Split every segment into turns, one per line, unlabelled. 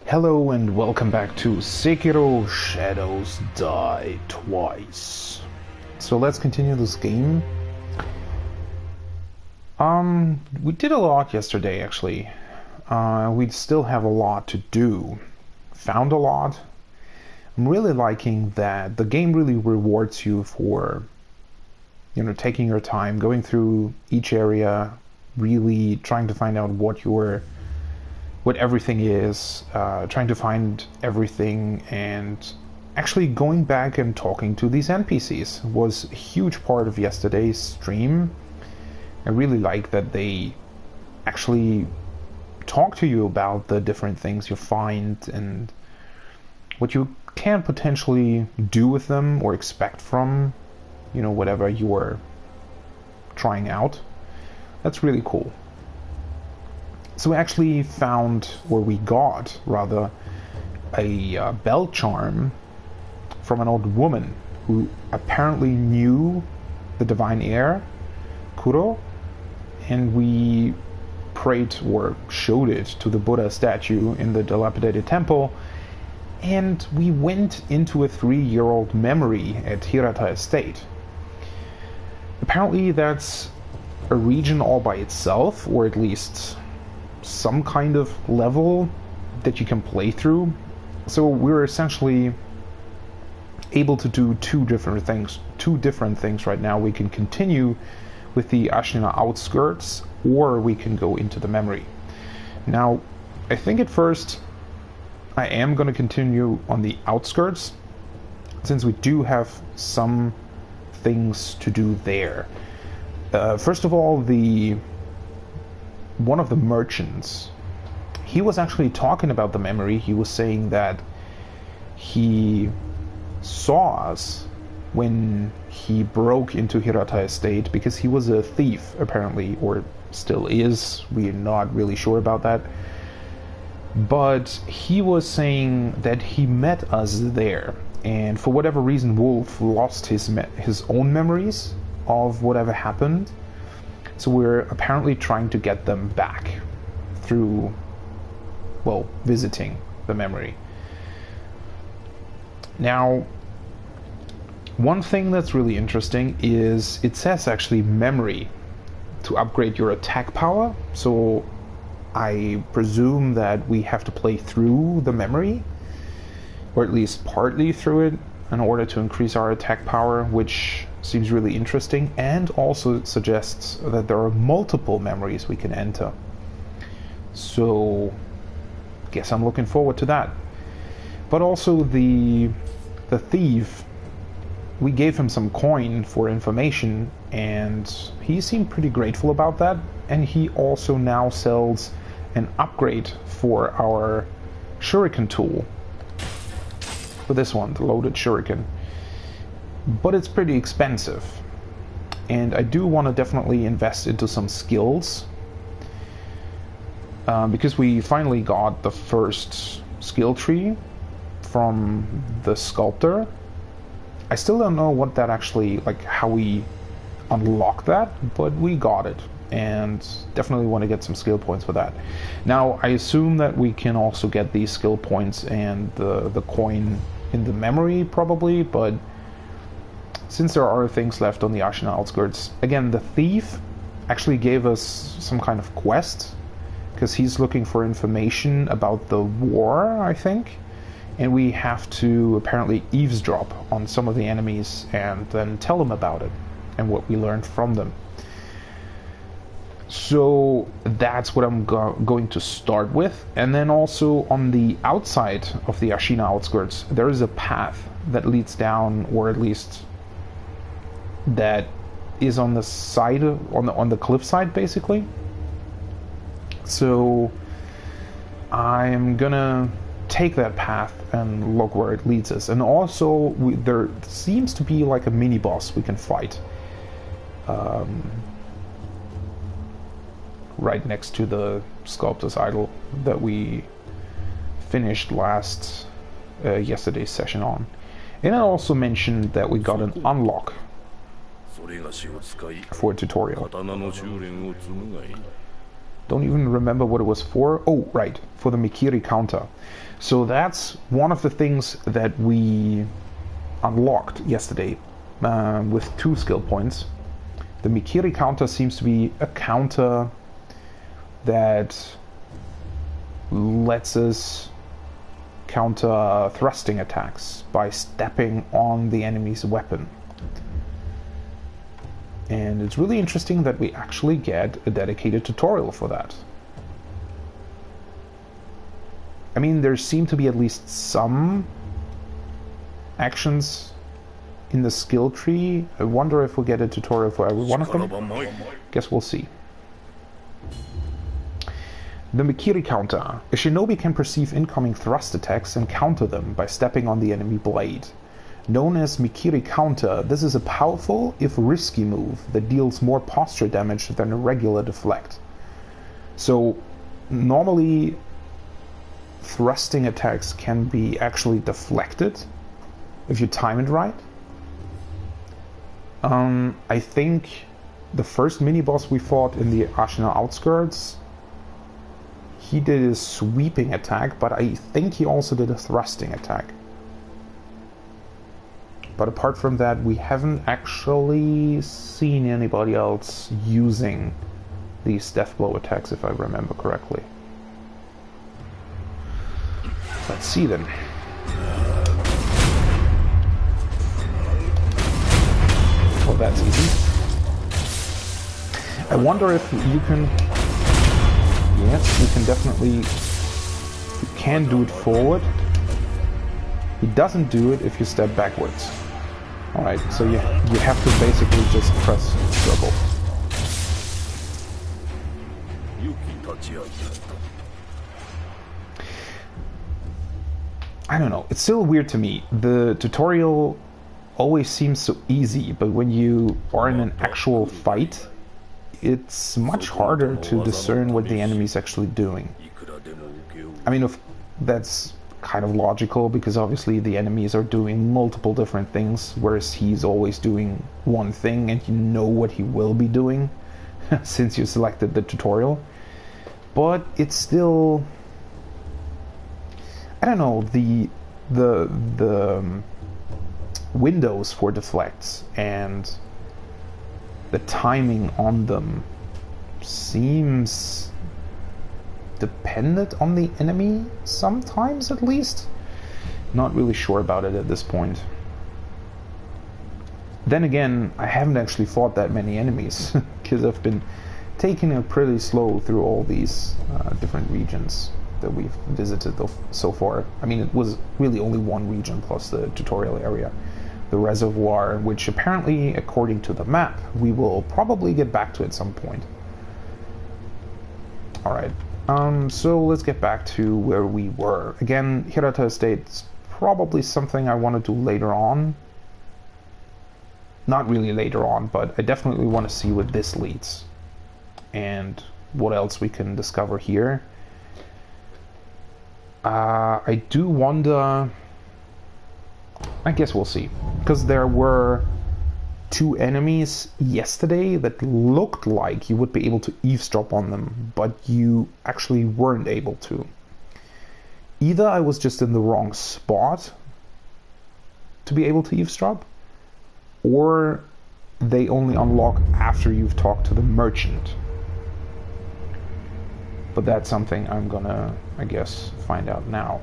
Hello and welcome back to Sekiro Shadows Die Twice. So let's continue this game. We did a lot yesterday actually. We still have a lot to do. Found a lot. I'm really liking that the game really rewards you for, taking your time, going through each area, really trying to find out what everything is, trying to find everything, and actually going back and talking to these NPCs was a huge part of yesterday's stream. I really like that they actually talk to you about the different things you find and what you can potentially do with them or expect from, whatever you are trying out. That's really cool. So we actually found, or we got, rather, a bell charm from an old woman who apparently knew the divine heir, Kuro, and we prayed or showed it to the Buddha statue in the dilapidated temple, and we went into a 3-year-old memory at Hirata Estate. Apparently that's a region all by itself, or at least some kind of level that you can play through. So we're essentially able to do two different things right now. We can continue with the Ashina outskirts, or we can go into the memory. Now, I think at first I am going to continue on the outskirts, since we do have some things to do there. First of all, one of the merchants, he was actually talking about the memory. He was saying that he saw us when he broke into Hirata Estate, because he was a thief apparently, or still is. We're not really sure about that. But he was saying that he met us there, and for whatever reason Wolf lost his own memories of whatever happened. So we're apparently trying to get them back through, visiting the memory. Now, one thing that's really interesting is it says actually memory to upgrade your attack power. So I presume that we have to play through the memory, or at least partly through it, in order to increase our attack power, which seems really interesting, and also suggests that there are multiple memories we can enter. So guess I'm looking forward to that. But also the thief, we gave him some coin for information, and he seemed pretty grateful about that. And he also now sells an upgrade for our shuriken tool, for this one, the loaded shuriken. But it's pretty expensive, and I do want to definitely invest into some skills, because we finally got the first skill tree from the sculptor. I still don't know what that actually, how we unlock that, but we got it, and definitely want to get some skill points for that. Now, I assume that we can also get these skill points and the coin in the memory probably, but since there are things left on the Ashina outskirts, again, the thief actually gave us some kind of quest, because he's looking for information about the war, I think, and we have to apparently eavesdrop on some of the enemies and then tell them about it and what we learned from them. So that's what I'm going to start with. And then also on the outside of the Ashina outskirts, there is a path that leads down, or at least that is on the side, on the cliff side basically. So I'm gonna take that path and look where it leads us. And also there seems to be like a mini boss we can fight right next to the sculptor's idol that we finished yesterday's session on. And I also mentioned that we got an unlock for a tutorial. Don't even remember what it was for. Oh, right, for the Mikiri counter. So that's one of the things that we unlocked yesterday with 2 skill points. The Mikiri counter seems to be a counter that lets us counter thrusting attacks by stepping on the enemy's weapon. And it's really interesting that we actually get a dedicated tutorial for that. I mean, there seem to be at least some actions in the skill tree. I wonder if we'll get a tutorial for every one of them. Guess we'll see. The Mikiri counter. A shinobi can perceive incoming thrust attacks and counter them by stepping on the enemy blade. Known as Mikiri counter, this is a powerful, if risky move that deals more posture damage than a regular deflect. So, normally, thrusting attacks can be actually deflected if you time it right. I think the first mini-boss we fought in the Ashina outskirts, he did a sweeping attack, but I think he also did a thrusting attack. But apart from that, we haven't actually seen anybody else using these death blow attacks, if I remember correctly. Let's see then. Well, that's easy. I wonder if you can... Yes, you can definitely... You can do it forward. It doesn't do it if you step backwards. Alright, so you have to basically just press circle. I don't know, it's still weird to me. The tutorial always seems so easy, but when you are in an actual fight, it's much harder to discern what the enemy's actually doing. I mean, that's kind of logical, because obviously the enemies are doing multiple different things, whereas he's always doing one thing, and you know what he will be doing since you selected the tutorial. But it's still... I don't know, the windows for deflects and the timing on them seems dependent on the enemy, sometimes at least. Not really sure about it at this point. Then again, I haven't actually fought that many enemies, because I've been taking it pretty slow through all these different regions that we've visited so far. I mean, it was really only one region plus the tutorial area, the reservoir, which apparently, according to the map, we will probably get back to at some point. Alright, so let's get back to where we were. Again, Hirata Estate's probably something I want to do later on. Not really later on, but I definitely want to see where this leads. And what else we can discover here. I do wonder... I guess we'll see. Because there were 2 enemies yesterday that looked like you would be able to eavesdrop on them, but you actually weren't able to. Either I was just in the wrong spot to be able to eavesdrop, or they only unlock after you've talked to the merchant. But that's something I'm gonna, I guess, find out now.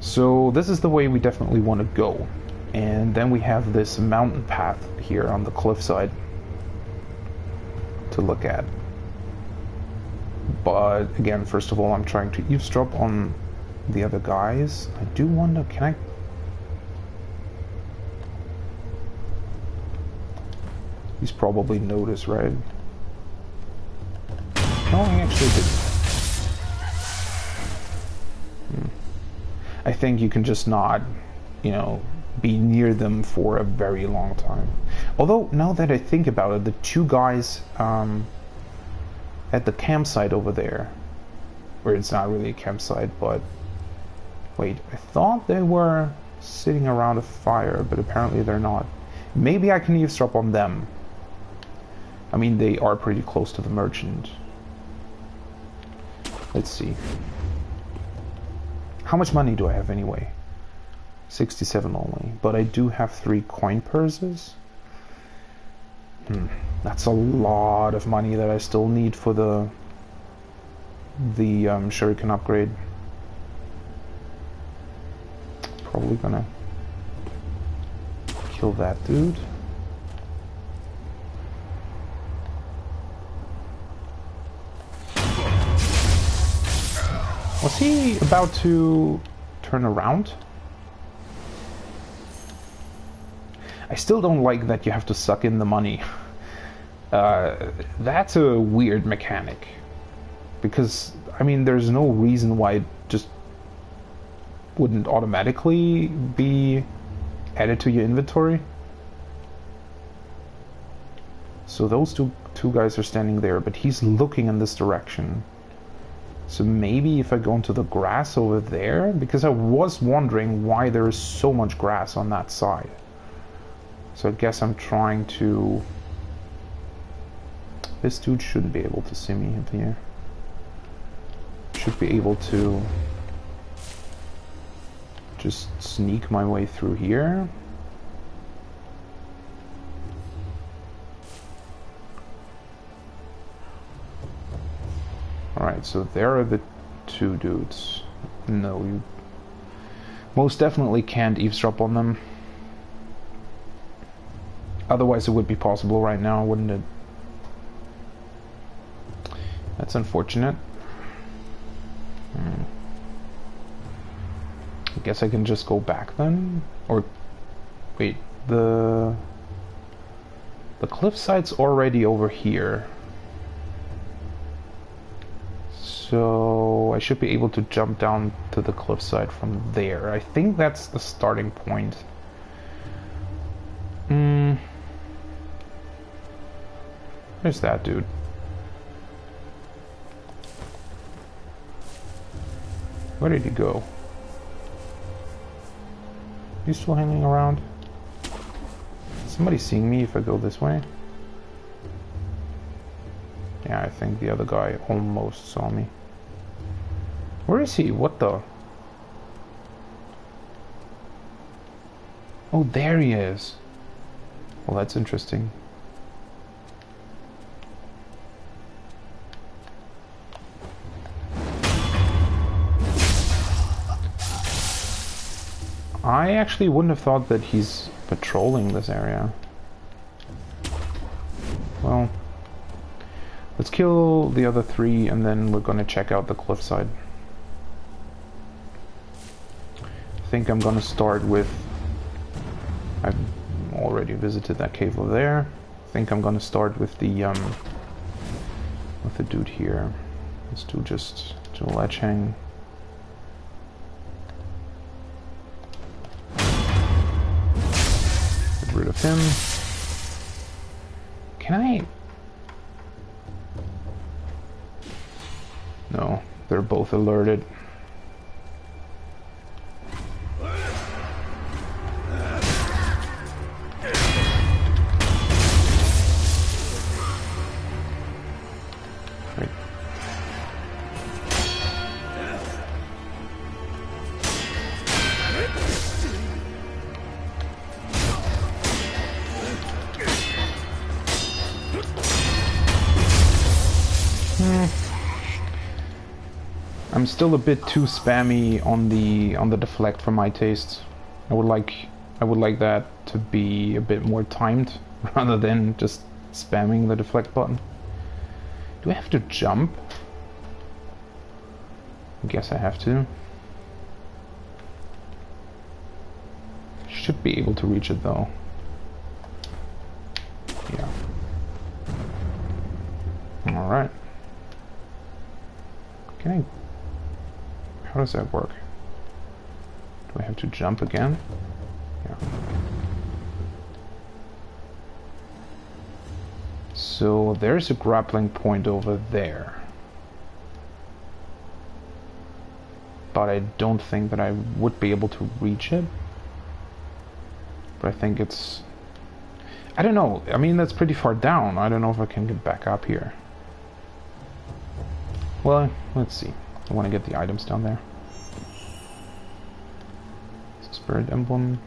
So this is the way we definitely want to go. And then we have this mountain path here on the cliffside to look at. But again, first of all, I'm trying to eavesdrop on the other guys. I do wonder, can I... He's probably noticed, right? No, he actually didn't. I think you can just not, you know, be near them for a very long time. Although, now that I think about it, the 2 guys at the campsite over there, where it's not really a campsite, but... Wait, I thought they were sitting around a fire, but apparently they're not. Maybe I can eavesdrop on them. I mean, they are pretty close to the merchant. Let's see. How much money do I have anyway? 67 only. But I do have 3 coin purses. That's a lot of money that I still need for the shuriken upgrade. Probably gonna kill that dude. Was he about to turn around? I still don't like that you have to suck in the money. That's a weird mechanic. Because, I mean, there's no reason why it just wouldn't automatically be added to your inventory. So those two guys are standing there, but he's looking in this direction. So maybe if I go into the grass over there, because I was wondering why there is so much grass on that side. So I guess I'm trying to... This dude shouldn't be able to see me up here. Should be able to just sneak my way through here. Alright, so there are the 2 dudes. No, you most definitely can't eavesdrop on them. Otherwise it would be possible right now, wouldn't it? That's unfortunate. I guess I can just go back then? Or wait, the cliffside's already over here. So I should be able to jump down to the cliffside from there. I think that's the starting point. There's that dude. Where did he go? He's still hanging around? Somebody seeing me if I go this way? Yeah, I think the other guy almost saw me. Where is he? What the? Oh, there he is. Well, that's interesting. I actually wouldn't have thought that he's patrolling this area. Well, let's kill the other 3 and then we're gonna check out the cliffside. I think I'm gonna start with... I've already visited that cave over there. I think I'm gonna start with the dude here. Let's do just a ledge hang. Get rid of him. Can I... No, they're both alerted. I'm still a bit too spammy on the deflect for my taste. I would like that to be a bit more timed rather than just spamming the deflect button. Do I have to jump? I guess I have to. Should be able to reach it though. Yeah. Alright. Okay. How does that work? Do I have to jump again? Yeah. So there's a grappling point over there. But I don't think that I would be able to reach it. But I think it's... I don't know. I mean, that's pretty far down. I don't know if I can get back up here. Well, let's see. I want to get the items down there. Spirit Emblem.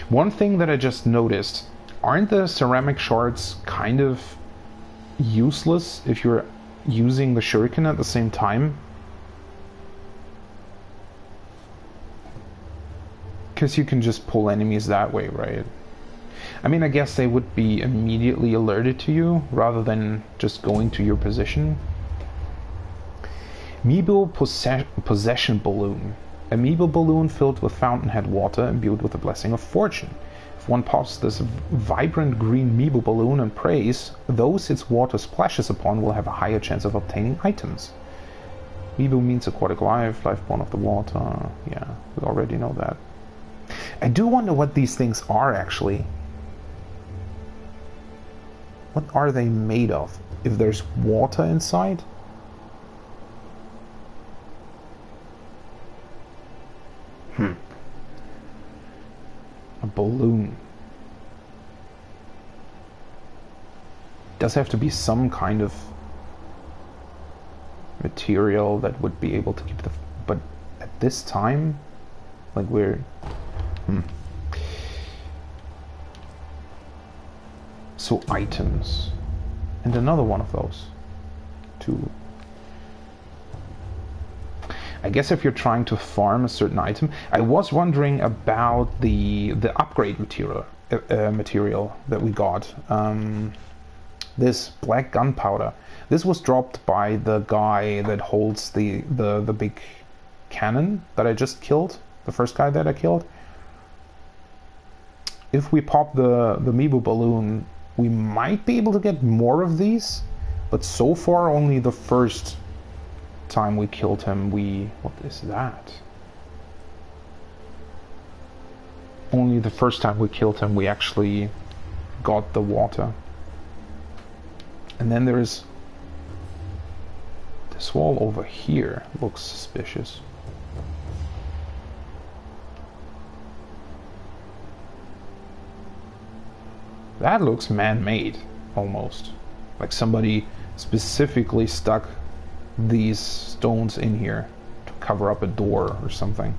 One thing that I just noticed, aren't the ceramic shards kind of useless if you're using the shuriken at the same time? Because you can just pull enemies that way, right? I mean, I guess they would be immediately alerted to you rather than just going to your position. Amiibo Possession Balloon. Amiibo balloon filled with fountainhead water imbued with the blessing of fortune. If one pops this vibrant green Amiibo balloon and prays, those its water splashes upon will have a higher chance of obtaining items. Amiibo means aquatic life, lifeborn of the water. Yeah, we already know that. I do wonder what these things are actually. What are they made of? If there's water inside? A balloon. Does have to be some kind of material that would be able to keep the... But at this time, like we're... So items. And another one of those. Two. I guess if you're trying to farm a certain item, I was wondering about the upgrade material that we got. This black gunpowder. This was dropped by the guy that holds the big cannon that I just killed. The first guy that I killed. If we pop the Amiibo balloon, we might be able to get more of these, but so far only the first time we killed him, what is that? Only the first time we killed him, we actually got the water. And then there's this wall over here, looks suspicious. That looks man-made, almost. Like somebody specifically stuck these stones in here to cover up a door or something.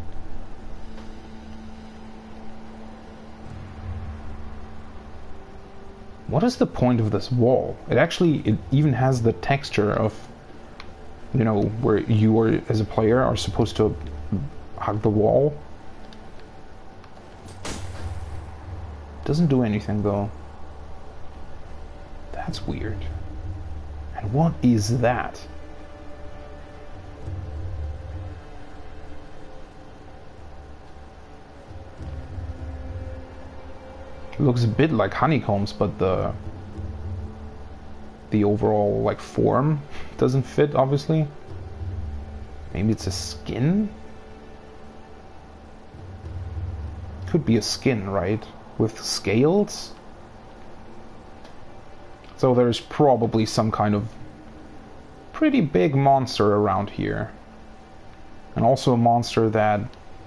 What is the point of this wall? It even has the texture of, you know, where you are, as a player, are supposed to hug the wall. Doesn't do anything though. That's weird. And what is that? It looks a bit like honeycombs, but the overall like form doesn't fit, obviously. Maybe it's a skin? Could be a skin, right? With scales? So there's probably some kind of pretty big monster around here. And also a monster that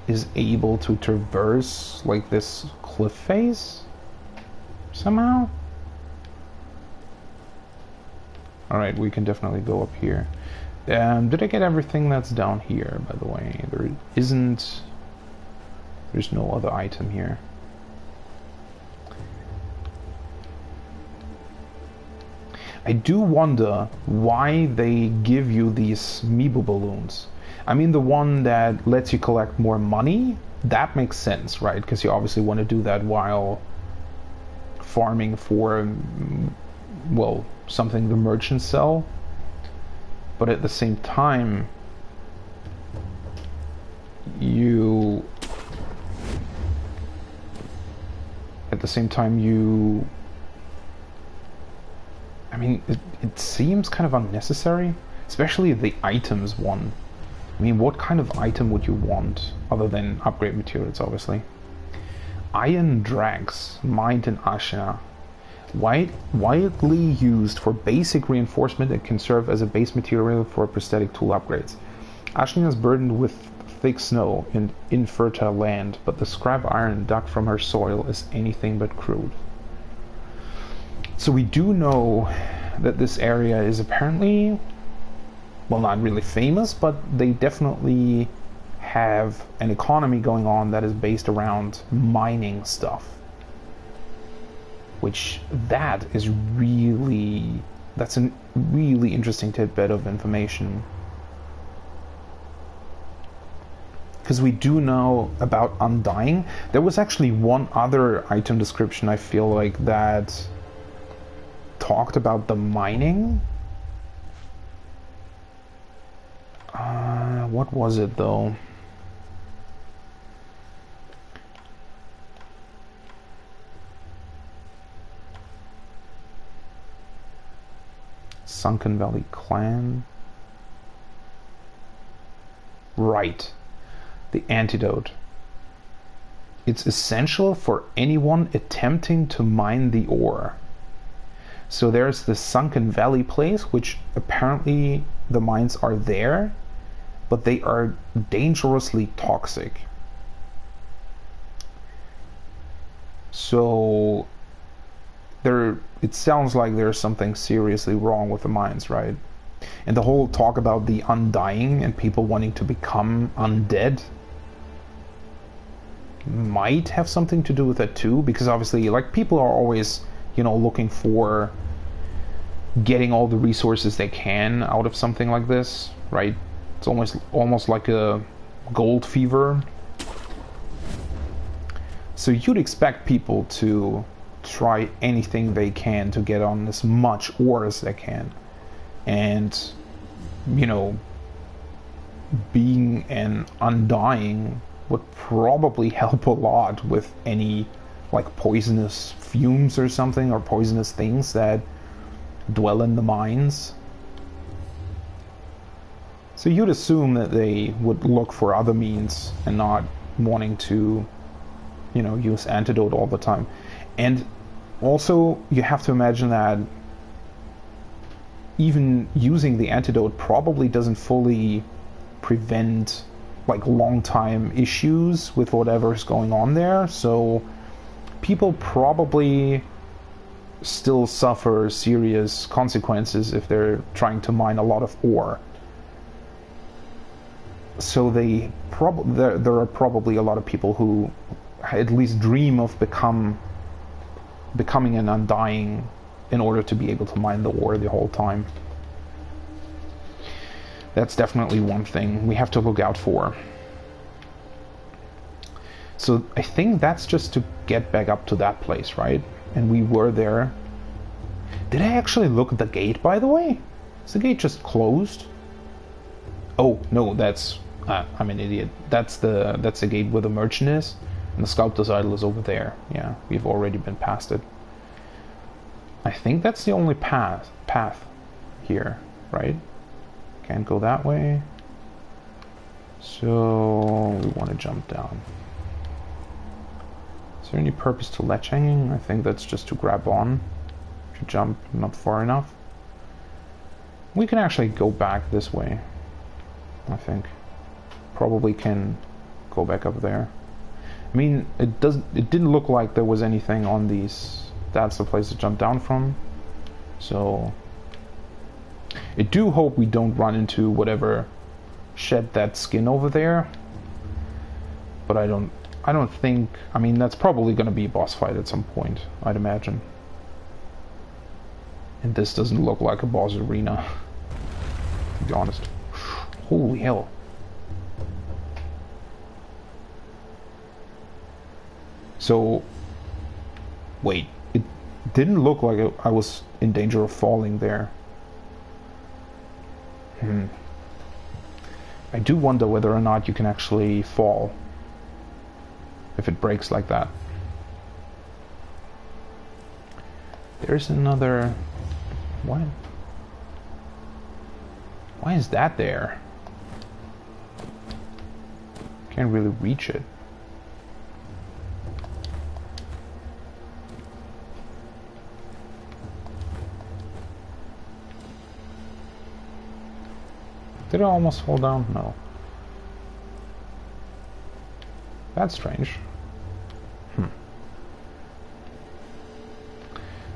is able to traverse like this cliff face somehow. Alright, we can definitely go up here. Did I get everything that's down here, by the way? There's no other item here. I do wonder why they give you these Amiibo balloons. I mean, the one that lets you collect more money, that makes sense, right? Because you obviously want to do that while farming for, well, something the merchants sell. But at the same time, I mean, it seems kind of unnecessary, especially the items one. I mean, what kind of item would you want other than upgrade materials, obviously? Iron Drags, mined in Ashina. Widely used for basic reinforcement and can serve as a base material for prosthetic tool upgrades. Ashina is burdened with thick snow and infertile land, but the scrap iron dug from her soil is anything but crude. So we do know that this area is apparently, well, not really famous, but they definitely have an economy going on that is based around mining stuff. Which that's a really interesting tidbit of information. Because we do know about Undying. There was actually one other item description, I feel like, that talked about the mining. What was it, though? Sunken Valley Clan. Right. The antidote. It's essential for anyone attempting to mine the ore. So there's the Sunken Valley place, which apparently the mines are there, but they are dangerously toxic. So it sounds like there's something seriously wrong with the mines, right? And the whole talk about the undying and people wanting to become undead might have something to do with that too, because obviously, like, people are always, looking for getting all the resources they can out of something like this, right? It's almost like a gold fever. So you'd expect people to try anything they can to get on as much ore as they can. And, being an undying would probably help a lot with any, like, poisonous fumes or something, or poisonous things that dwell in the mines. So you'd assume that they would look for other means and not wanting to, use antidote all the time. And also, you have to imagine that even using the antidote probably doesn't fully prevent, like, long-time issues with whatever's going on there. So people probably still suffer serious consequences if they're trying to mine a lot of ore. So there are probably a lot of people who at least dream of becoming an undying in order to be able to mine the ore the whole time. That's definitely one thing we have to look out for. So I think that's just to get back up to that place, right? And we were there. Did I actually look at the gate, by the way? Is the gate just closed? Oh, no, that's... I'm an idiot. That's the gate where the merchant is. And the sculptor's idol is over there. Yeah, we've already been past it. I think that's the only path here, right? Can't go that way. So we want to jump down. Is there any purpose to ledge hanging? I think that's just to grab on. To jump not far enough. We can actually go back this way, I think. Probably can go back up there. I mean, it didn't look like there was anything on these. That's the place to jump down from. So I do hope we don't run into whatever shed that skin over there. But I don't think, I mean, that's probably going to be a boss fight at some point, I'd imagine. And this doesn't look like a boss arena, to be honest. Holy hell. So, wait, it didn't look like I was in danger of falling there. I do wonder whether or not you can actually fall if it breaks like that. There's another... What? Why is that there? Can't really reach it. Did I almost fall down? No. That's strange.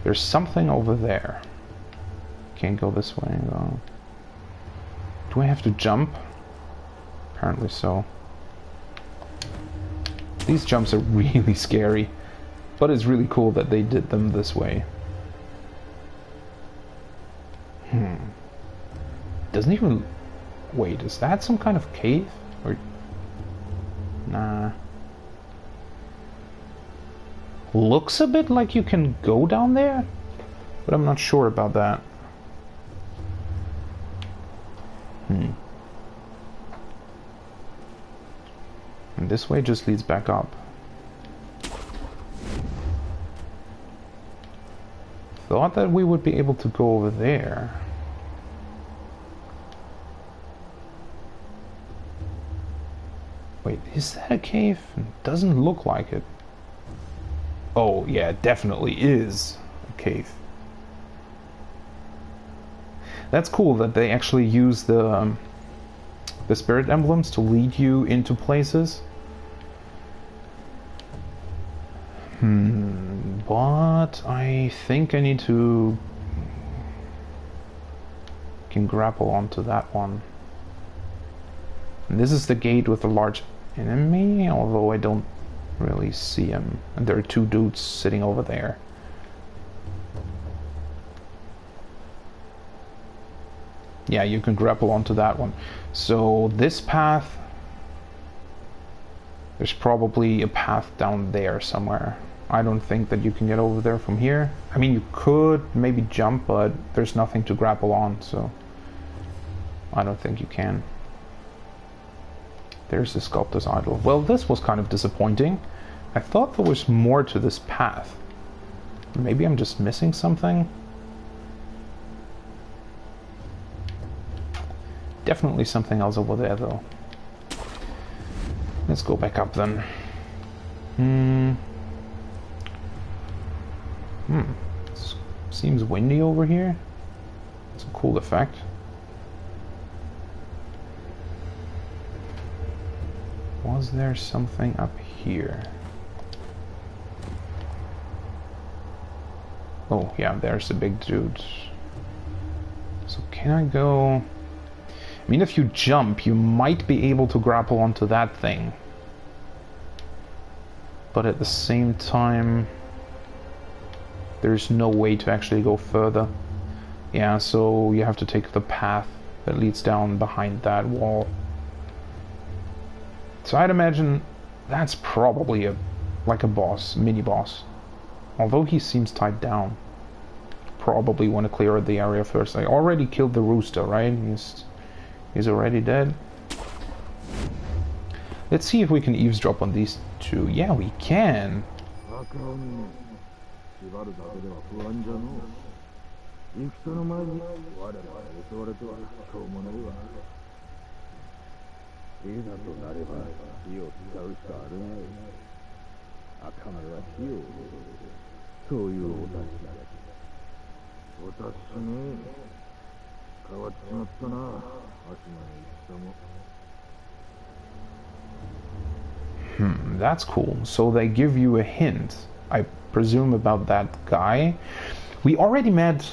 There's something over there. Can't go this way though. Do Do I have to jump? Apparently so. These jumps are really scary, but it's really cool that they did them this way. Doesn't even... Wait, is that some kind of cave? Or... Nah. Looks a bit like you can go down there, but I'm not sure about that. And this way just leads back up. Thought that we would be able to go over there. Wait, is that a cave? It doesn't look like it. Oh, yeah, it definitely is a cave. That's cool that they actually use the spirit emblems to lead you into places. But I think I need to... can grapple onto that one. And this is the gate with the large enemy, although I don't really see him. And there are two dudes sitting over there. Yeah, you can grapple onto that one. So this path... There's probably a path down there somewhere. I don't think that you can get over there from here. I mean, you could maybe jump, but there's nothing to grapple on, so... I don't think you can. There's the sculptor's idol. Well, this was kind of disappointing. I thought there was more to this path. Maybe I'm just missing something? Definitely something else over there, though. Let's go back up, then. Seems windy over here. It's a cool effect. Was there something up here? Oh, yeah, there's the big dude. So can I go... I mean, if you jump, you might be able to grapple onto that thing. But at the same time, there's no way to actually go further. Yeah, so you have to take the path that leads down behind that wall. So I'd imagine that's probably like a boss, mini-boss. Although he seems tied down. Probably want to clear the area first. I already killed the rooster, right? He's already dead. Let's see if we can eavesdrop on these two. Yeah, we can. That's cool. So they give you a hint, I presume, about that guy. We already met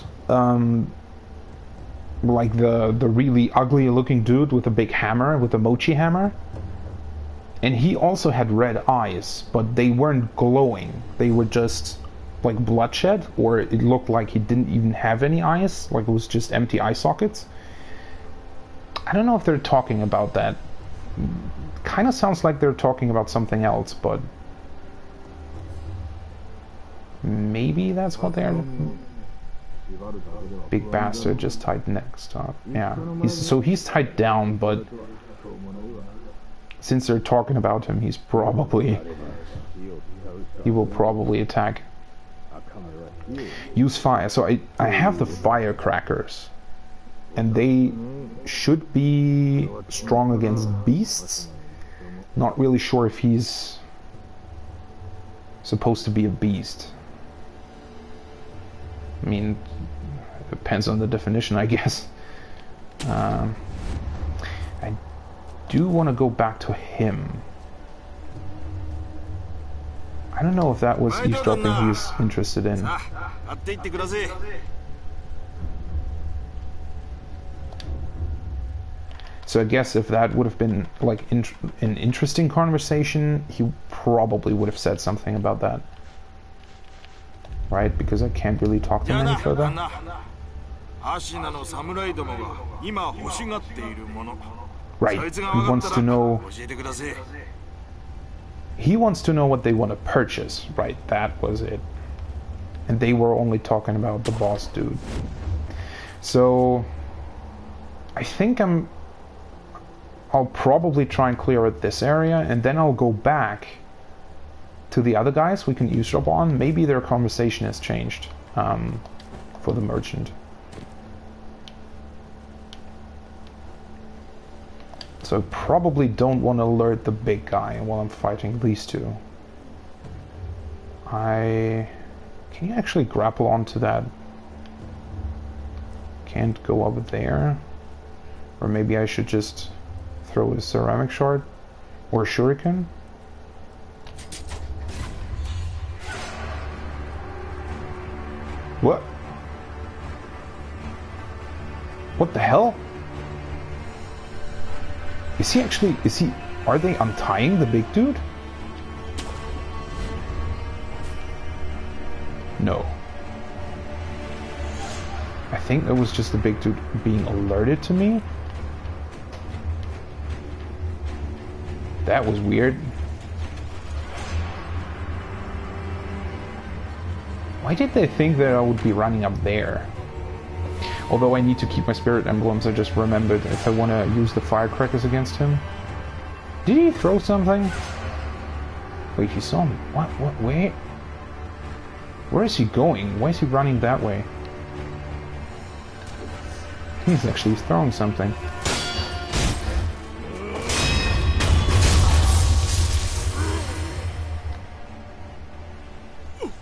like the really ugly looking dude with a big hammer, with a mochi hammer. And he also had red eyes, but they weren't glowing. They were just like bloodshed, or it looked like he didn't even have any eyes, like it was just empty eye sockets. I don't know if they're talking about that. Kind of sounds like they're talking about something else, but maybe that's what they're... Big bastard just tied next up. Yeah, he's tied down, but since they're talking about him, he will probably attack. Use fire. So I have the firecrackers, and they should be strong against beasts. Not really sure if he's supposed to be a beast. I mean, it depends on the definition, I guess. I do want to go back to him. I don't know if that was eavesdropping he's interested in. So I guess if that would have been like an interesting conversation, he probably would have said something about that. Right? Because I can't really talk to him any further. Right. He wants to know... He wants to know what they want to purchase. Right, that was it. And they were only talking about the boss dude. So... I think I'll probably try and clear out this area, and then I'll go back to the other guys we can eavesdrop on. Maybe their conversation has changed for the merchant. So I probably don't want to alert the big guy while I'm fighting these two. Can you actually grapple onto that? Can't go up there. Or maybe I should just throw a ceramic shard or a shuriken. What? What the hell? Are they untying the big dude? No. I think it was just the big dude being alerted to me. That was weird. Why did they think that I would be running up there? Although I need to keep my spirit emblems, I just remembered if I want to use the firecrackers against him. Did he throw something? Wait, he saw me. What? Wait. Where is he going? Why is he running that way? He's actually throwing something.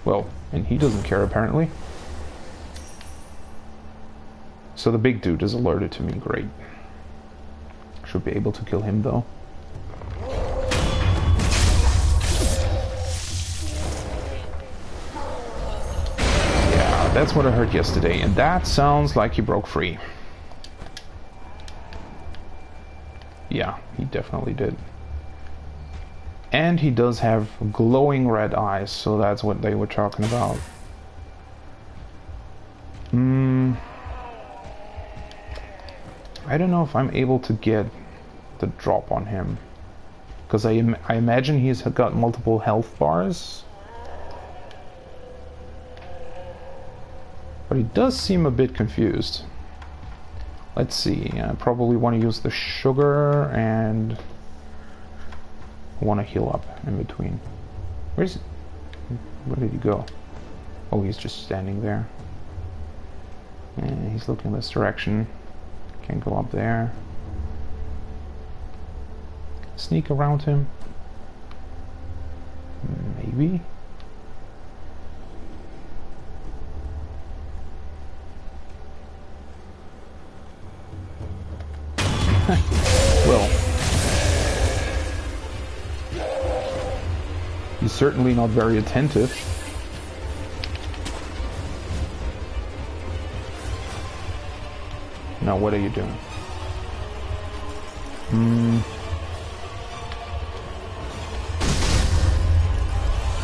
Well, and he doesn't care apparently. So the big dude is alerted to me, great. Should be able to kill him though. Yeah, that's what I heard yesterday, and that sounds like he broke free. Yeah, he definitely did. And he does have glowing red eyes, so that's what they were talking about. I don't know if I'm able to get the drop on him. Because I imagine he's got multiple health bars. But he does seem a bit confused. Let's see, I probably want to use the sugar and I want to heal up in between. Where did he go? Oh, he's just standing there. And he's looking this direction. Can't go up there. Sneak around him. Maybe. Well, he's certainly not very attentive. Now, what are you doing?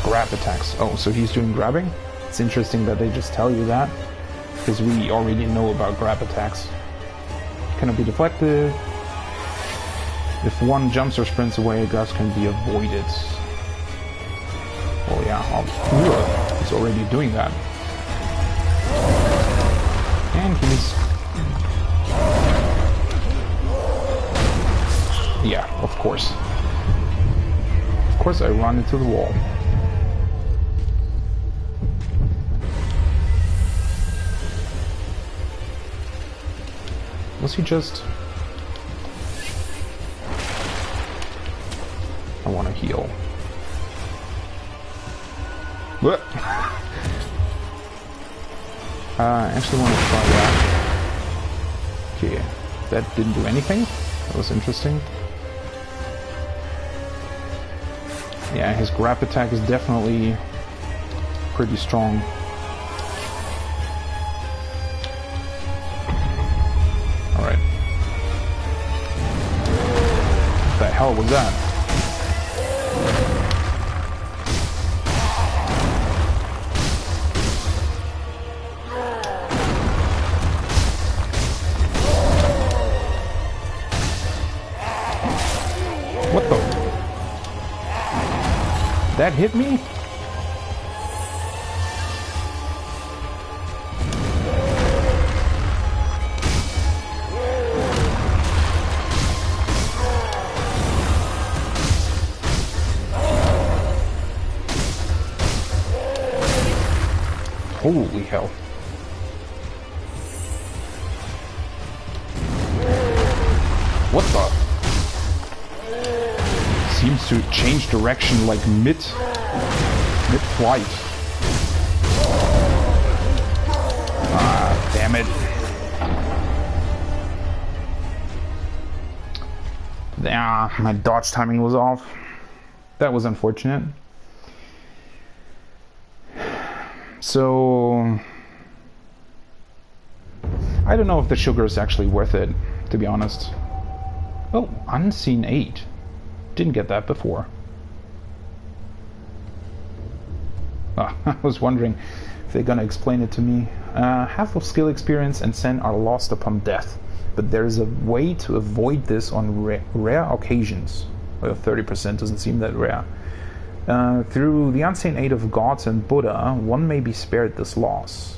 Grab attacks. Oh, so he's doing grabbing? It's interesting that they just tell you that, because we already know about grab attacks. Cannot be deflected. If one jumps or sprints away, guards can be avoided. Oh yeah, he's already doing that. And he's... Yeah, of course. Of course I run into the wall. Was he just... I want to heal. What? I actually want to try that. Okay, that didn't do anything. That was interesting. Yeah, his grab attack is definitely pretty strong. Alright. was that? What the? That hit me? Holy hell. What the? Seems to change direction like mid-flight. Ah, damn it. Ah, my dodge timing was off. That was unfortunate. So I don't know if the sugar is actually worth it, to be honest. Oh, Unseen 8. Didn't get that before. Oh, I was wondering if they're gonna explain it to me. Half of skill experience and sen are lost upon death, but there is a way to avoid this on rare occasions. Well, 30% doesn't seem that rare. Through the unseen aid of gods and Buddha, one may be spared this loss.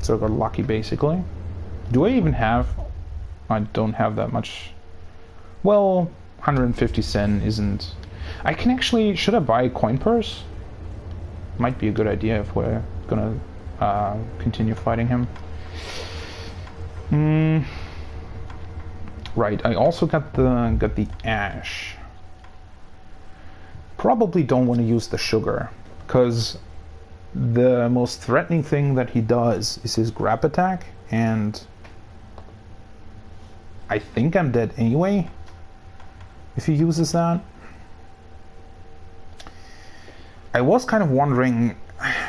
So I got lucky, basically. Do I even have... I don't have that much. Well, 150 sen isn't... I can actually... Should I buy a coin purse? Might be a good idea if we're gonna continue fighting him. Right, I also got the ash. Probably don't want to use the sugar, because the most threatening thing that he does is his grab attack, and I think I'm dead anyway if he uses that. I was kind of wondering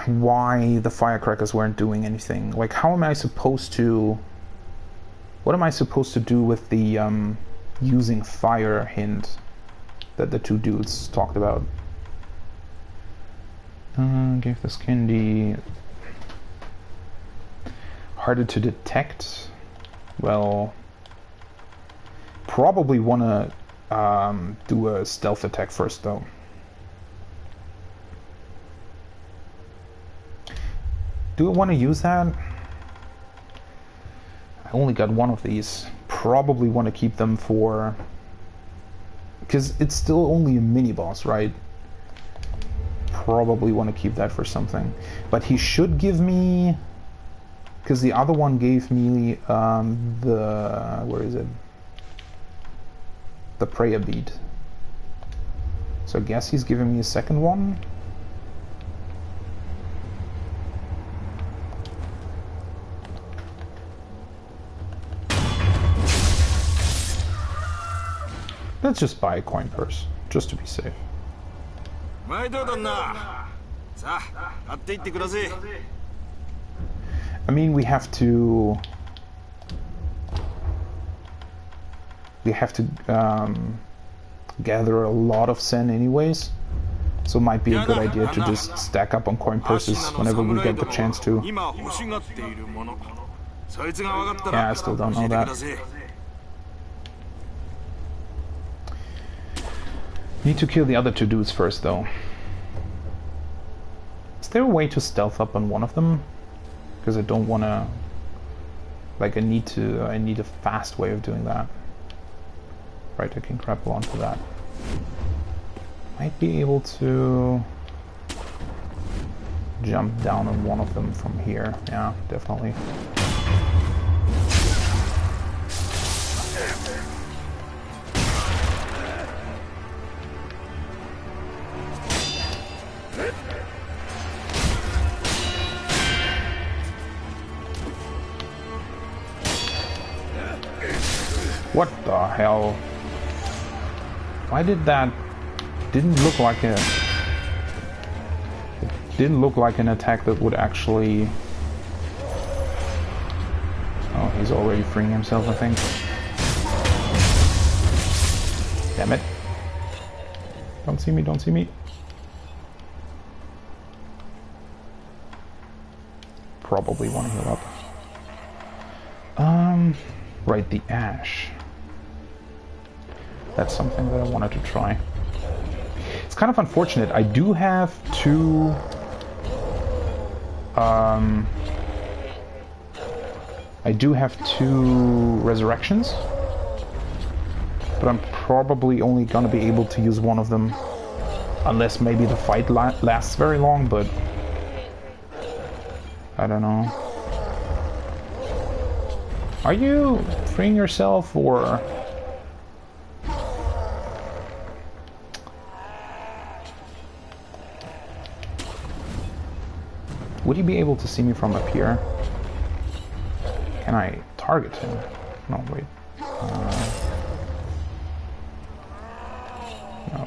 why the firecrackers weren't doing anything. Like, how am I supposed to... What am I supposed to do with the using fire hint that the two dudes talked about? Gave this candy... Harder to detect? Well... Probably want to do a stealth attack first, though. Do I want to use that? I only got one of these. Probably want to keep them for... Because it's still only a mini-boss, right? Probably want to keep that for something. But he should give me... Because the other one gave me the... Where is it? The prayer bead. So I guess he's giving me a second one. Let's just buy a coin purse, just to be safe. I mean, we have to gather a lot of sen anyways, so it might be a good idea to just stack up on coin purses whenever we get the chance to. Yeah, I still don't know that. Need to kill the other two dudes first, though. Is there a way to stealth up on one of them? Because I don't want to... Like, I need a fast way of doing that. Right, I can grapple onto that. Might be able to... jump down on one of them from here. Yeah, definitely. What the hell? Why did that... Didn't look like a... It didn't look like an attack that would actually... Oh, he's already freeing himself, I think. Damn it. Don't see me, don't see me. Probably want to heal up. Right, the ash. That's something that I wanted to try. It's kind of unfortunate. I do have two... I do have two resurrections. But I'm probably only gonna be able to use one of them. Unless maybe the fight lasts very long, but... I don't know. Are you freeing yourself, or... Would he be able to see me from up here? Can I target him? No, wait. No.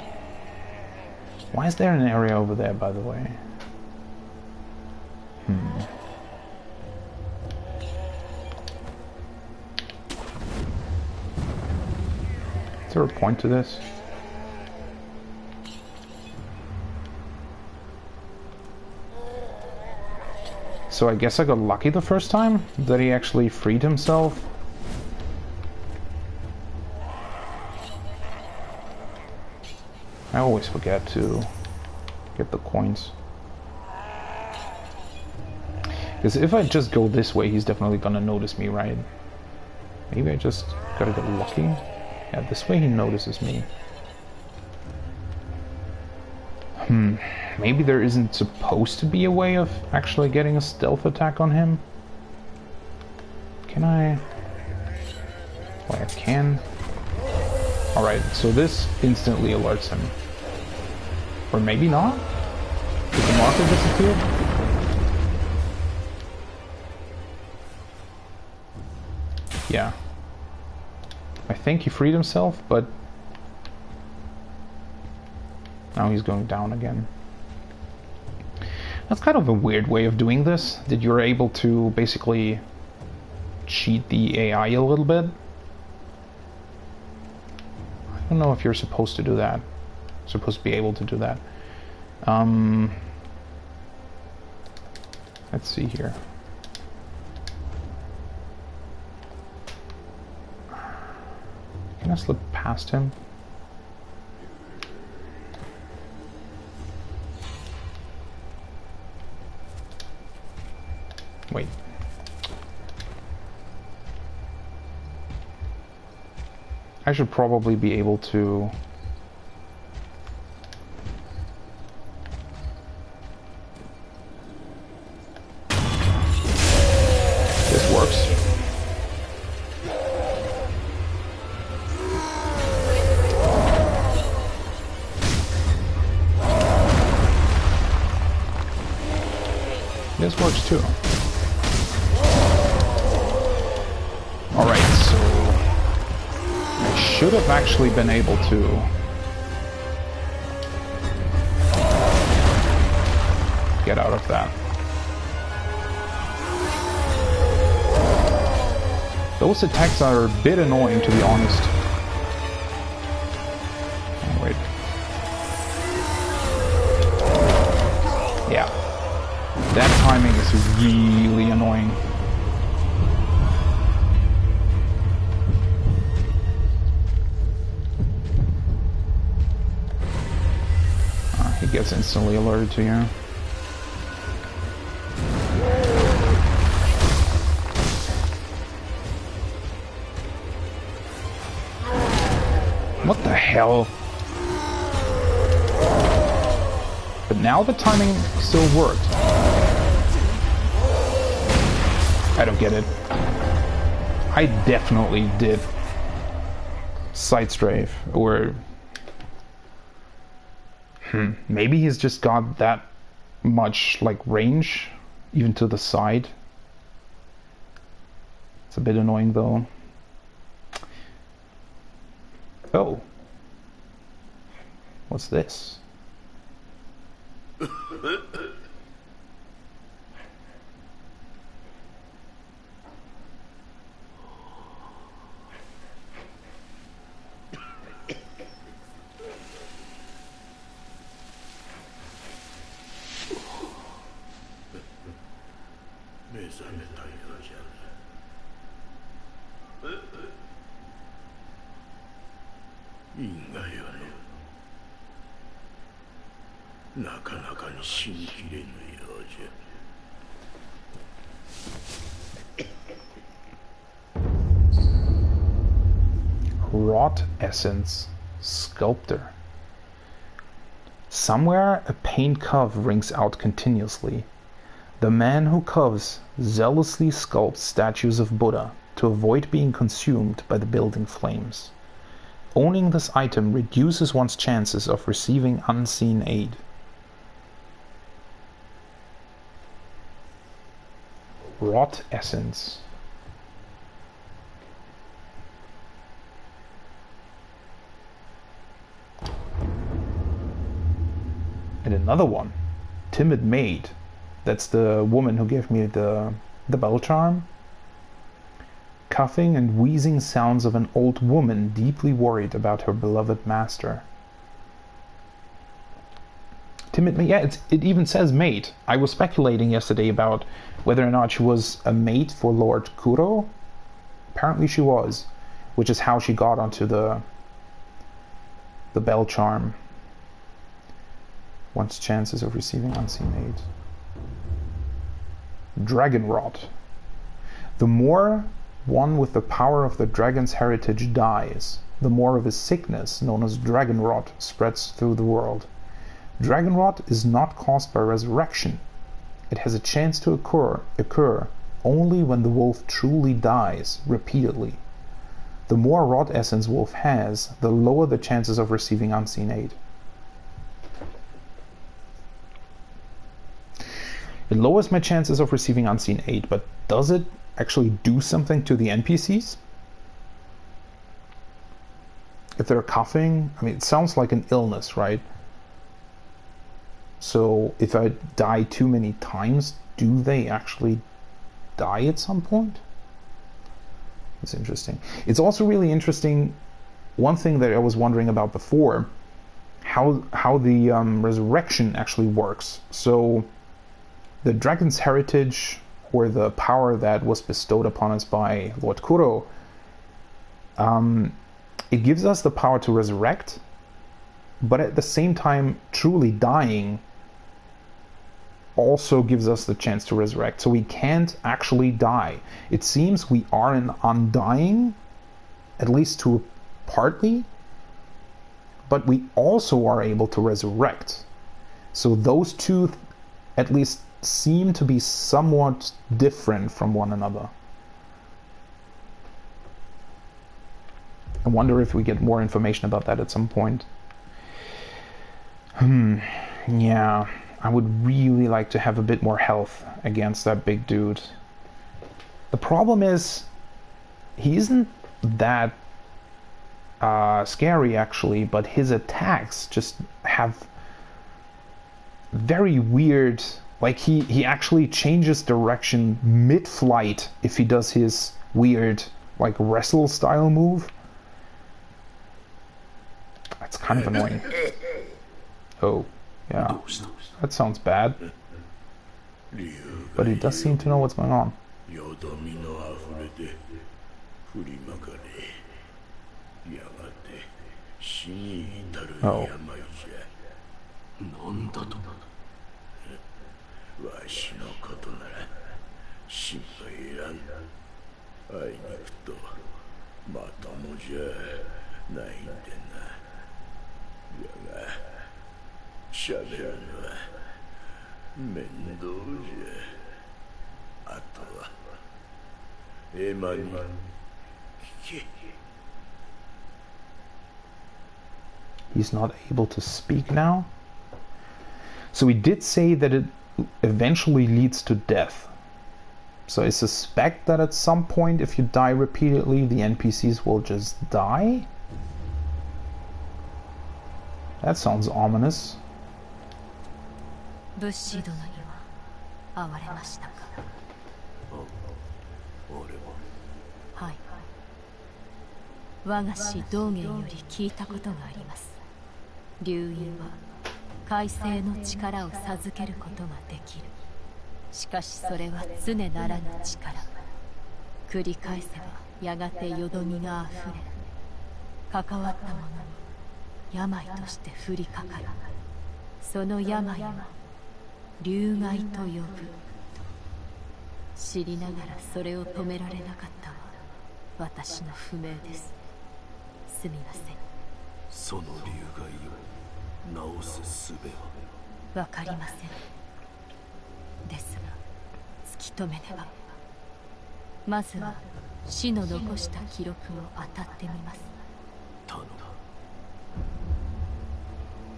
Why is there an area over there, by the way? Is there a point to this? So I guess I got lucky the first time that he actually freed himself. I always forget to get the coins. Because if I just go this way, he's definitely gonna notice me, right? Maybe I just gotta get lucky. Yeah, this way he notices me. Maybe there isn't supposed to be a way of actually getting a stealth attack on him. Can I? Well, I can. Alright, so this instantly alerts him. Or maybe not? Did the marker disappear? Yeah. I think he freed himself, but now he's going down again. That's kind of a weird way of doing this, that you're able to basically cheat the AI a little bit. I don't know if you're supposed to do that. Supposed to be able to do that. Let's see here. Can I slip past him? Wait. I should probably be able to... This works. This works too. Alright, so I should have actually been able to get out of that. Those attacks are a bit annoying, to be honest. Oh, wait. Yeah. That timing is really annoying. He gets instantly alerted to you. What the hell? But now the timing still worked. I don't get it. I definitely did side strafe, or maybe he's just got that much like range even to the side. It's a bit annoying though. Oh, what's this?
因果よのなかなかに信じきれぬようじゃ。
Rot essence sculptor. Somewhere a paint cove rings out continuously. The man who coves zealously sculpts statues of Buddha to avoid being consumed by the building flames. Owning this item reduces one's chances of receiving unseen aid. Rot essence. And another one, Timid Maid. That's the woman who gave me the bell charm. Coughing and wheezing sounds of an old woman deeply worried about her beloved master. Timid Maid, yeah, it even says maid. I was speculating yesterday about whether or not she was a maid for Lord Kuro. Apparently she was, which is how she got onto the bell charm. One's chances of receiving unseen aid. Dragonrot. The more one with the power of the dragon's heritage dies, the more of his sickness, known as Dragonrot, spreads through the world. Dragonrot is not caused by resurrection. It has a chance to occur only when the wolf truly dies, repeatedly. The more rot essence wolf has, the lower the chances of receiving unseen aid. It lowers my chances of receiving unseen aid, but does it actually do something to the NPCs? If they're coughing, I mean, it sounds like an illness, right? So if I die too many times, do they actually die at some point? That's interesting. It's also really interesting, one thing that I was wondering about before, how the resurrection actually works. So the dragon's heritage, or the power that was bestowed upon us by Lord Kuro, it gives us the power to resurrect, but at the same time, truly dying also gives us the chance to resurrect. So we can't actually die. It seems we are an undying, at least to partly, but we also are able to resurrect. So those two, at least, seem to be somewhat different from one another. I wonder if we get more information about that at some point. Yeah, I would really like to have a bit more health against that big dude. The problem is, he isn't that scary actually, but his attacks just have very weird, like he actually changes direction mid-flight if he does his weird like wrestle style move. That's kind of annoying. Oh, yeah, that sounds bad. But he does seem to know what's going on. Oh. He's not able to speak now. So he did say that it eventually leads to death. So I suspect that at some point, if you die repeatedly, the NPCs will just die. That sounds ominous.
物資殿には会われましたか。はい。我が師道元より聞いたことがあります。流因は海星の力を授けることができる。しかしそれは常ならぬ力。繰り返せばやがてよどみがあふれ、関わった者に病として降りかかる。その病は流害と呼ぶ。知りながらそれを止められなかったは私の不明です。すみません。
その流害を治す術は。
わかりません。ですが突き止めねば。まずは死の残した記録を当たってみます。
頼む。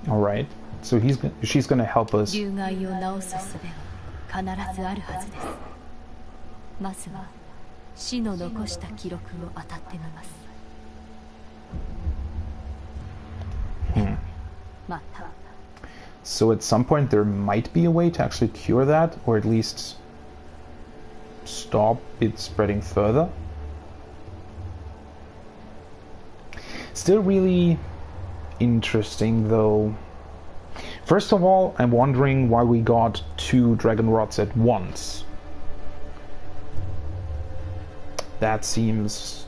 All right. So she's going to help us.
流害を治す術は必ずあるはずです。まずは死の残した記録を当たってみます。また。
So at some point there might be a way to actually cure that, or at least stop it spreading further. Still really interesting though. First of all, I'm wondering why we got 2 Dragonrots at once. That seems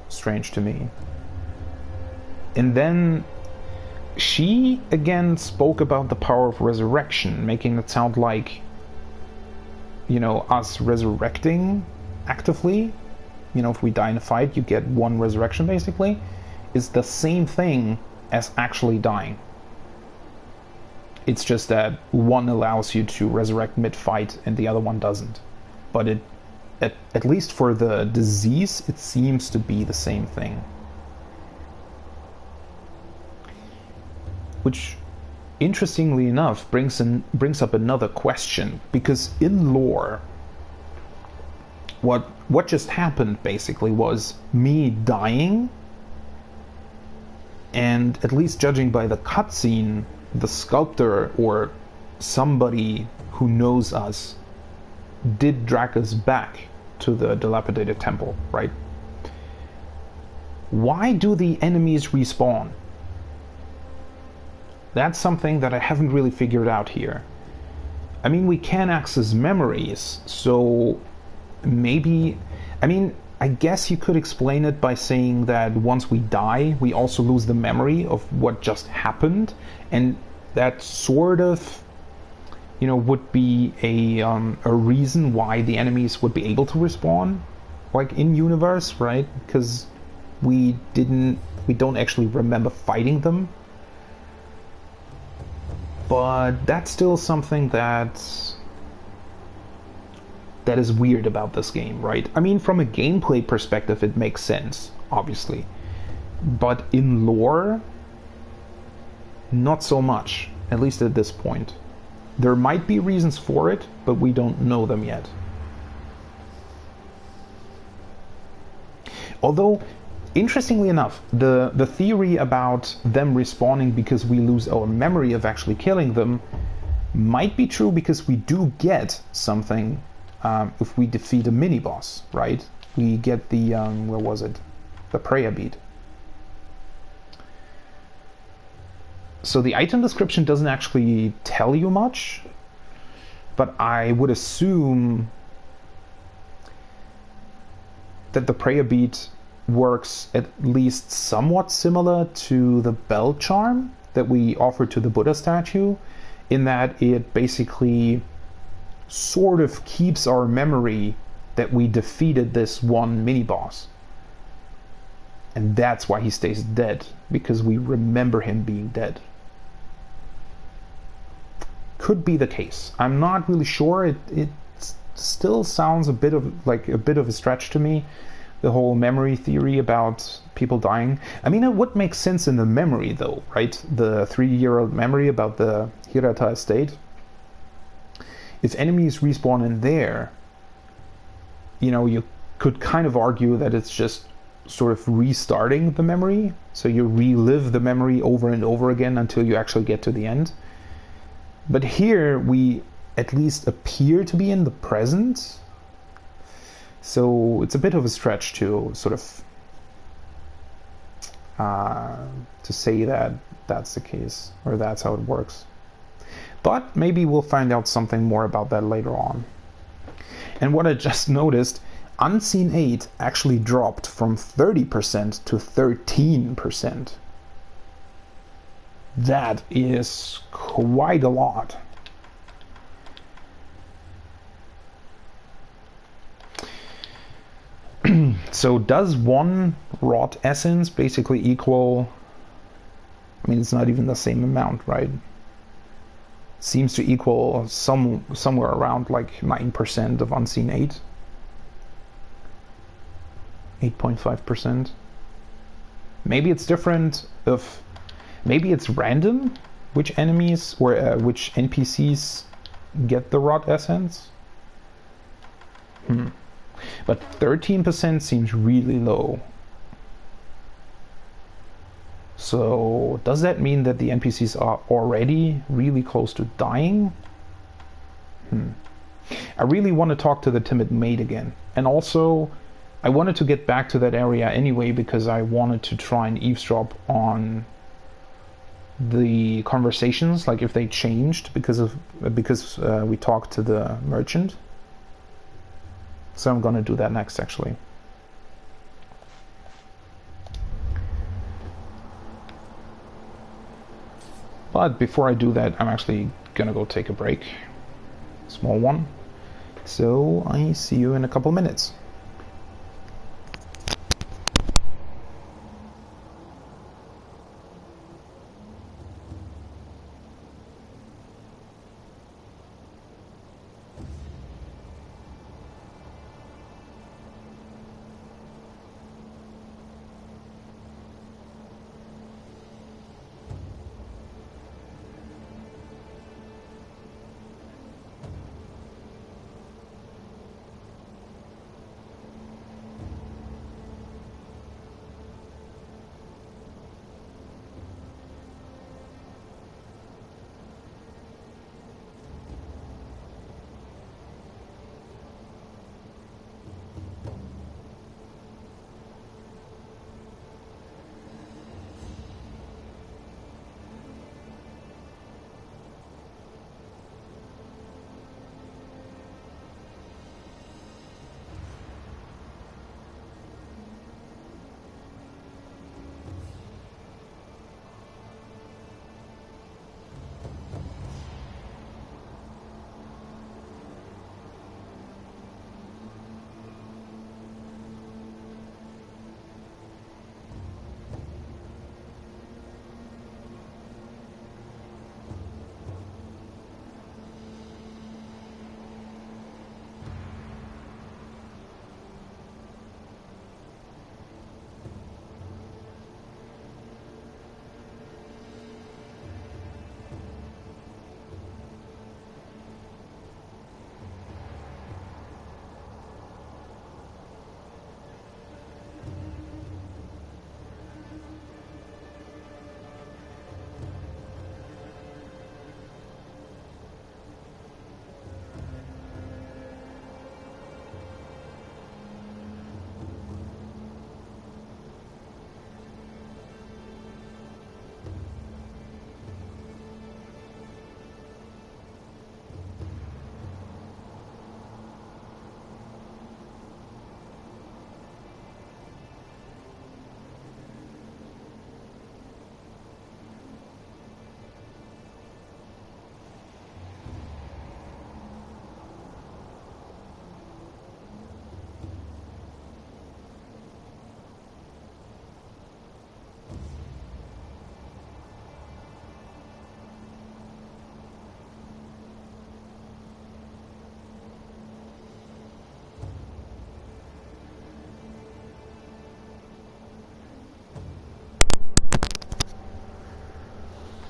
strange to me. And then she again spoke about the power of resurrection, making it sound like, you know, us resurrecting actively, you know, if we die in a fight, you get 1 resurrection basically, is the same thing as actually dying. It's just that one allows you to resurrect mid-fight and the other one doesn't. But it, at least for the disease, it seems to be the same thing. Which, interestingly enough, brings up another question, because in lore, what just happened basically was me dying, and at least judging by the cutscene, the sculptor or somebody who knows us did drag us back to the dilapidated temple, right? Why do the enemies respawn? That's something that I haven't really figured out here. I mean, we can access memories, so maybe... I mean, I guess you could explain it by saying that once we die, we also lose the memory of what just happened, and that sort of, you know, would be a reason why the enemies would be able to respawn, like in universe, right? Because we don't actually remember fighting them. But that's still something that is weird about this game, right? I mean, from a gameplay perspective, it makes sense, obviously. But in lore, not so much, at least at this point. There might be reasons for it, but we don't know them yet. Although, interestingly enough, the theory about them respawning because we lose our memory of actually killing them might be true, because we do get something if we defeat a mini-boss, right? We get the, where was it? The prayer bead. So the item description doesn't actually tell you much, but I would assume that the prayer bead works at least somewhat similar to the bell charm that we offer to the Buddha statue, in that it basically sort of keeps our memory that we defeated this one mini-boss. And that's why he stays dead, because we remember him being dead. Could be the case. I'm not really sure. It still sounds a bit of a stretch to me, the whole memory theory about people dying. I mean, it would make sense in the memory though, right? The 3-year-old memory about the Hirata estate. If enemies respawn in there, you know, you could kind of argue that it's just sort of restarting the memory. So you relive the memory over and over again until you actually get to the end. But here we at least appear to be in the present. So it's a bit of a stretch to sort of to say that that's the case, or that's how it works. But maybe we'll find out something more about that later on. And what I just noticed, Unseen 8 actually dropped from 30% to 13%. That is quite a lot. So does one rot essence basically equal... I mean, it's not even the same amount, right? Seems to equal somewhere around like 9% of Unseen 8. 8.5%. Maybe it's different if... Maybe it's random which enemies or which NPCs get the rot essence. But 13% seems really low. So does that mean that the NPCs are already really close to dying? I really want to talk to the timid maid again. And also, I wanted to get back to that area anyway because I wanted to try and eavesdrop on the conversations, like if they changed because we talked to the merchant. So I'm gonna do that next, actually. But before I do that, I'm actually gonna go take a break. Small one. So I see you in a couple minutes.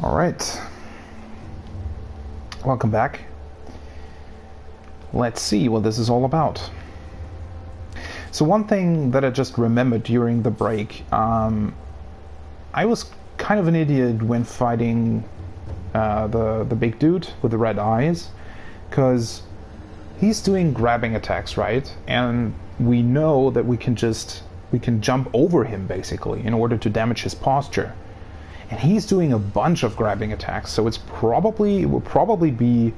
All right, welcome back. Let's see what this is all about. So one thing that I just remembered during the break, I was kind of an idiot when fighting the big dude with the red eyes, because he's doing grabbing attacks, right? And we know that we can jump over him basically in order to damage his posture. And he's doing a bunch of grabbing attacks, so it will probably be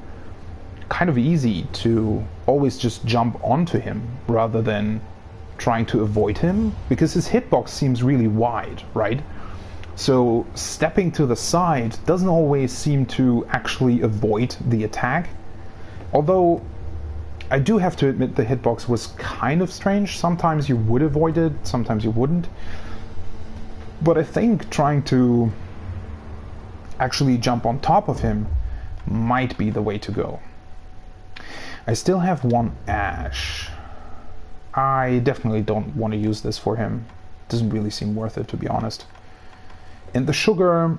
kind of easy to always just jump onto him rather than trying to avoid him, because his hitbox seems really wide, right? So stepping to the side doesn't always seem to actually avoid the attack. Although I do have to admit the hitbox was kind of strange. Sometimes you would avoid it, sometimes you wouldn't. But I think trying to actually jump on top of him might be the way to go. I still have one ash. I definitely don't want to use this for him. Doesn't really seem worth it, to be honest. And the sugar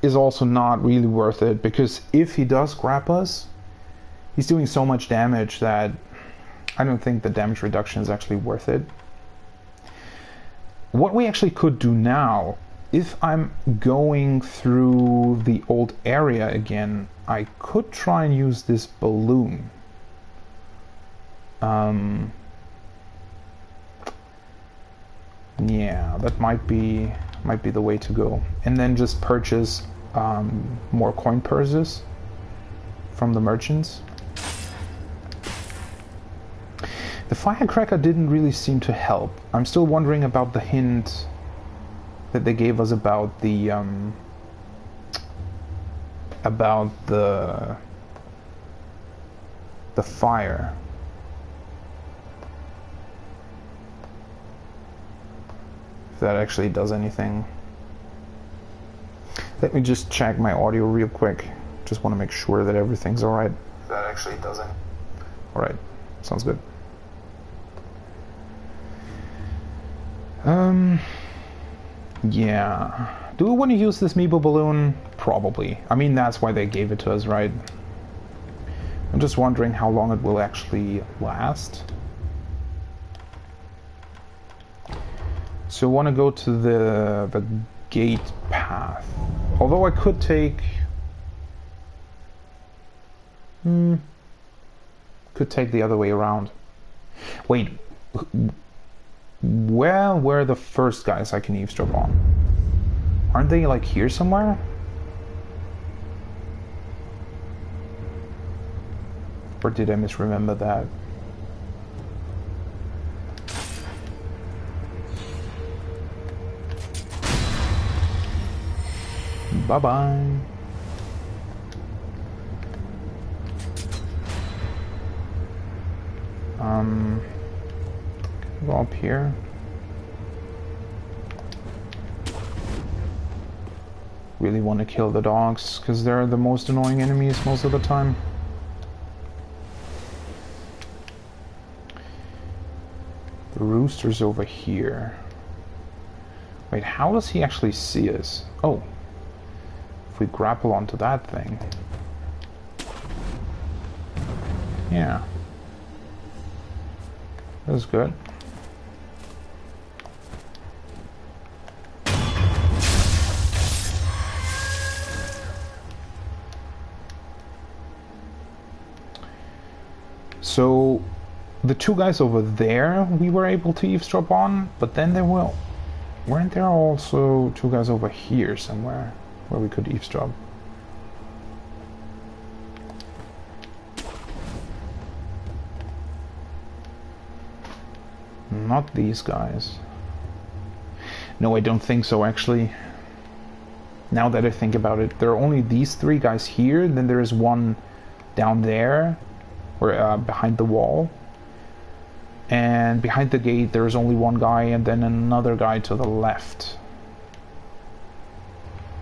is also not really worth it, because if he does grab us, he's doing so much damage that I don't think the damage reduction is actually worth it. What we actually could do now, if I'm going through the old area again, I could try and use this balloon. Yeah, that might be the way to go. And then just purchase more coin purses from the merchants. The firecracker didn't really seem to help. I'm still wondering about the hint that they gave us about the fire. If that actually does anything. Let me just check my audio real quick. Just want to make sure that everything's alright. That actually doesn't. Alright, sounds good. Yeah. Do we want to use this Meeple balloon? Probably. I mean, that's why they gave it to us, right? I'm just wondering how long it will actually last. So I want to go to the gate path. Although I could take... could take the other way around. Wait. Where were the first guys I can eavesdrop on? Aren't they like here somewhere? Or did I misremember that? Bye-bye. Go up here. Really want to kill the dogs, because they're the most annoying enemies most of the time. The rooster's over here. Wait, how does he actually see us? Oh. If we grapple onto that thing. Yeah. That's good. So the two guys over there we were able to eavesdrop on, but then there weren't there also two guys over here somewhere where we could eavesdrop? Not these guys. No, I don't think so, actually. Now that I think about it, there are only these three guys here, then there is one down there, or behind the wall. And behind the gate there is only one guy, and then another guy to the left.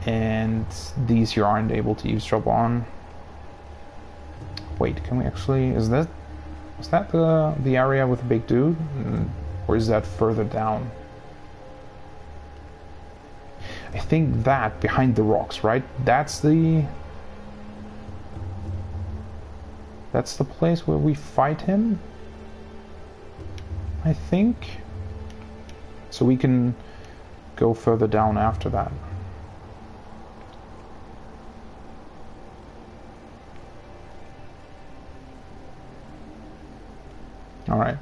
And these you aren't able to eavesdrop on. Wait, can we actually... Is that the area with the big dude? Or is that further down? I think that, behind the rocks, right? That's the place where we fight him? I think. So we can go further down after that. Alright.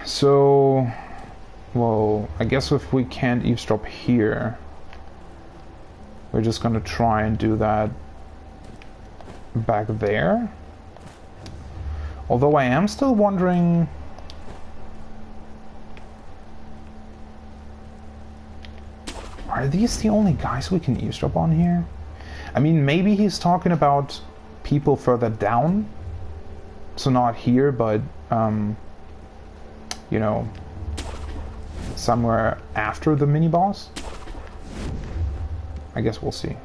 So... Well, I guess if we can't eavesdrop here, we're just gonna try and do that back there. Although I am still wondering... Are these the only guys we can eavesdrop on here? I mean, maybe he's talking about people further down. So not here, but, you know, somewhere after the mini-boss. I guess we'll see.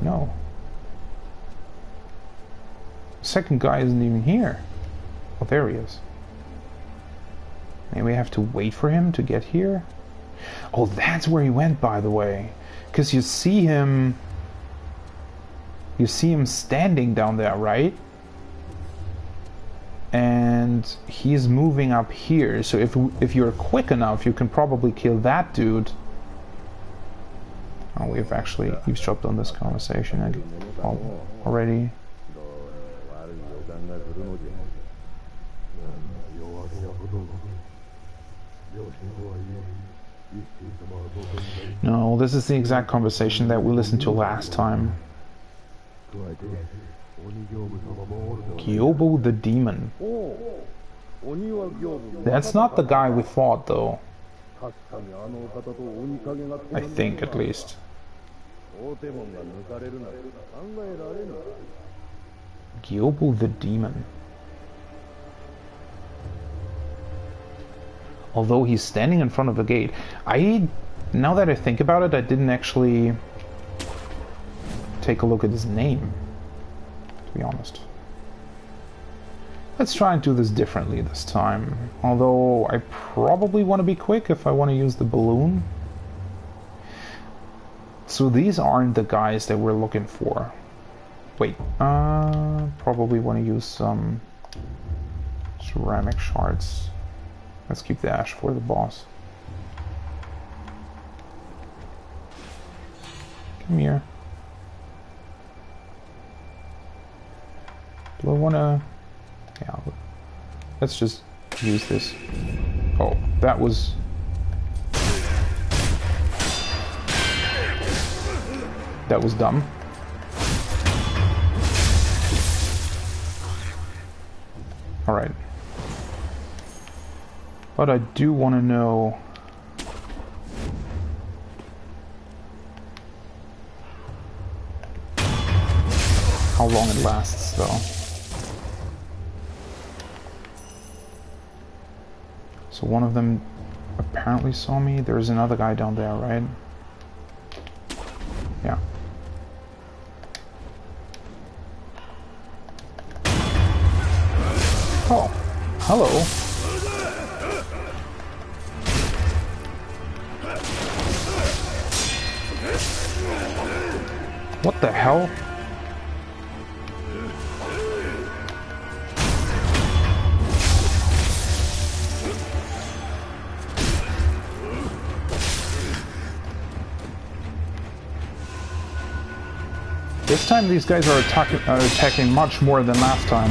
No. Second guy isn't even here. Oh, there he is. Maybe we have to wait for him to get here? Oh, that's where he went, by the way. Because you see him... You see him standing down there, right? And he's moving up here. So if you're quick enough, you can probably kill that dude. Oh, we've actually eavesdropped on this conversation already. No, this is the exact conversation that we listened to last time. Gyobu the demon. That's not the guy we fought, though. I think, at least. Gyobu the demon. Although he's standing in front of the gate. Now that I think about it, I didn't actually take a look at his name, to be honest. Let's try and do this differently this time. Although I probably want to be quick if I want to use the balloon. So these aren't the guys that we're looking for. Wait, probably want to use some ceramic shards. Let's keep the ash for the boss. Come here. Do I want to... Yeah, let's just use this. Oh, that was... That was dumb. Alright. But I do want to know... how long it lasts, though. So one of them apparently saw me. There's another guy down there, right? Yeah. Oh, hello. What the hell? This time these guys are attacking much more than last time.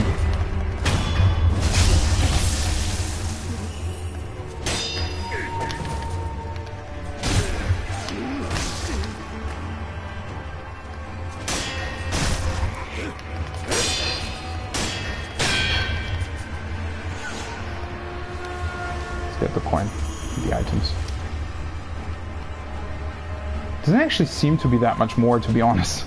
Let's get the coin, the items. Doesn't actually seem to be that much more, to be honest.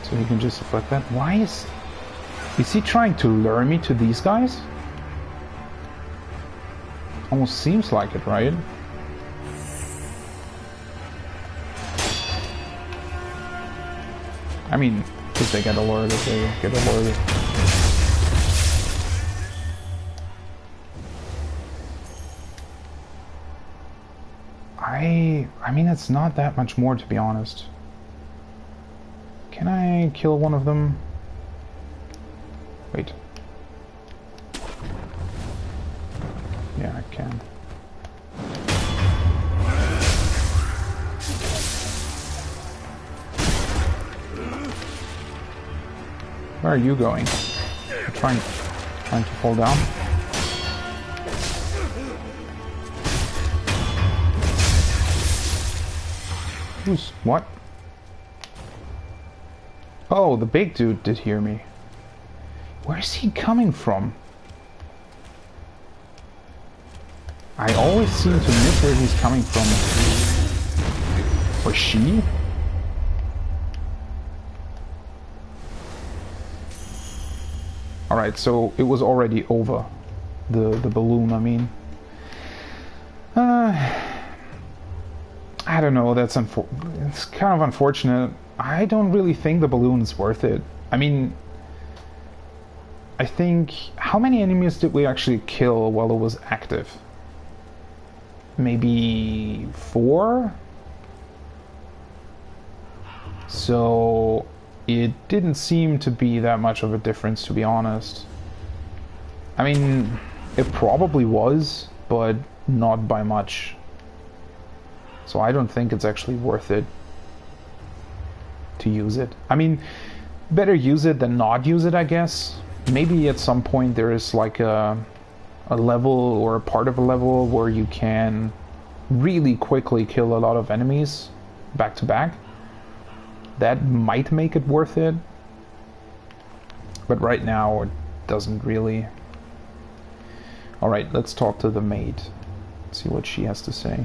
So he can just deflect that. Why is he trying to lure me to these guys? Almost seems like it, right? I mean, if they get alerted, they get alerted. I mean, it's not that much more, to be honest. Can I kill one of them? Wait. Yeah, I can. Where are you going? You're trying to fall down? Who's... what? Oh, the big dude did hear me. Where's he coming from? I always seem to miss where he's coming from. Or she? Alright, so it was already over. The balloon, I mean. I don't know, it's kind of unfortunate. I don't really think the balloon's worth it. I mean, I think... how many enemies did we actually kill while it was active? Maybe 4? So it didn't seem to be that much of a difference, to be honest. I mean, it probably was, but not by much. So I don't think it's actually worth it to use it. I mean, better use it than not use it, I guess. Maybe at some point there is like a level or a part of a level where you can really quickly kill a lot of enemies back to back. That might make it worth it. But right now it doesn't really. Alright, let's talk to the maid. See what she has to say.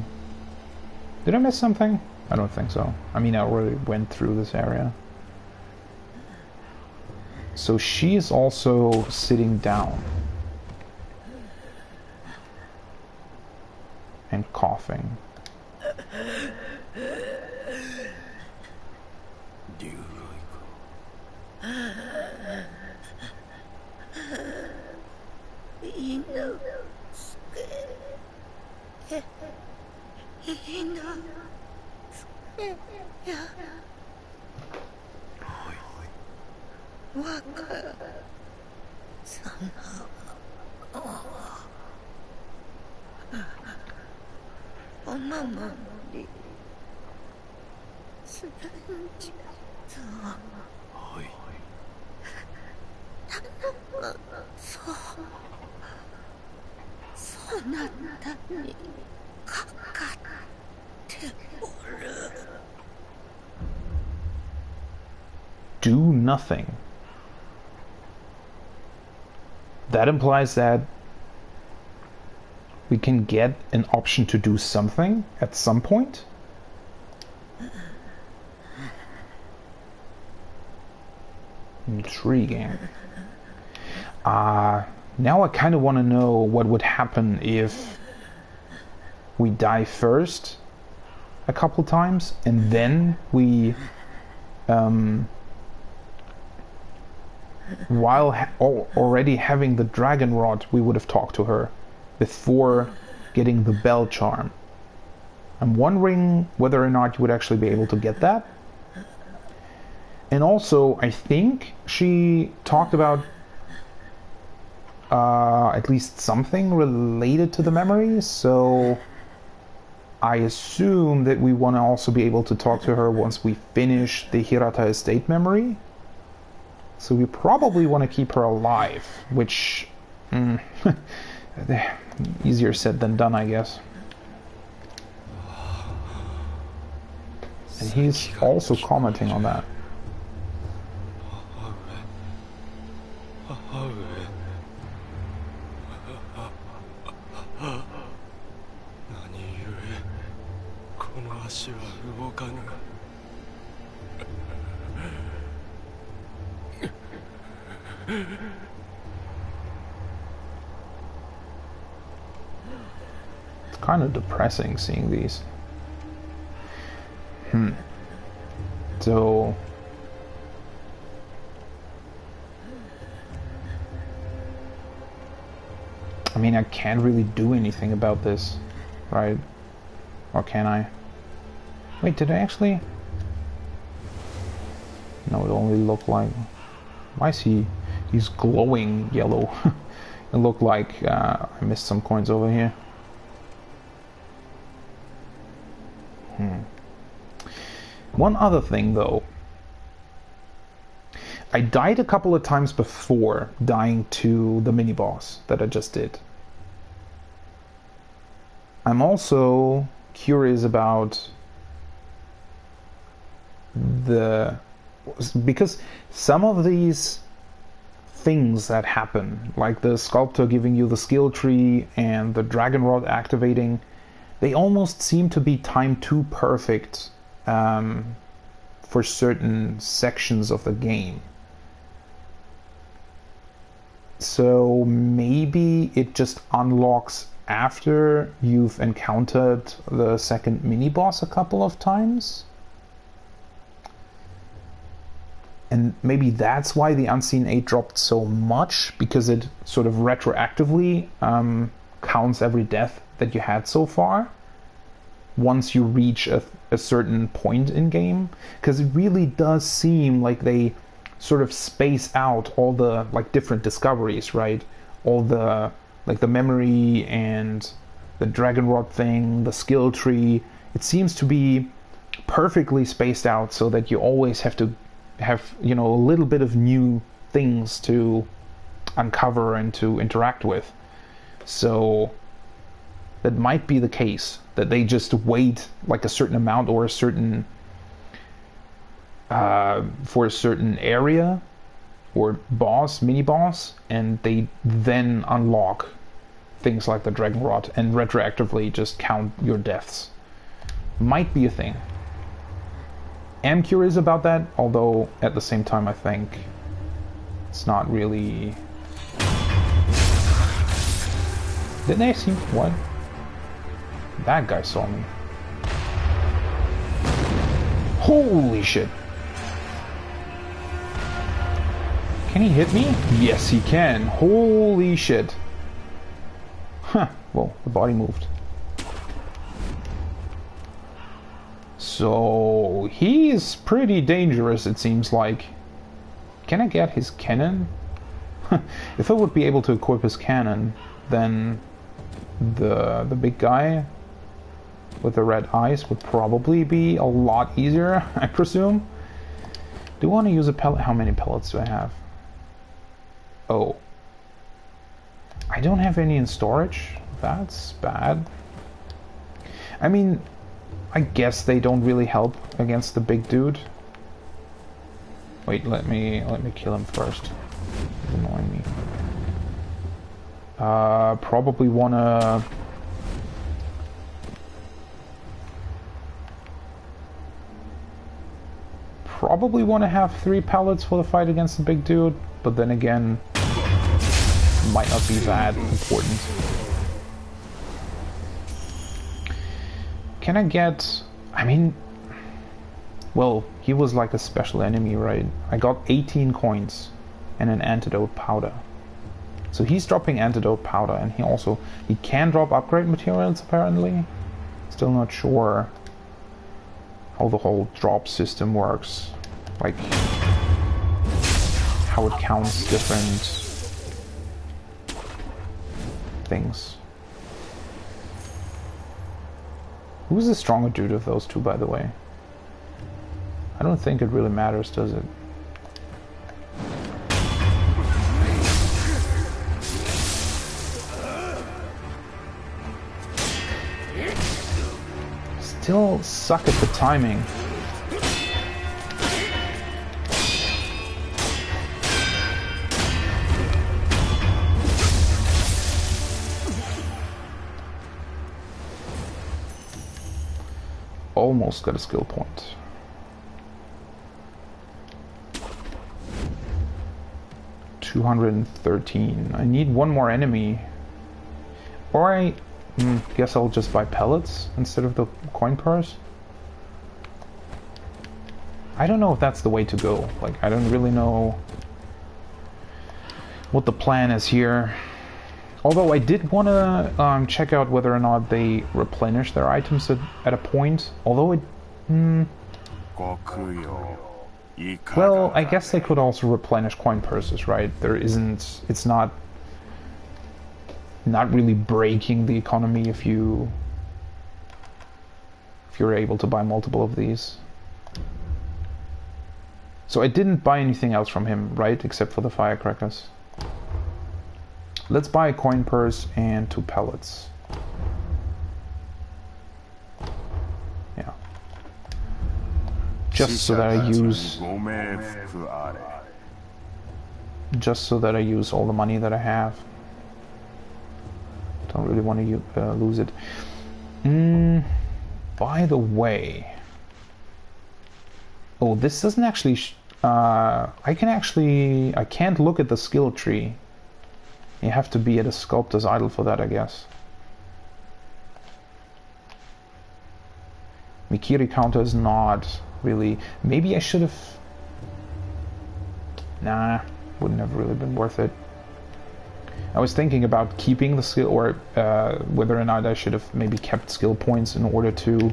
Did I miss something? I don't think so. I mean, I already went through this area. So she is also sitting down. And coughing. Do nothing. That implies that we can get an option to do something at some point. Intriguing. Now I kind of want to know what would happen if we die first a couple times and then we while already having the Dragonrot, we would have talked to her before getting the bell charm. I'm wondering whether or not you would actually be able to get that. And also, I think she talked about at least something related to the memory, so I assume that we want to also be able to talk to her once we finish the Hirata estate memory. So we probably want to keep her alive, which... easier said than done, I guess. And he's also commenting on that. It's kind of depressing seeing these. So I mean, I can't really do anything about this, right? Or can I? Wait, did I actually? No, it only looked like... Why is he's glowing yellow? It looked like I missed some coins over here. One other thing though. I died a couple of times before dying to the mini-boss that I just did. I'm also curious about the because some of these things that happen, like the sculptor giving you the skill tree and the Dragonrot activating, they almost seem to be timed too perfect for certain sections of the game. So maybe it just unlocks after you've encountered the second mini-boss a couple of times. And maybe that's why the Unseen 8 dropped so much, because it sort of retroactively counts every death that you had so far once you reach a certain point in game. Because it really does seem like they sort of space out all the like different discoveries, right? All the like the memory and the Dragonrot thing, the skill tree. It seems to be perfectly spaced out so that you always have to have, you know, a little bit of new things to uncover and to interact with. So that might be the case, that they just wait like a certain amount or a certain for a certain area or boss, mini boss, and they then unlock things like the Dragonrot and retroactively just count your deaths. Might be a thing. Am curious about that, although at the same time I think it's not really... Didn't they see... What? That guy saw me. Holy shit! Can he hit me? Yes, he can. Holy shit. Huh. Well, the body moved. So he's pretty dangerous, it seems like. Can I get his cannon? If I would be able to equip his cannon, then the big guy with the red eyes would probably be a lot easier, I presume. Do I want to use a pellet? How many pellets do I have? Oh. I don't have any in storage. That's bad. I mean, I guess they don't really help against the big dude. Wait, let me kill him first. He's annoying me. Probably wanna... Probably want to have 3 pellets for the fight against the big dude, but then again, might not be that important. Can I get... I mean... Well, he was like a special enemy, right? I got 18 coins and an antidote powder. So he's dropping antidote powder, and he can drop upgrade materials apparently. Still not sure how the whole drop system works. Like how it counts different things. Who's the stronger dude of those two, by the way? I don't think it really matters, does it? Still suck at the timing. Almost got a skill point. $213. I need one more enemy. Or I guess I'll just buy pellets instead of the coin purse. I don't know if that's the way to go. Like, I don't really know what the plan is here. Although I did want to check out whether or not they replenish their items at a point. Although it... Well, I guess they could also replenish coin purses, right? There isn't... It's not really breaking the economy if you're able to buy multiple of these. So I didn't buy anything else from him, right? Except for the firecrackers. Let's buy a coin purse and 2 pellets. Yeah. just so that I use all the money that I have. Don't really want to lose it. By the way, oh, this doesn't actually. I can't look at the skill tree. You have to be at a sculptor's idol for that, I guess. Mikiri counter is not really. Maybe I should have. Nah, wouldn't have really been worth it. I was thinking about keeping the skill, or whether or not I should have maybe kept skill points in order to,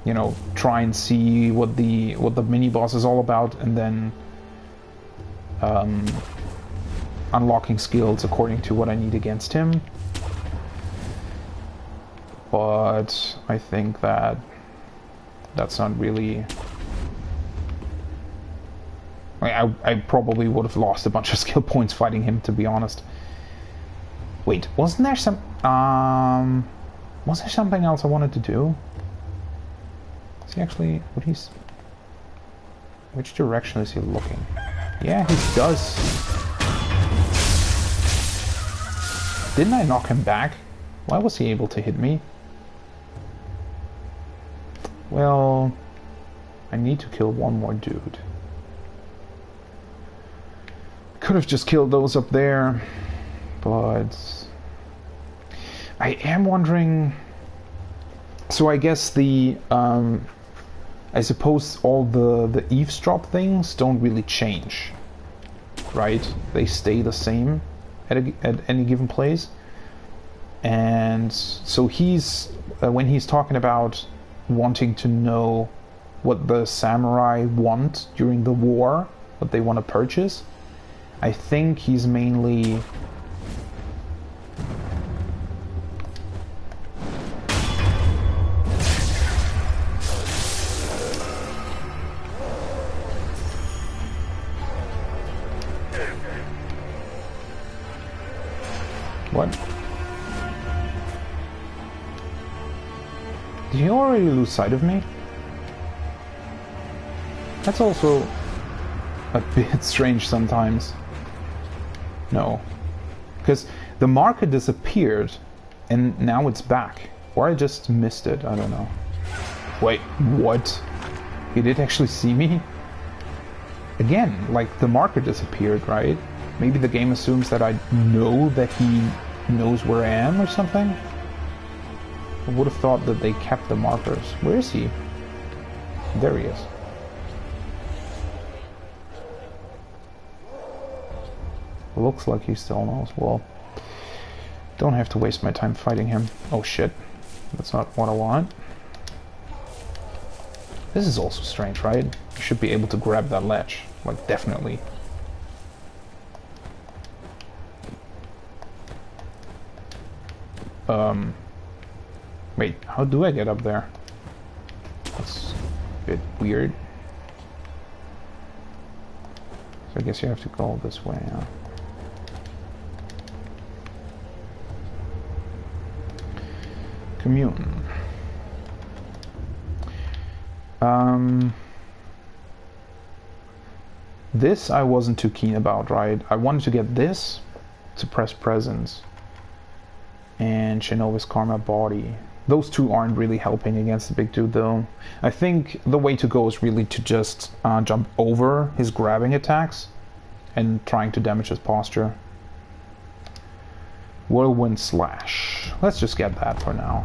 you know, try and see what the mini boss is all about, and then unlocking skills according to what I need against him. But I think that that's not really. I probably would have lost a bunch of skill points fighting him, to be honest. Wait, wasn't there some was there something else I wanted to do? Is he actually which direction is he looking? Yeah, he does. Didn't I knock him back? Why was he able to hit me? Well, I need to kill one more dude. Could have just killed those up there, but I am wondering. So I guess I suppose all the eavesdrop things don't really change, right? They stay the same at any given place, and so he's when he's talking about wanting to know what the samurai want during the war, what they want to purchase. I think he's mainly what? Did he already lose sight of me? That's also a bit strange sometimes. No, because the marker disappeared and now it's back, or I just missed it. I don't know. Wait, what? He did actually see me? Again, like the marker disappeared, right? Maybe the game assumes that I know that he knows where I am or something? I would have thought that they kept the markers. Where is he? There he is. Looks like he still knows. Well, don't have to waste my time fighting him. Oh shit. That's not what I want. This is also strange, right? You should be able to grab that ledge. Like, definitely. Wait, how do I get up there? That's a bit weird. So I guess you have to go this way, yeah. Commune. This I wasn't too keen about, right? I wanted to get this, Suppress Presence, and Shinobi's Karma Body. Those two aren't really helping against the big dude, though. I think the way to go is really to just jump over his grabbing attacks and trying to damage his posture. Whirlwind Slash. Let's just get that for now.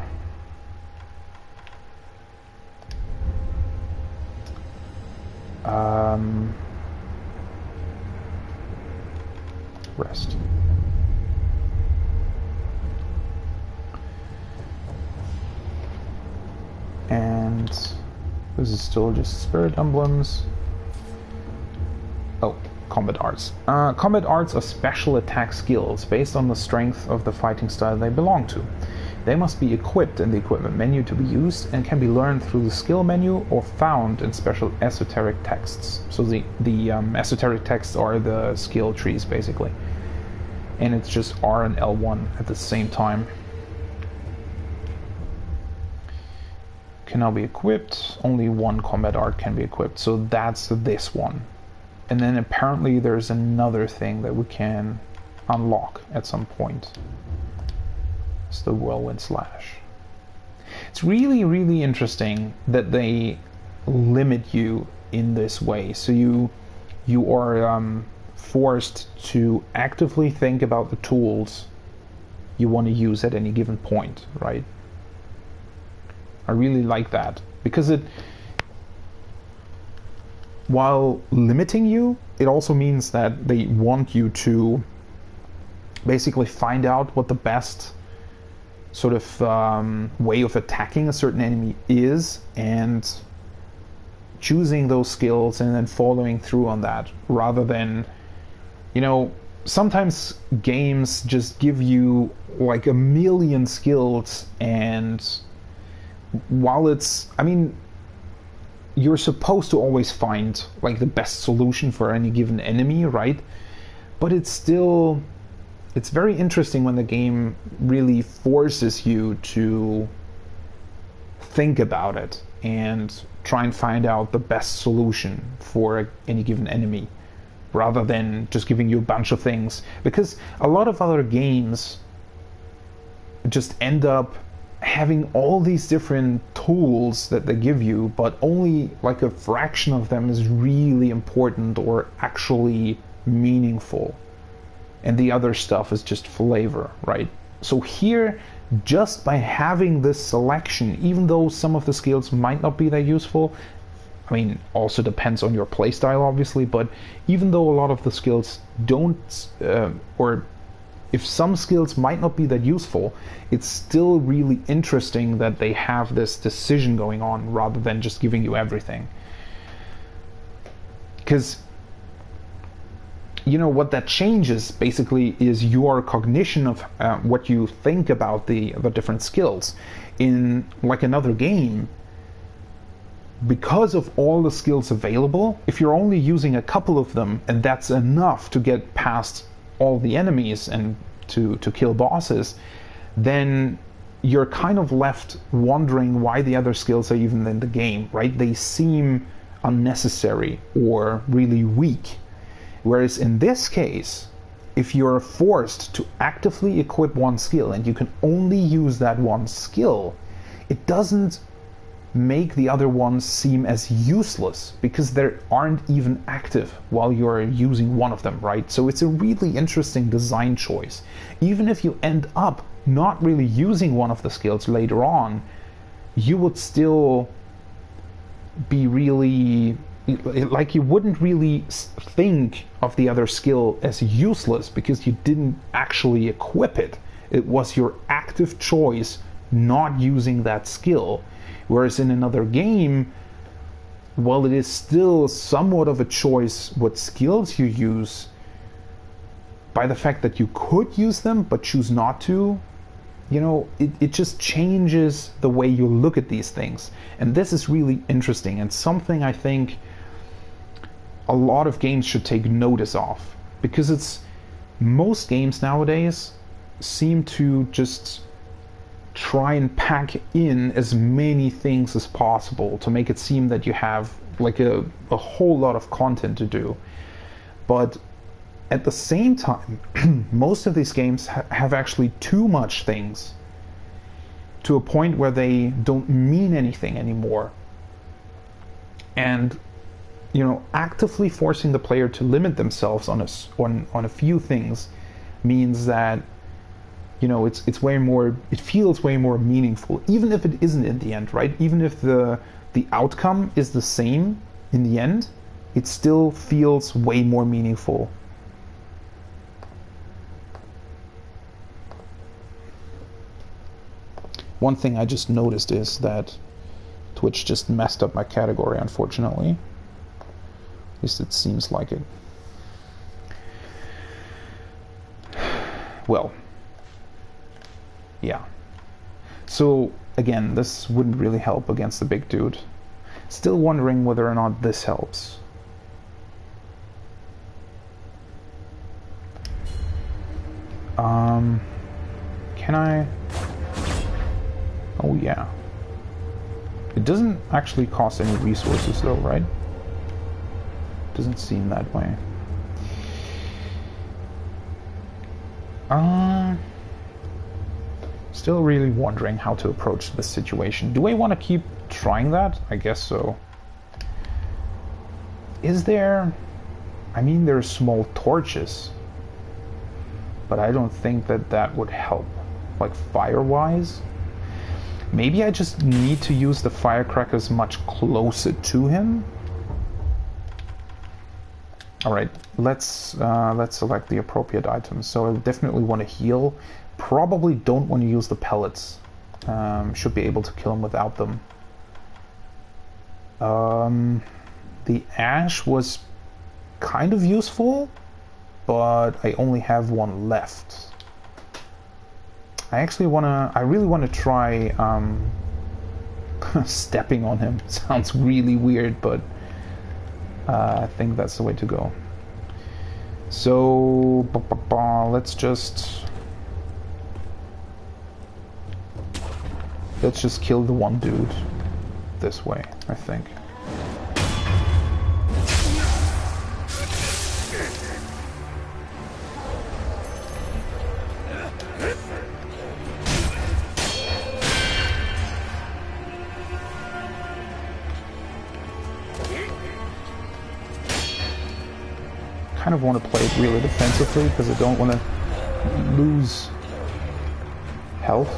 Rest. And this is still just spirit emblems. Oh, combat arts. Combat arts are special attack skills based on the strength of the fighting style they belong to. They must be equipped in the equipment menu to be used and can be learned through the skill menu or found in special esoteric texts. So the esoteric texts are the skill trees, basically. And it's just R and L1 at the same time. can now be equipped. Only one combat art can be equipped, so that's this one. And then apparently there's another thing that we can unlock at some point. It's the Whirlwind Slash. It's really, really interesting that they limit you in this way. So you are forced to actively think about the tools you want to use at any given point, right? I really like that, because it, while limiting you, it also means that they want you to basically find out what the best sort of way of attacking a certain enemy is, and choosing those skills and then following through on that, rather than, you know, sometimes games just give you like a million skills, and while it's, I mean, you're supposed to always find like the best solution for any given enemy, right? But it's still, it's very interesting when the game really forces you to think about it and try and find out the best solution for any given enemy, rather than just giving you a bunch of things. Because a lot of other games just end up having all these different tools that they give you, but only like a fraction of them is really important or actually meaningful, and the other stuff is just flavor, right? So here, just by having this selection, even though some of the skills might not be that useful, I mean, also depends on your playstyle, obviously, but even though a lot of the skills don't, or if some skills might not be that useful, it's still really interesting that they have this decision going on rather than just giving you everything. Because, you know, what that changes basically is your cognition of what you think about the different skills. In like another game, because of all the skills available, if you're only using a couple of them and that's enough to get past all the enemies and to kill bosses, then you're kind of left wondering why the other skills are even in the game, right? They seem unnecessary or really weak. Whereas in this case, if you're forced to actively equip one skill and you can only use that one skill, it doesn't make the other ones seem as useless, because they aren't even active while you're using one of them, right? So it's a really interesting design choice. Even if you end up not really using one of the skills later on, you would still be really, like, you wouldn't really think of the other skill as useless because you didn't actually equip it. It was your active choice not using that skill. Whereas in another game, while it is still somewhat of a choice what skills you use, by the fact that you could use them but choose not to, you know, it just changes the way you look at these things. And this is really interesting, and something I think a lot of games should take notice of, because it's, most games nowadays seem to just try and pack in as many things as possible to make it seem that you have like a whole lot of content to do. But at the same time, most of these games have actually too much things, to a point where they don't mean anything anymore. And, you know, actively forcing the player to limit themselves on a few things means that, you know, it's way more, it feels way more meaningful, even if it isn't in the end, right? Even if the outcome is the same in the end, it still feels way more meaningful. One thing I just noticed is that Twitch just messed up my category, unfortunately. At least it seems like it. Well, yeah. So again, this wouldn't really help against the big dude. Still wondering whether or not this helps. Can I? Oh yeah. It doesn't actually cost any resources though, right? Doesn't seem that way. Still really wondering how to approach this situation. Do I want to keep trying that? I guess so. Is there... I mean, there are small torches. But I don't think that that would help. Like, fire-wise? Maybe I just need to use the firecrackers much closer to him? Alright, let's select the appropriate items. So I definitely want to heal. Probably don't want to use the pellets. Should be able to kill him without them. The ash was kind of useful, but I only have one left. I really want to try stepping on him. Sounds really weird, but I think that's the way to go. So let's just kill the one dude this way, I think. Kind of want to play it really defensively because I don't want to lose health.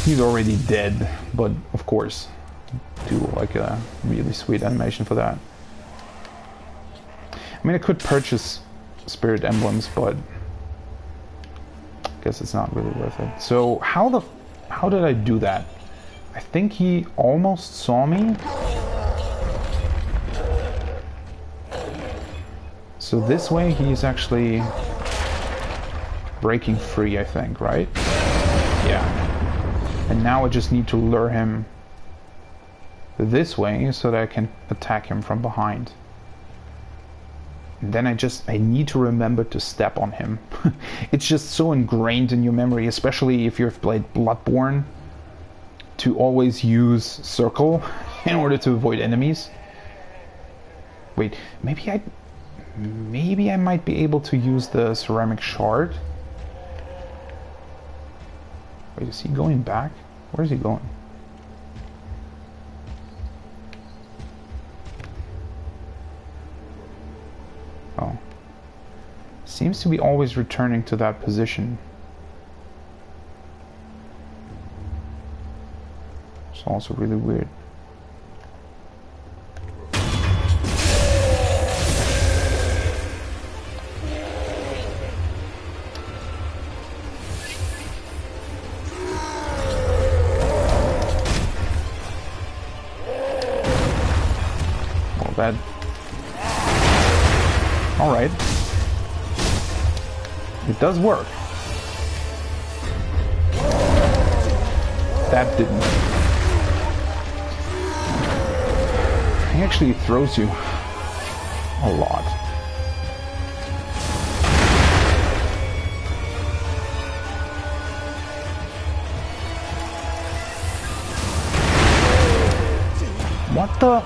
He's already dead, but of course, do like a really sweet animation for that. I mean, I could purchase spirit emblems, but I guess it's not really worth it. So how did I do that? I think he almost saw me. So this way he's actually breaking free, I think, right? Yeah. And now I just need to lure him this way so that I can attack him from behind. And then I need to remember to step on him. It's just so ingrained in your memory, especially if you've played Bloodborne, to always use circle in order to avoid enemies. Wait, maybe I might be able to use the ceramic shard. Wait, is he going back? Where is he going? Oh. Seems to be always returning to that position. It's also really weird. Bad. All right. It does work. That didn't. He actually throws you a lot. What the?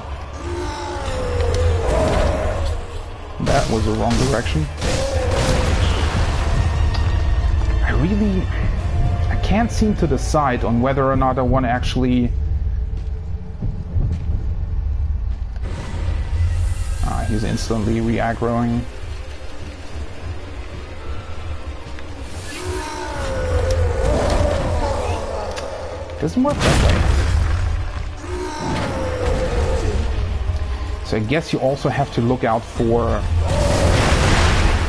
That was the wrong direction. I can't seem to decide on whether or not I want to actually... he's instantly re-aggroing. Doesn't work that way. So I guess you also have to look out for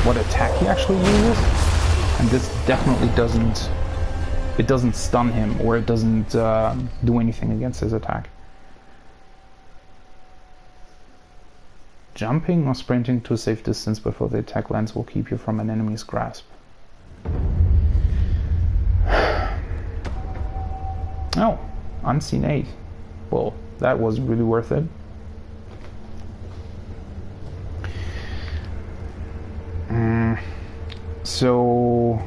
what attack he actually uses. And this definitely doesn't... It doesn't stun him, or it doesn't do anything against his attack. Jumping or sprinting to a safe distance before the attack lands will keep you from an enemy's grasp. Oh, Unseen 8. Well, that was really worth it. So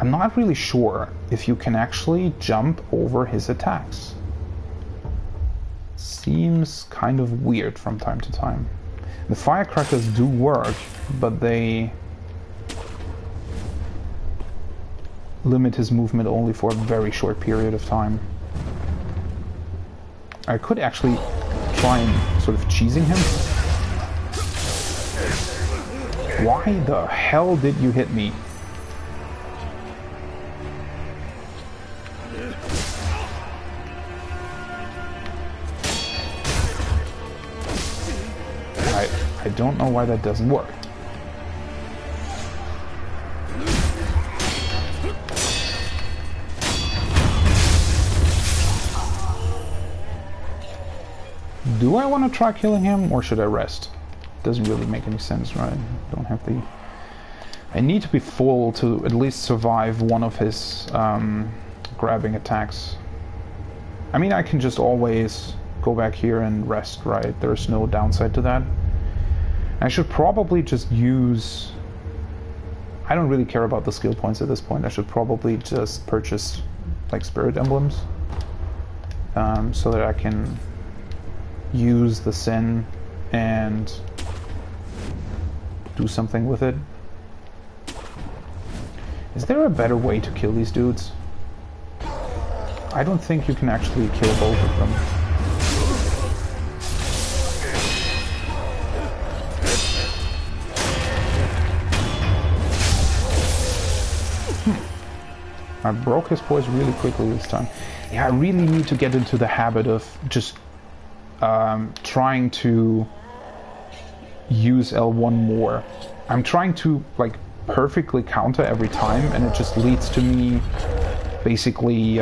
I'm not really sure if you can actually jump over his attacks. Seems kind of weird from time to time. The firecrackers do work, but they limit his movement only for a very short period of time. I could actually try and sort of cheesing him. Why the hell did you hit me? I don't know why that doesn't work. Do I want to try killing him, or should I rest? Doesn't really make any sense, right? Don't have the... I need to be full to at least survive one of his grabbing attacks. I mean, I can just always go back here and rest, right? There's no downside to that. I should probably just use... I don't really care about the skill points at this point. I should probably just purchase, like, spirit emblems. So that I can use the sin and do something with it. Is there a better way to kill these dudes? I don't think you can actually kill both of them. I broke his poise really quickly this time. Yeah, I really need to get into the habit of just trying to use L1 more. I'm trying to like perfectly counter every time, and it just leads to me basically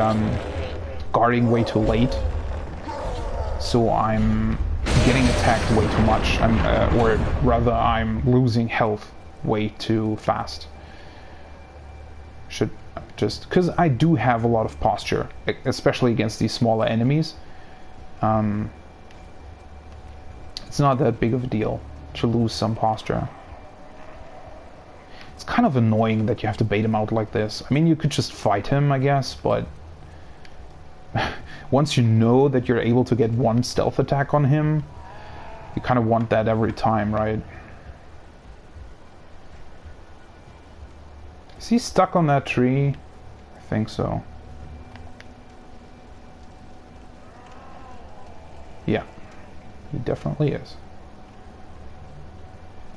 guarding way too late. So I'm getting attacked way too much, or rather I'm losing health way too fast. Should just because I do have a lot of posture, especially against these smaller enemies. It's not that big of a deal to lose some posture. It's kind of annoying that you have to bait him out like this. I mean, you could just fight him, I guess, but once you know that you're able to get one stealth attack on him, you kind of want that every time, right? Is he stuck on that tree? I think so. Yeah, he definitely is.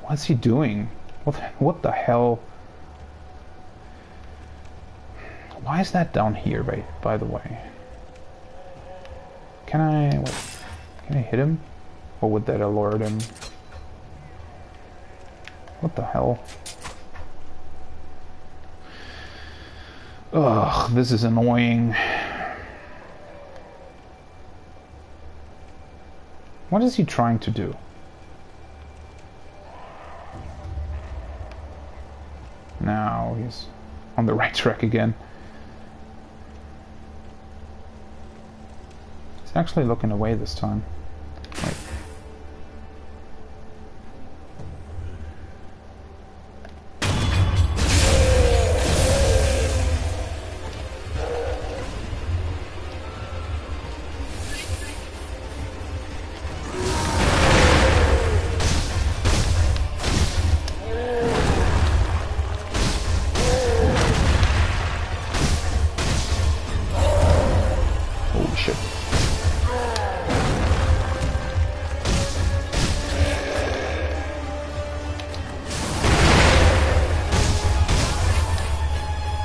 What's he doing? What the hell? Why is that down here, by the way? Can I hit him? Or would that alert him? What the hell? Ugh, this is annoying. What is he trying to do? Now he's on the right track again. He's actually looking away this time. Wait.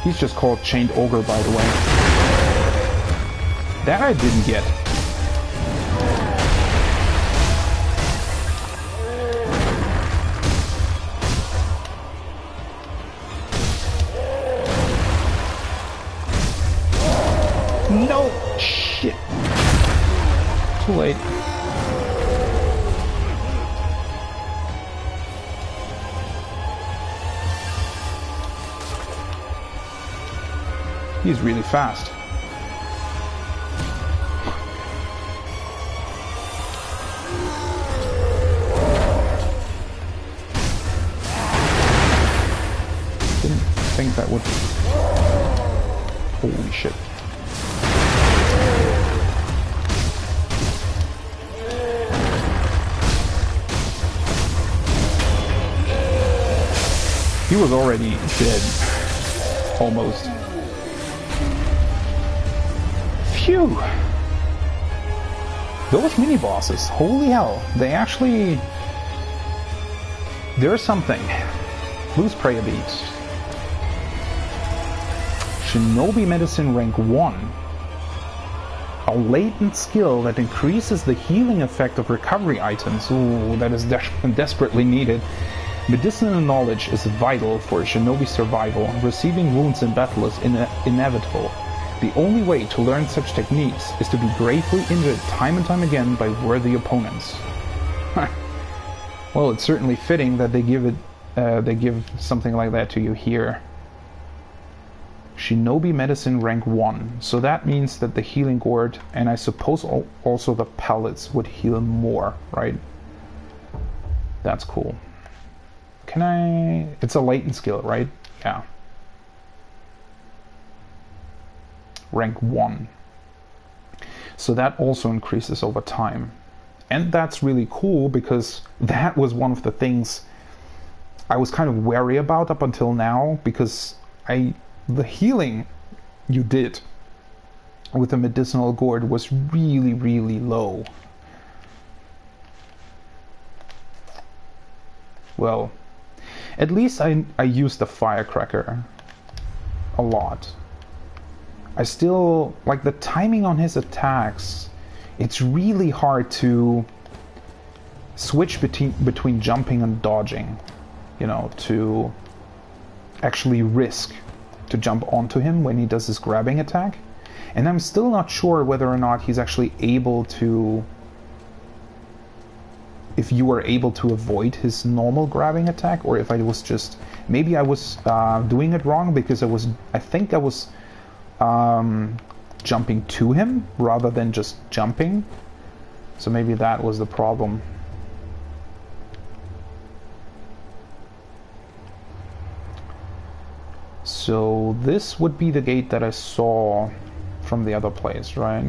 He's just called Chained Ogre, by the way. That I didn't get. No! Shit. Too late. He's really fast. Didn't think that would Holy shit. He was already dead. Almost. Phew! Those mini-bosses, holy hell, they actually... There's something. Blues Prayer Beats. Shinobi Medicine rank 1. A latent skill that increases the healing effect of recovery items. Ooh, that is desperately needed. Medicinal knowledge is vital for shinobi survival. Receiving wounds in battle is inevitable. The only way to learn such techniques is to be gravely injured time and time again by worthy opponents. Well, it's certainly fitting that they give something like that to you here. Shinobi Medicine rank 1. So that means that the healing gourd and I suppose also the pellets would heal more, right? That's cool. Can I... It's a latent skill, right? Yeah. Rank 1. So that also increases over time. And that's really cool because that was one of the things I was kind of wary about up until now, because the healing you did with the medicinal gourd was really, really low. Well, at least I used the firecracker a lot. I still, like the timing on his attacks, it's really hard to switch between jumping and dodging, you know, to actually risk to jump onto him when he does his grabbing attack. And I'm still not sure whether or not he's actually able to, if you were able to avoid his normal grabbing attack, or if I was just, maybe I was doing it wrong because I think I was jumping to him rather than just jumping. So maybe that was the problem. So this would be the gate that I saw from the other place, right?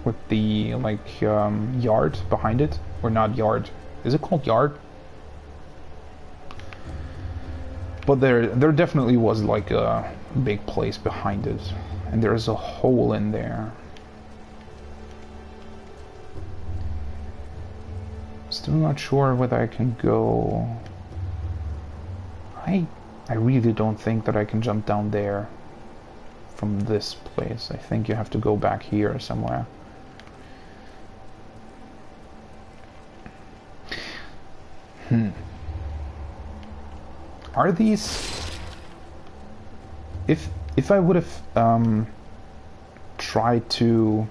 With the like yard behind it, or not yard? Is it called yard? But there definitely was like a big place behind it, and there's a hole in there. Still not sure whether I can go. I really don't think that I can jump down there from this place. I think you have to go back here somewhere. Are these... If I would have tried to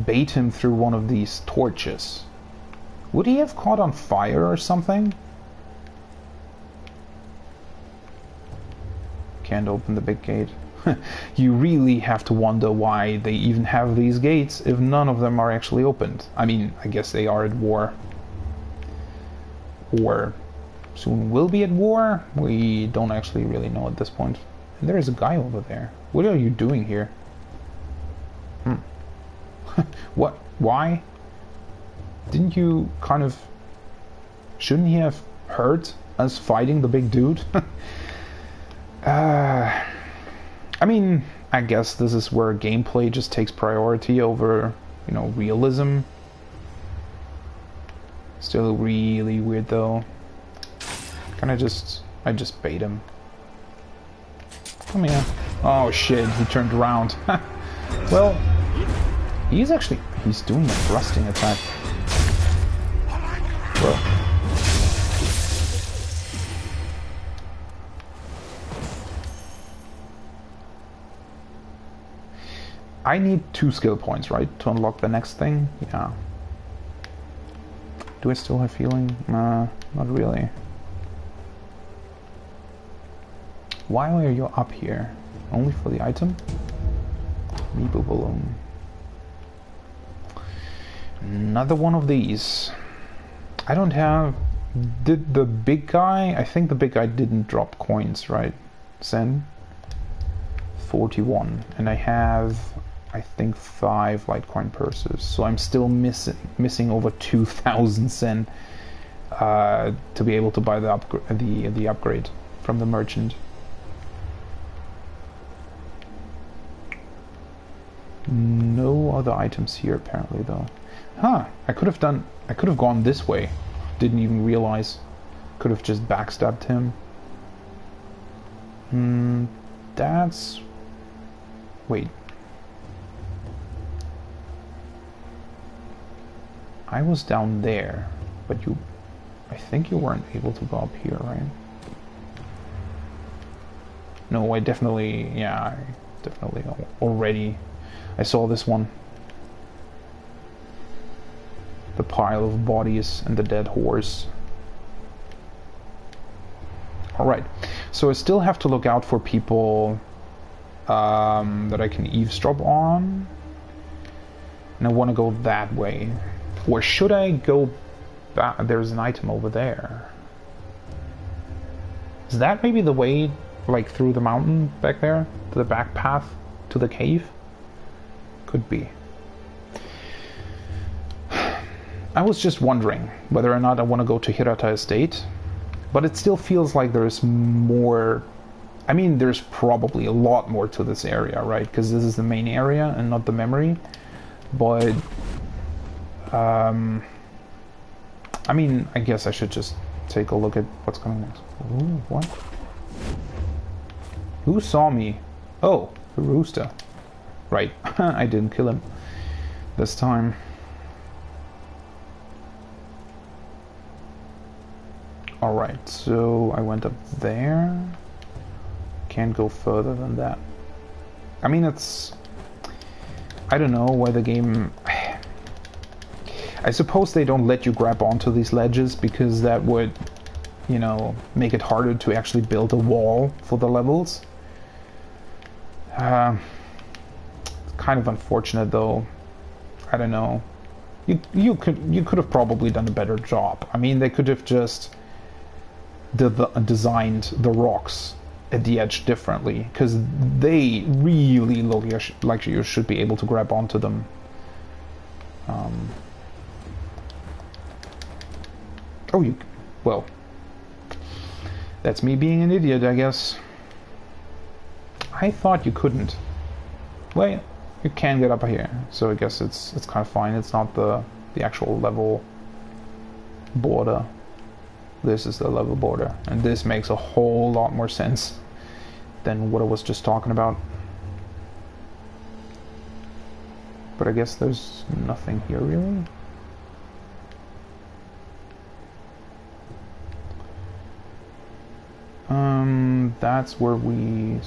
bait him through one of these torches, would he have caught on fire or something? Can't open the big gate. You really have to wonder why they even have these gates if none of them are actually opened. I mean, I guess they are at war. Or soon will be at war. We don't actually really know at this point. And there is a guy over there. What are you doing here? What? Why? Didn't you kind of... Shouldn't he have heard us fighting the big dude? I mean, I guess this is where gameplay just takes priority over, you know, realism. Still really weird though. I just bait him. Come here. Oh shit, he turned around. Well, he's doing a thrusting attack. Whoa. I need 2 skill points, right, to unlock the next thing? Yeah. Do I still have healing? Nah, not really. Why are you up here? Only for the item? Meeple balloon. Another one of these. I don't have... Did the big guy... I think the big guy didn't drop coins, right? Zen? 41, and I have, I think, 5 Litecoin purses, so I'm still missing over 2,000 sen to be able to buy the upgrade from the merchant. No other items here apparently though. Huh, I could have gone this way. Didn't even realize. Could have just backstabbed him. That's... Wait. I was down there, but I think you weren't able to go up here, right? No, I definitely already... I saw this one. The pile of bodies and the dead horse. Alright, so I still have to look out for people that I can eavesdrop on. And I want to go that way. Or should I go back? There's an item over there. Is that maybe the way, like through the mountain back there? To the back path to the cave? Could be. I was just wondering whether or not I want to go to Hirata Estate, but it still feels like there's more. I mean, there's probably a lot more to this area, right? Because this is the main area and not the memory. But I mean, I guess I should just take a look at what's coming next. Ooh, what? Who saw me? Oh, the rooster. Right, I didn't kill him this time. Alright, so I went up there. Can't go further than that. I mean, it's... I don't know why the game... I suppose they don't let you grab onto these ledges because that would, you know, make it harder to actually build a wall for the levels. Kind of unfortunate though. I don't know. You could have probably done a better job. I mean, they could have just designed the rocks at the edge differently, because they really look like you should be able to grab onto them. Oh, well, that's me being an idiot, I guess. I thought you couldn't. Well, you can get up here, so I guess it's kind of fine. It's not the actual level border. This is the level border, and this makes a whole lot more sense than what I was just talking about. But I guess there's nothing here really. That's where we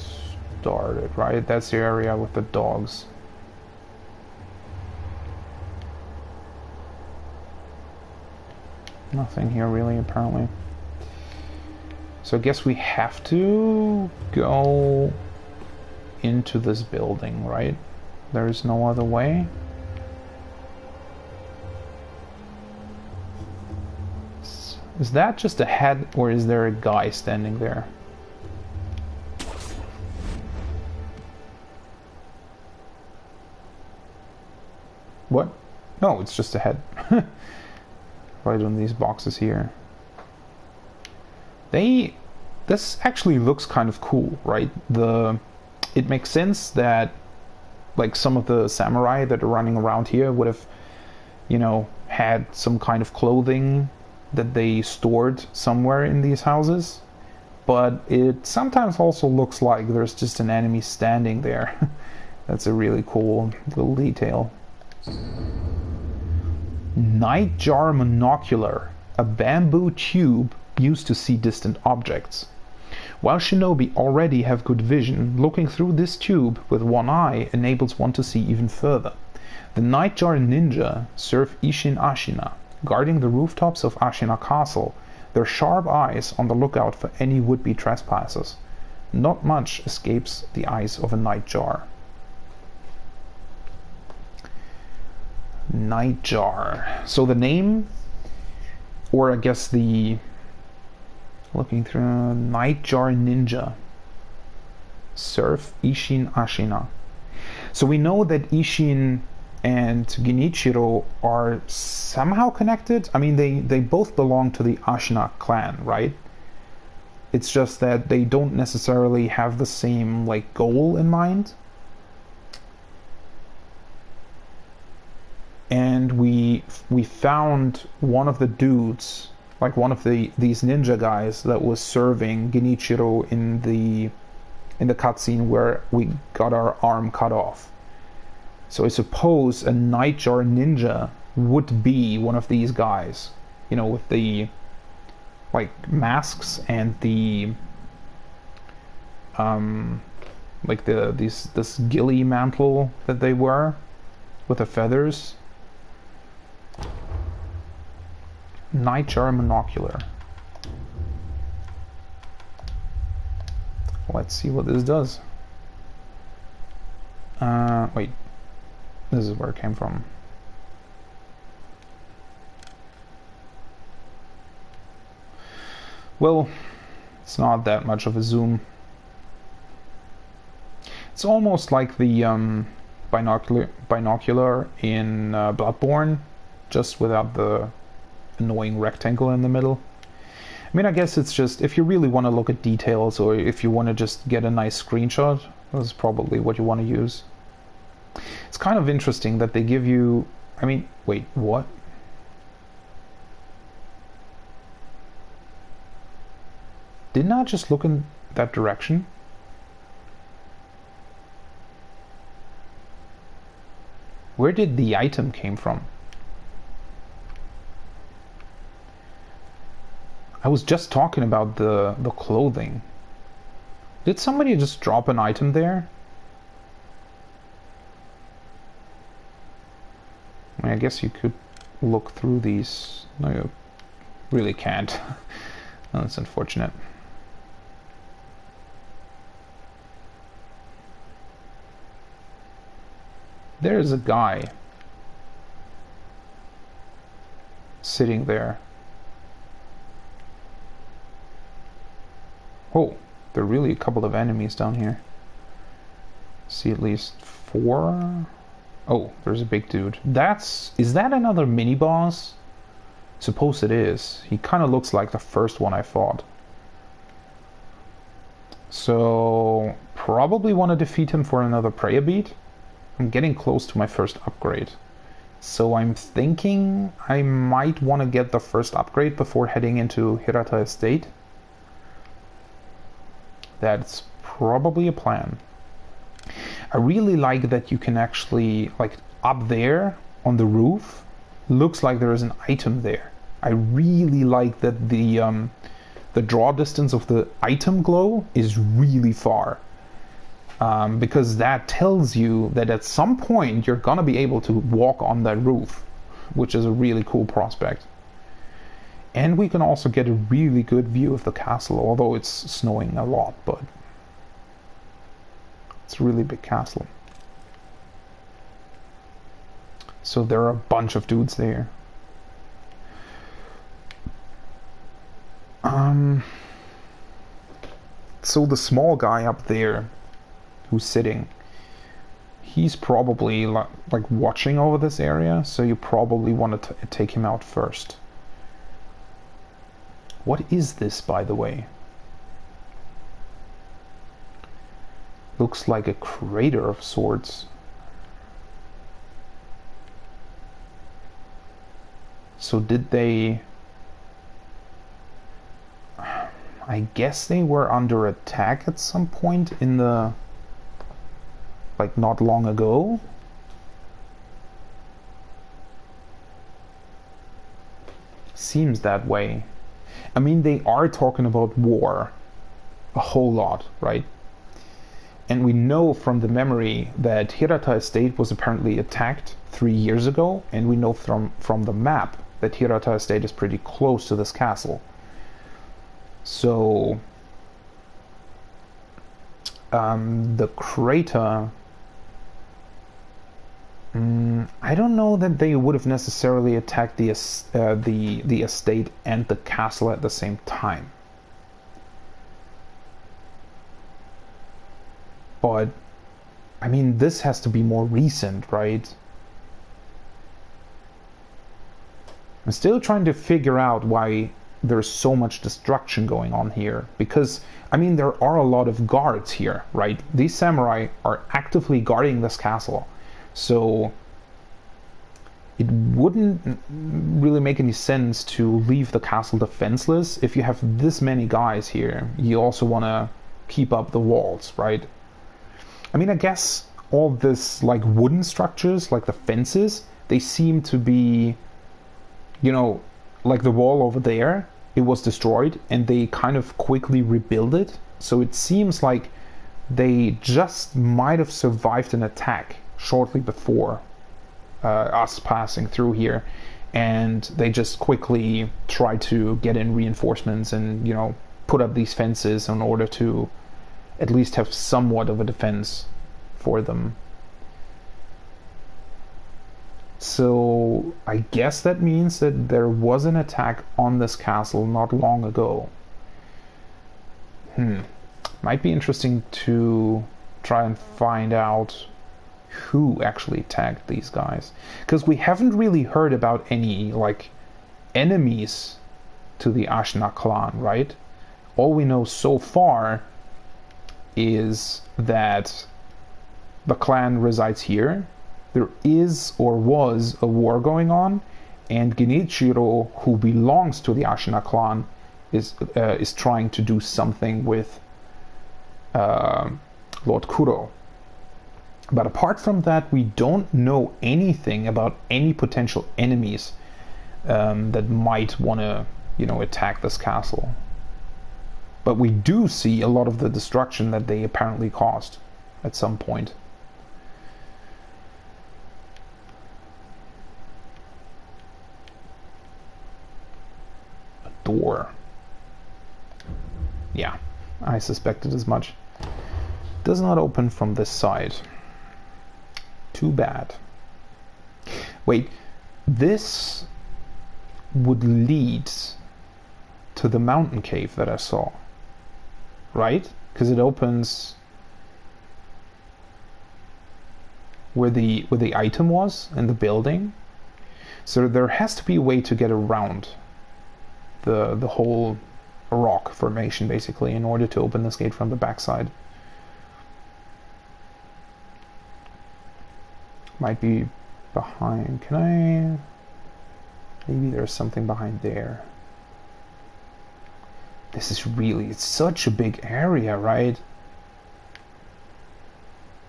started, right? That's the area with the dogs. Nothing here really, apparently. So I guess we have to go into this building, right? There is no other way. Is that just a head, or is there a guy standing there? What? No, it's just a head. Right on these boxes here. This actually looks kind of cool, right? It makes sense that like some of the samurai that are running around here would have, you know, had some kind of clothing that they stored somewhere in these houses. But it sometimes also looks like there's just an enemy standing there. That's a really cool little detail. Nightjar monocular, a bamboo tube used to see distant objects. While shinobi already have good vision, looking through this tube with one eye enables one to see even further. The Nightjar ninja serve Ishin Ashina, guarding the rooftops of Ashina Castle, their sharp eyes on the lookout for any would-be trespassers. Not much escapes the eyes of a Nightjar. Nightjar. So the name, or I guess the... Looking through Nightjar Ninja. Serve Ishin Ashina. So we know that Ishin and Genichiro are somehow connected. I mean, they both belong to the Ashina clan, right? It's just that they don't necessarily have the same, like, goal in mind. And we found one of the dudes, like one of these ninja guys that was serving Genichiro in the cutscene where we got our arm cut off. So I suppose a Nightjar ninja would be one of these guys, you know, with the like masks and the like this ghillie mantle that they wear with the feathers. Nightjar monocular. Let's see what this does. Wait. This is where it came from. Well, it's not that much of a zoom. It's almost like the binocular in Bloodborne, just without the annoying rectangle in the middle. I mean, I guess it's just, if you really want to look at details, or if you want to just get a nice screenshot, that's probably what you want to use. It's kind of interesting that they give you... I mean, wait, what? Didn't I just look in that direction? Where did the item came from? I was just talking about the clothing. Did somebody just drop an item there? I mean, I guess you could look through these. No, you really can't. That's unfortunate. There's a guy sitting there. Oh, there are really a couple of enemies down here. See at least 4. Oh, there's a big dude. Is that another mini boss? Suppose it is. He kind of looks like the first one I fought. So probably want to defeat him for another prayer beat. I'm getting close to my first upgrade. So I'm thinking I might want to get the first upgrade before heading into Hirata Estate. That's probably a plan. I really like that you can actually, like, up there on the roof, looks like there is an item there. I really like that the draw distance of the item glow is really far. Because that tells you that at some point you're gonna be able to walk on that roof, which is a really cool prospect. And we can also get a really good view of the castle, although it's snowing a lot, but it's a really big castle. So there are a bunch of dudes there. So the small guy up there who's sitting, he's probably like watching over this area, so you probably want to take him out first. What is this, by the way? Looks like a crater of sorts. So did they... I guess they were under attack at some point in the... like not long ago? Seems that way. I mean, they are talking about war a whole lot, right? And we know from the memory that Hirata Estate was apparently attacked 3 years ago, and we know from the map that Hirata Estate is pretty close to this castle. So the crater, I don't know that they would have necessarily attacked the estate and the castle at the same time. But I mean, this has to be more recent, right? I'm still trying to figure out why there's so much destruction going on here. Because, I mean, there are a lot of guards here, right? These samurai are actively guarding this castle. So it wouldn't really make any sense to leave the castle defenseless. If you have this many guys here, you also want to keep up the walls, right? I mean, I guess all this, like, wooden structures, like the fences, they seem to be, you know, like the wall over there, it was destroyed and they kind of quickly rebuilt it. So it seems like they just might have survived an attack shortly before us passing through here, and they just quickly tried to get in reinforcements and, you know, put up these fences in order to at least have somewhat of a defense for them. So I guess that means that there was an attack on this castle not long ago. Might be interesting to try and find out who actually attacked these guys. Because we haven't really heard about any, like, enemies to the Ashina clan, right? All we know so far is that the clan resides here. There is or was a war going on, and Genichiro, who belongs to the Ashina clan, is trying to do something with Lord Kuro. But apart from that, we don't know anything about any potential enemies that might want to, you know, attack this castle. But we do see a lot of the destruction that they apparently caused at some point. Door. Yeah, I suspected as much. Does not open from this side. Too bad. Wait, this would lead to the mountain cave that I saw, right? Because it opens where the item was in the building. So there has to be a way to get around the whole rock formation, basically, in order to open this gate from the backside. Might be behind. Can I? Maybe there's something behind there. This is really, it's such a big area, right?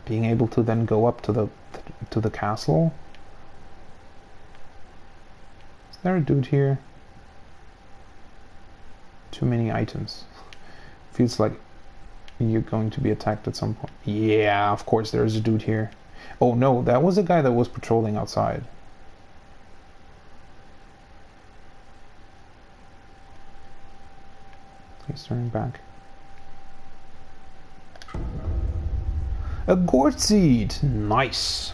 Being able to then go up to the castle. Is there a dude here? Too many items. Feels like you're going to be attacked at some point. Yeah, of course there's a dude here. Oh no, that was a guy that was patrolling outside. He's turning back. A gourd seed! Nice!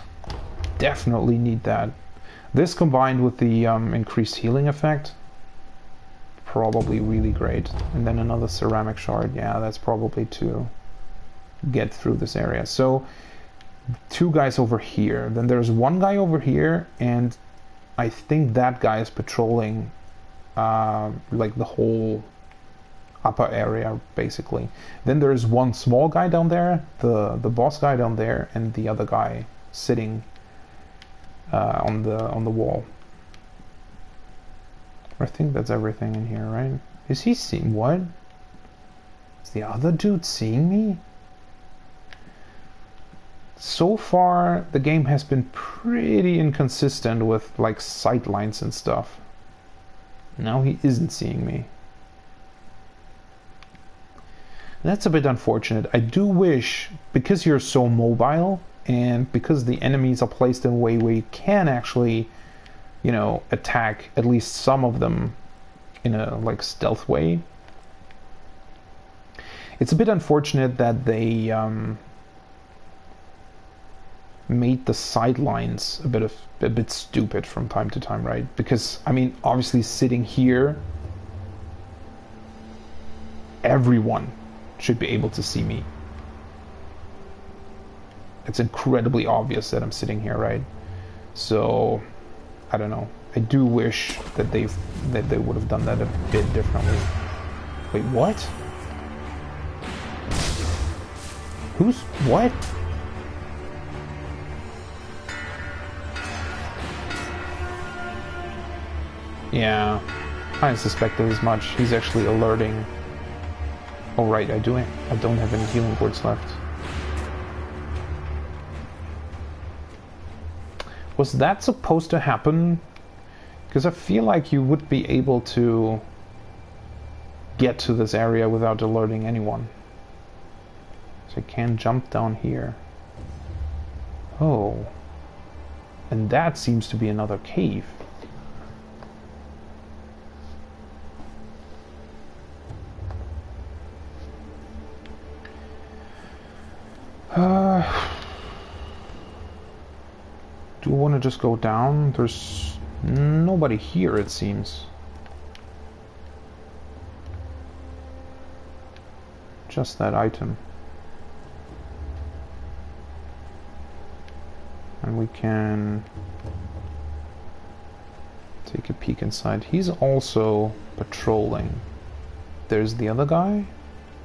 Definitely need that. This combined with the increased healing effect, probably really great. And then another ceramic shard. Yeah, that's probably to get through this area. So, two guys over here. Then there's one guy over here, and I think that guy is patrolling like the whole upper area, basically. Then there's one small guy down there, the boss guy down there, and the other guy sitting on the wall. I think that's everything in here, right? Is he seeing what? Is the other dude seeing me? So far, the game has been pretty inconsistent with like sight lines and stuff. Now he isn't seeing me. That's a bit unfortunate. I do wish, because you're so mobile and because the enemies are placed in a way where you can actually, you know, attack at least some of them in a like stealth way. It's a bit unfortunate that they made the sidelines a bit stupid from time to time, right? Because I mean, obviously sitting here, everyone should be able to see me. it's incredibly obvious that I'm sitting here, right? So, I don't know. I do wish that they would have done that a bit differently. Wait, what? Who's what? Yeah, I suspected as much. He's actually alerting. Oh right, I don't have any healing words left. Was that supposed to happen? Because I feel like you would be able to get to this area without alerting anyone. So I can jump down here. Oh. And that seems to be another cave. Do I want to just go down? There's nobody here, it seems. Just that item. And we can take a peek inside. He's also patrolling. There's the other guy.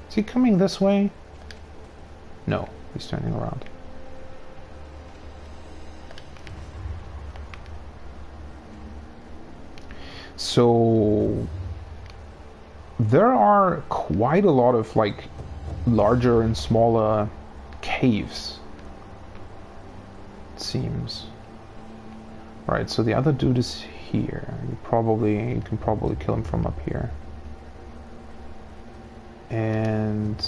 Is he coming this way? No, he's turning around. So there are quite a lot of like larger and smaller caves, it seems. Right, so the other dude is here. You can probably kill him from up here. And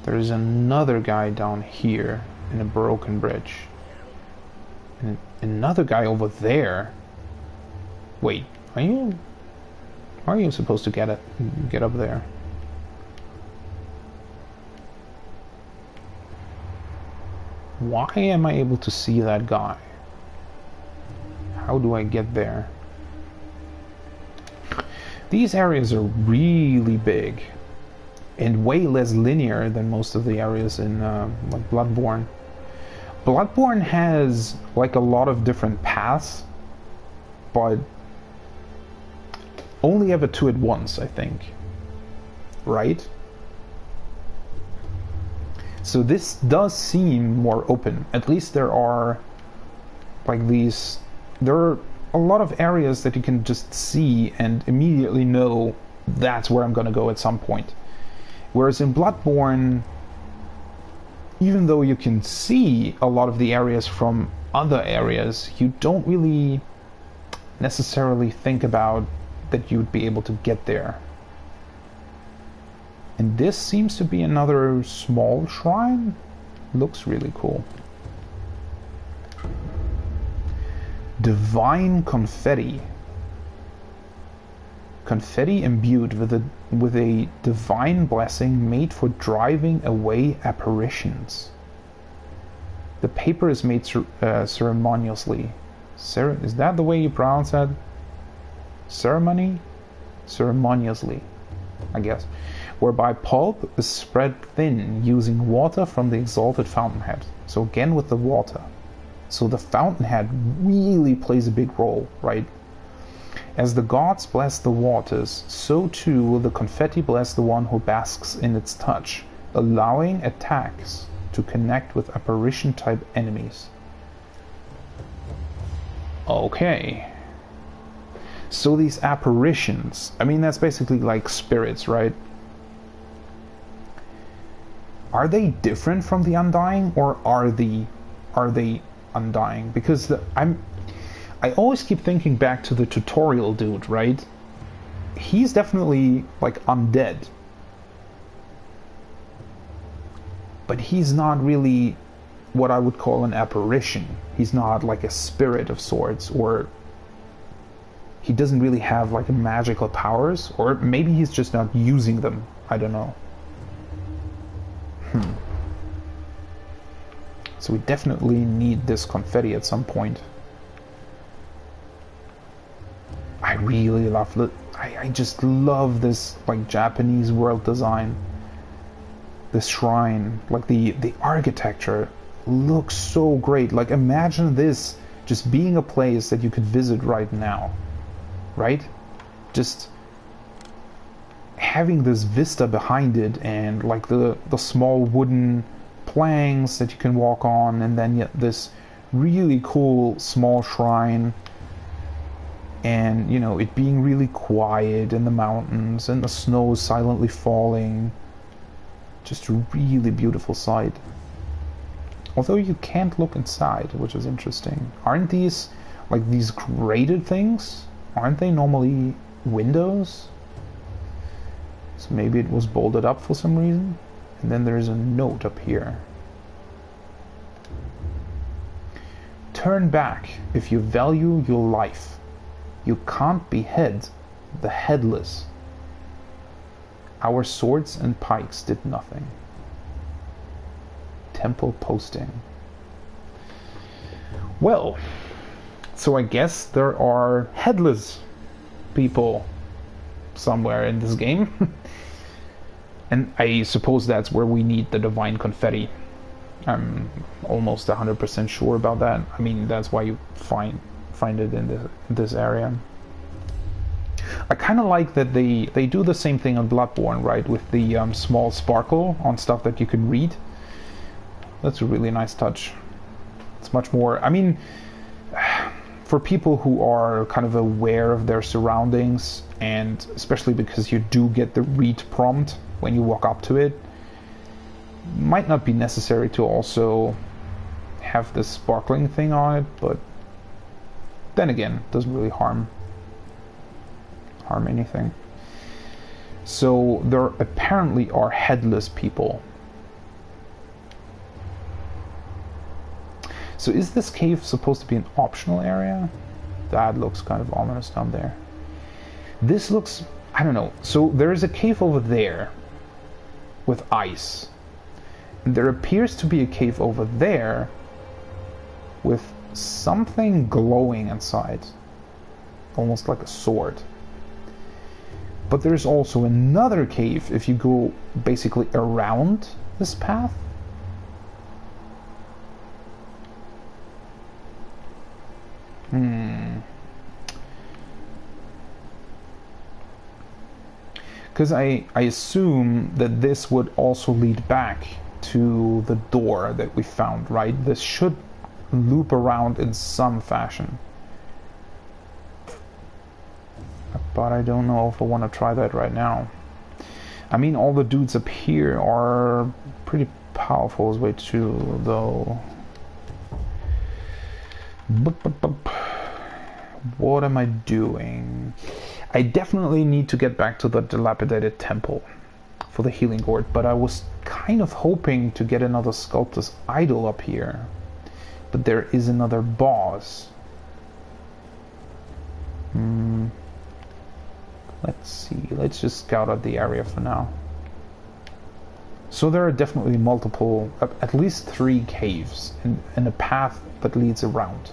there's another guy down here in a broken bridge. And another guy over there. Wait, are you supposed to get up there? Why am I able to see that guy? How do I get there? These areas are really big and way less linear than most of the areas in like Bloodborne. Bloodborne has like a lot of different paths, but only ever two at once, I think. Right? So this does seem more open. At least there are like these... There are a lot of areas that you can just see and immediately know that's where I'm gonna go at some point. Whereas in Bloodborne, even though you can see a lot of the areas from other areas, you don't really necessarily think about that you'd be able to get there. And this seems to be another small shrine. Looks really cool. Divine confetti. Confetti imbued with a divine blessing made for driving away apparitions. The paper is made ceremoniously. Is that the way you pronounce that? Ceremoniously, I guess. Whereby pulp is spread thin using water from the exalted fountainhead. So again with the water. So the fountainhead really plays a big role, right? As the gods bless the waters, so too will the confetti bless the one who basks in its touch, allowing attacks to connect with apparition-type enemies. Okay. So these apparitions, I mean that's basically like spirits, right? Are they different from the Undying, or are they Undying? Because I always keep thinking back to the tutorial dude, right? He's definitely like undead, but he's not really what I would call an apparition. He's not like a spirit of sorts, or he doesn't really have like magical powers, or maybe he's just not using them. I don't know. So we definitely need this confetti at some point. I really love it. I just love this like Japanese world design. this shrine. Like the architecture looks so great. Like imagine this just being a place that you could visit right now, right? Just having this vista behind it, and like the small wooden planks that you can walk on, and then yet this really cool small shrine, and you know, it being really quiet in the mountains and the snow silently falling. Just a really beautiful sight. Although you can't look inside, which is interesting. Aren't these like these grated things? Aren't they normally windows? So maybe it was bolted up for some reason. And then there's a note up here. Turn back if you value your life. You can't behead the headless. Our swords and pikes did nothing. Temple posting. Well, so I guess there are headless people somewhere in this game. And I suppose that's where we need the divine confetti. I'm almost 100% sure about that. I mean, that's why you find it in this area. I kind of like that they do the same thing on Bloodborne, right? With the small sparkle on stuff that you can read. That's a really nice touch. It's much more... I mean, for people who are kind of aware of their surroundings, and especially because you do get the read prompt when you walk up to it, might not be necessary to also have this sparkling thing on it, but then again, doesn't really harm anything. So there apparently are headless people. So is this cave supposed to be an optional area? That looks kind of ominous down there. This looks, I don't know. So there is a cave over there with ice. And there appears to be a cave over there with something glowing inside. Almost like a sword. But there's also another cave if you go basically around this path. Because I assume that this would also lead back to the door that we found, right? This should loop around in some fashion. But I don't know if I want to try that right now. I mean, all the dudes up here are pretty powerful as way too, though. What am I doing? I definitely need to get back to the dilapidated temple for the healing gourd, but I was kind of hoping to get another sculptor's idol up here. But there is another boss. Let's see. Let's just scout out the area for now. So there are definitely multiple, at least 3 caves and a path that leads around.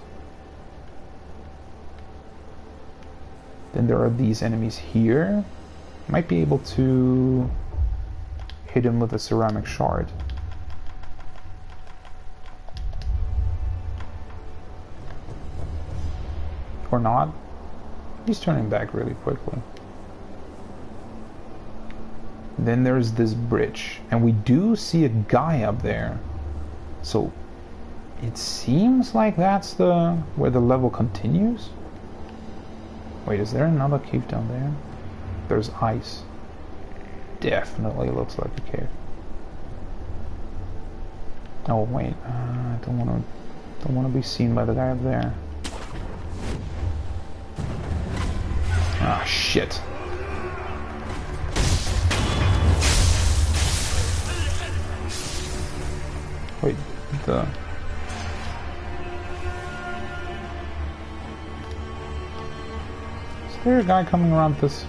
Then there are these enemies here. Might be able to hit him with a ceramic shard. Or not. He's turning back really quickly. Then there's this bridge, and we do see a guy up there. So it seems like that's where the level continues. Wait, is there another cave down there? There's ice. Definitely looks like a cave. Oh wait, I don't want to be seen by the guy up there. Ah, shit. Wait, Is there a guy coming around this?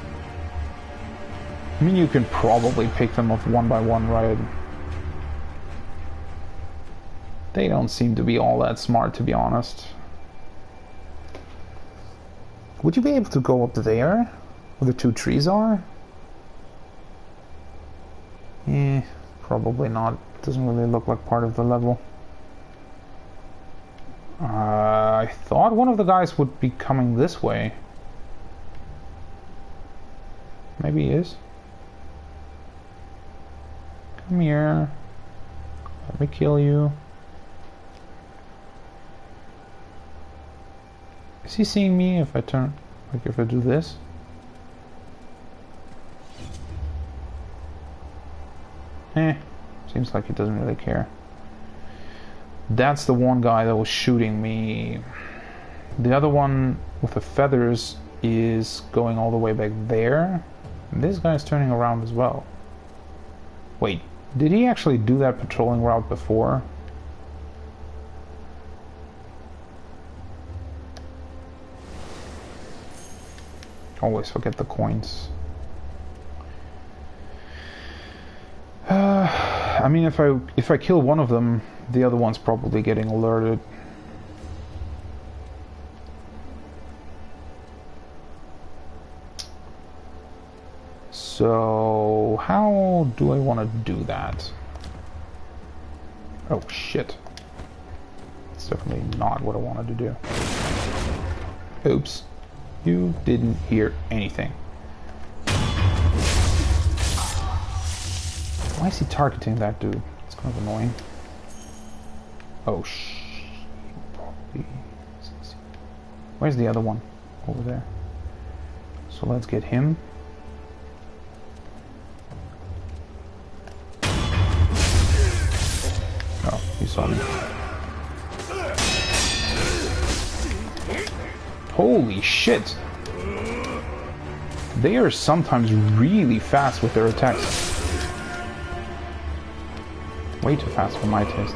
I mean, you can probably pick them off one by one, right? They don't seem to be all that smart, to be honest. Would you be able to go up there, where the 2 trees are? Yeah, Probably not. Doesn't really look like part of the level. I thought one of the guys would be coming this way. Maybe he is. Come here. Let me kill you. Is he seeing me if I turn, like if I do this? Seems like he doesn't really care. That's the one guy that was shooting me. The other one with the feathers is going all the way back there. And this guy's turning around as well. Wait, did he actually do that patrolling route before? Always forget the coins. I mean, if I kill one of them, the other one's probably getting alerted. So how do I want to do that? Oh shit. It's definitely not what I wanted to do. Oops. You didn't hear anything. Why is he targeting that dude? It's kind of annoying. Oh probably. Where's the other one? Over there. So let's get him. Oh, he saw me. Holy shit! They are sometimes really fast with their attacks. Way too fast for my taste.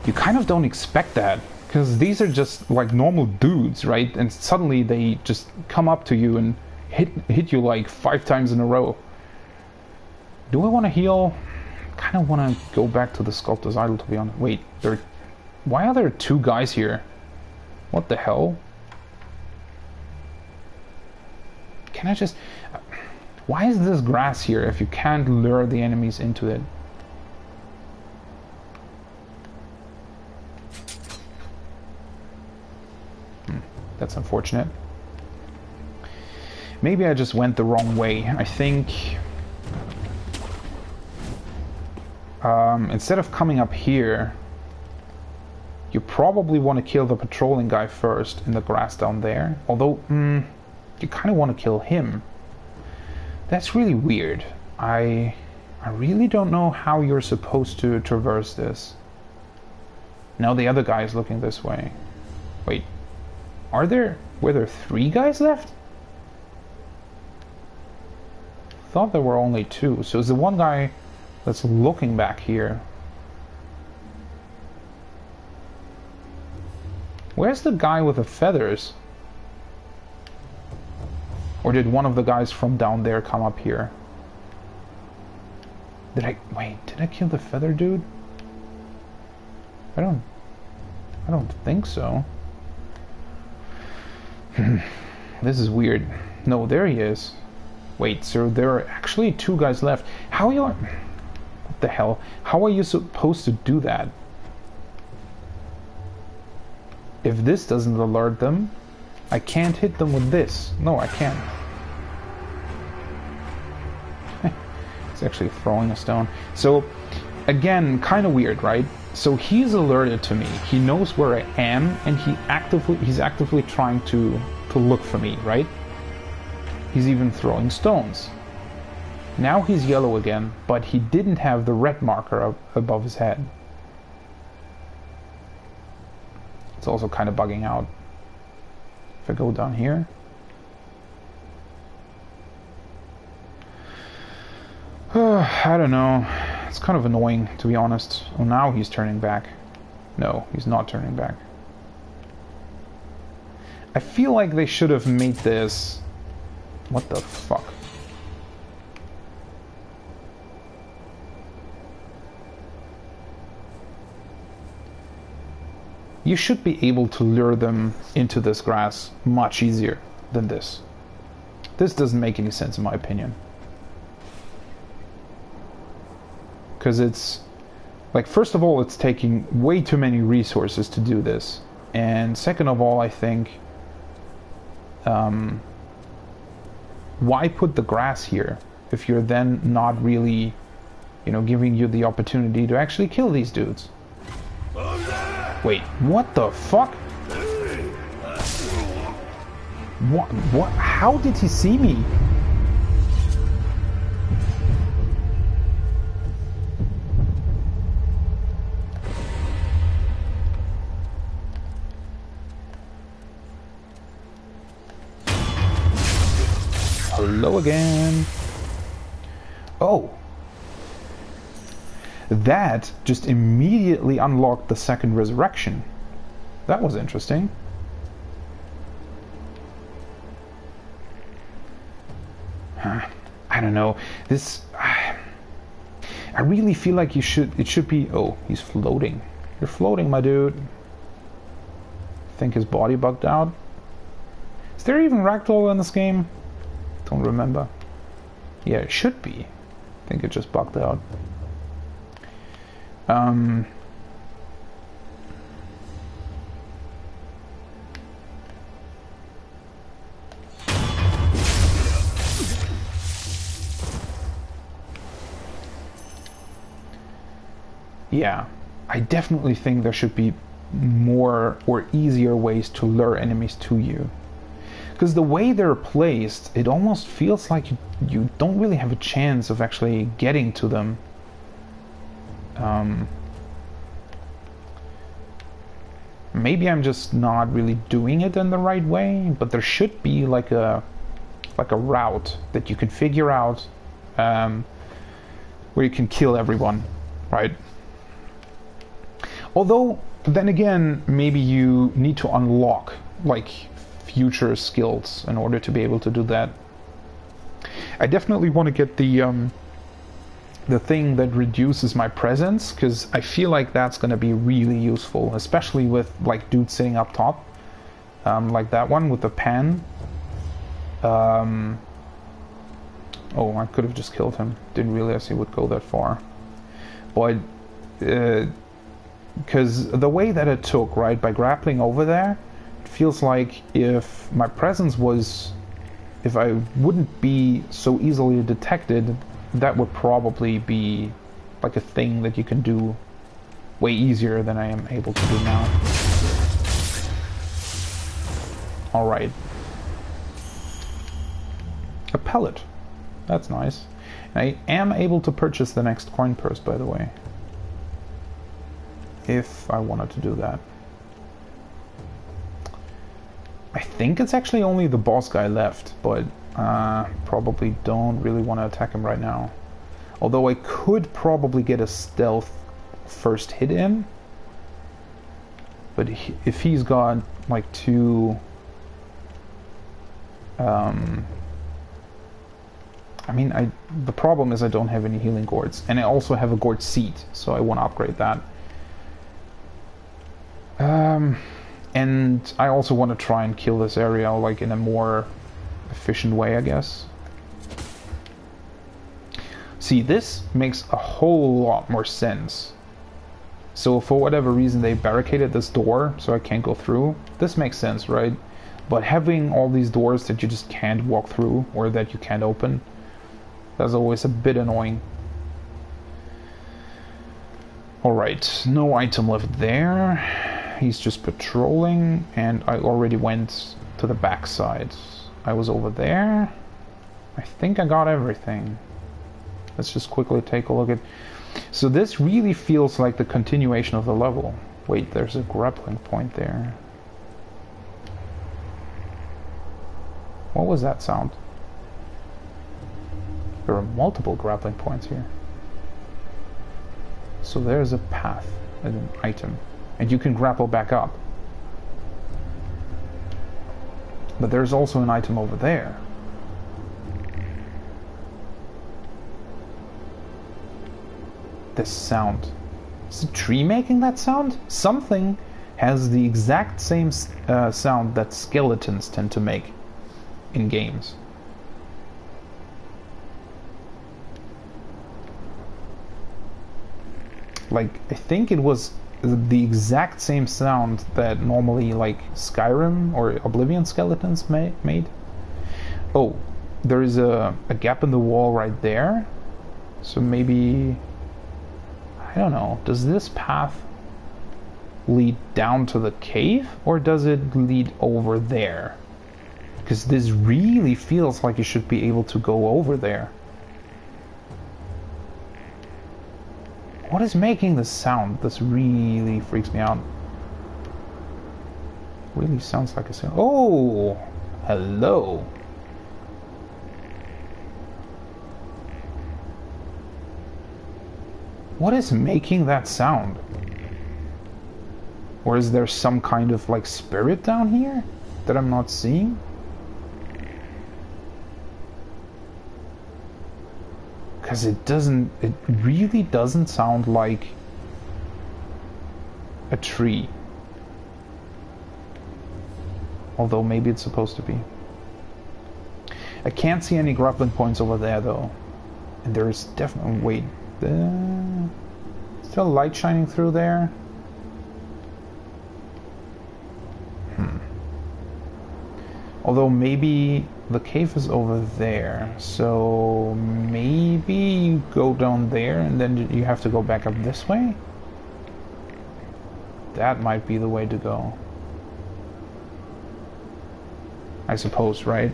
You kind of don't expect that, because these are just like normal dudes, right? And suddenly they just come up to you and hit you like 5 times in a row. Do I want to heal? Kind of want to go back to the Sculptor's Idol, to be honest. Wait, why are there 2 guys here? What the hell? Can I just... Why is this grass here if you can't lure the enemies into it? That's unfortunate. Maybe I just went the wrong way. I think... instead of coming up here, you probably want to kill the patrolling guy first in the grass down there. Although, you kind of want to kill him. That's really weird. I really don't know how you're supposed to traverse this. Now the other guy is looking this way. Wait, were there 3 guys left? Thought there were only 2. So it's the one guy that's looking back here. Where's the guy with the feathers? Or did one of the guys from down there come up here? Did I kill the feather dude? I don't think so. This is weird. No, there he is. Wait, so there are actually 2 guys left. How are you... What the hell? How are you supposed to do that? If this doesn't alert them, I can't hit them with this. No, I can't. It's actually throwing a stone. So, again, kind of weird, right? So he's alerted to me. He knows where I am, and he's actively trying to look for me, right? He's even throwing stones. Now he's yellow again, but he didn't have the red marker up above his head. It's also kind of bugging out. If I go down here. I don't know. It's kind of annoying, to be honest. Oh, now he's turning back. No, he's not turning back. I feel like they should have made this... What the fuck? you should be able to lure them into this grass much easier than this. This doesn't make any sense in my opinion. Because it's, like, first of all, it's taking way too many resources to do this. And second of all, I think, why put the grass here if you're then not really, you know, giving you the opportunity to actually kill these dudes? Wait, what the fuck? What? How did he see me? Hello again. Oh. That just immediately unlocked the second resurrection. That was interesting. I don't know. This... I really feel like it should be... Oh, he's floating. You're floating, my dude. I think his body bugged out. Is there even ragdoll in this game? Don't remember. Yeah, it should be. I think it just bugged out. Yeah, I definitely think there should be more or easier ways to lure enemies to you. Because the way they're placed, it almost feels like you don't really have a chance of actually getting to them. Maybe I'm just not really doing it in the right way, but there should be like a route that you can figure out where you can kill everyone, right? Although, then again, maybe you need to unlock like future skills in order to be able to do that. I definitely want to get the thing that reduces my presence, because I feel like that's going to be really useful, especially with like dudes sitting up top, like that one with the pan. Oh, I could have just killed him. Didn't realize he would go that far. But because the way that it took, right, by grappling over there, it feels like if my presence was, if I wouldn't be so easily detected, that would probably be like a thing that you can do way easier than I am able to do now. Alright. A pellet. That's nice. I am able to purchase the next coin purse, by the way. If I wanted to do that. I think it's actually only the boss guy left, but probably don't really want to attack him right now. Although I could probably get a stealth first hit in. But if he's got like two... I mean, the problem is I don't have any healing gourds. And I also have a gourd seat, so I want to upgrade that. And I also want to try and kill this area like in a more efficient way, I guess. See, this makes a whole lot more sense. So for whatever reason they barricaded this door so I can't go through. This makes sense, right? But having all these doors that you just can't walk through or that you can't open, that's always a bit annoying. Alright, no item left there. He's just patrolling, and I already went to the backside. I was over there. I think I got everything. Let's just quickly take a look at... So this really feels like the continuation of the level. Wait, there's a grappling point there. What was that sound? There are multiple grappling points here. So there's a path, an item. And you can grapple back up. But there's also an item over there. This sound. Is the tree making that sound? Something has the exact same sound that skeletons tend to make in games. Like, I think it was the exact same sound that normally, like, Skyrim or Oblivion skeletons made. Oh, there is a gap in the wall right there. So maybe... I don't know. Does this path lead down to the cave? Or does it lead over there? Because this really feels like you should be able to go over there. What is making this sound? This really freaks me out. Really sounds like a sound. Oh! Hello! What is making that sound? Or is there some kind of like spirit down here that I'm not seeing? Because it really doesn't sound like a tree. Although maybe it's supposed to be. I can't see any grappling points over there though. And there is definitely... Wait. Still light shining through there? Although maybe the cave is over there, so maybe you go down there and then you have to go back up this way? That might be the way to go. I suppose, right?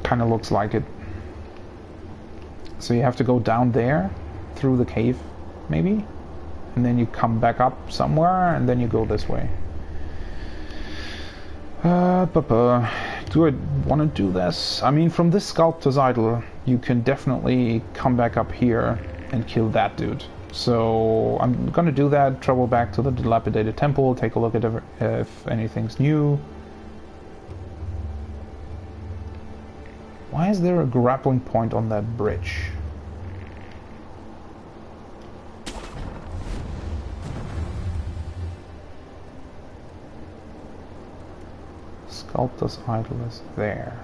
Kind of looks like it. So you have to go down there, through the cave, maybe? And then you come back up somewhere, and then you go this way. Do I want to do this? I mean, from this sculptor's idol, you can definitely come back up here and kill that dude. So I'm gonna do that, travel back to the dilapidated temple, take a look at if anything's new. Why is there a grappling point on that bridge? Sculptor's idol is there.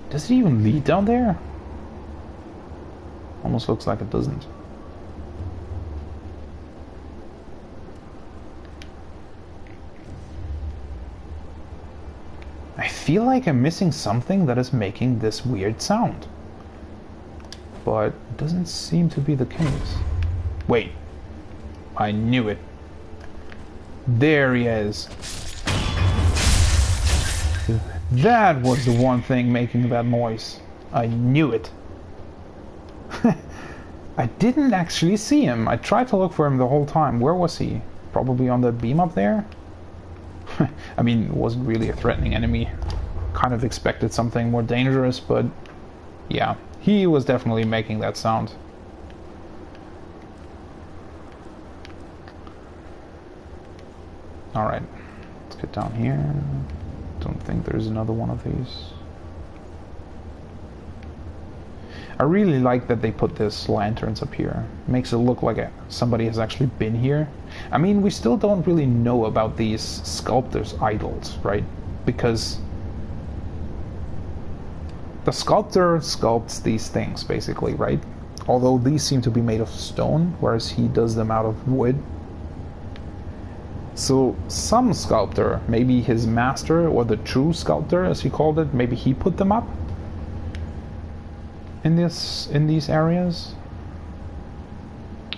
Does it even lead down there? Almost looks like it doesn't. I feel like I'm missing something that is making this weird sound. But it doesn't seem to be the case. Wait. I knew it. There he is. That was the one thing making that noise. I knew it. I didn't actually see him. I tried to look for him the whole time. Where was he? Probably on the beam up there? I mean, it wasn't really a threatening enemy. Kind of expected something more dangerous, but yeah, he was definitely making that sound. Alright, let's get down here. Don't think there's another one of these. I really like that they put this lanterns up here. Makes it look like somebody has actually been here. I mean, we still don't really know about these sculptors' idols, right? Because the sculptor sculpts these things, basically, right? Although these seem to be made of stone, whereas he does them out of wood. So some sculptor, maybe his master, or the true sculptor, as he called it, maybe he put them up in these areas.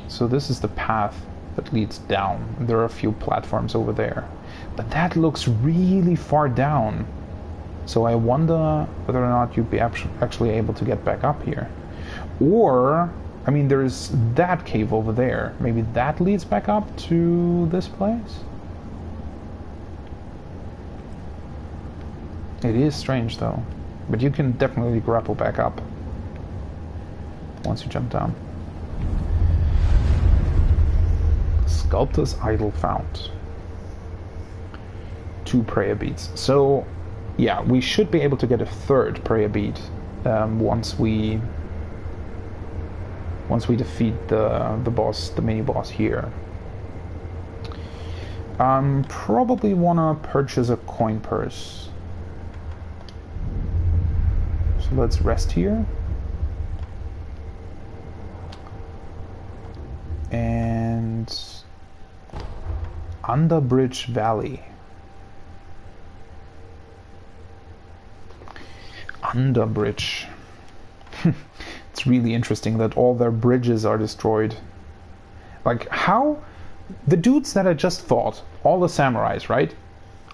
So this is the path that leads down. There are a few platforms over there, but that looks really far down. So I wonder whether or not you'd be actually able to get back up here. Or, I mean, there's that cave over there. Maybe that leads back up to this place? It is strange though, but you can definitely grapple back up once you jump down. Sculptor's idol found. 2 prayer beads. So yeah, we should be able to get a 3rd prayer bead once we defeat the boss, the mini boss here. Probably wanna purchase a coin purse. So let's rest here. And Underbridge Valley. Underbridge. It's really interesting that all their bridges are destroyed. Like, how? The dudes that I just fought, all the samurais, right?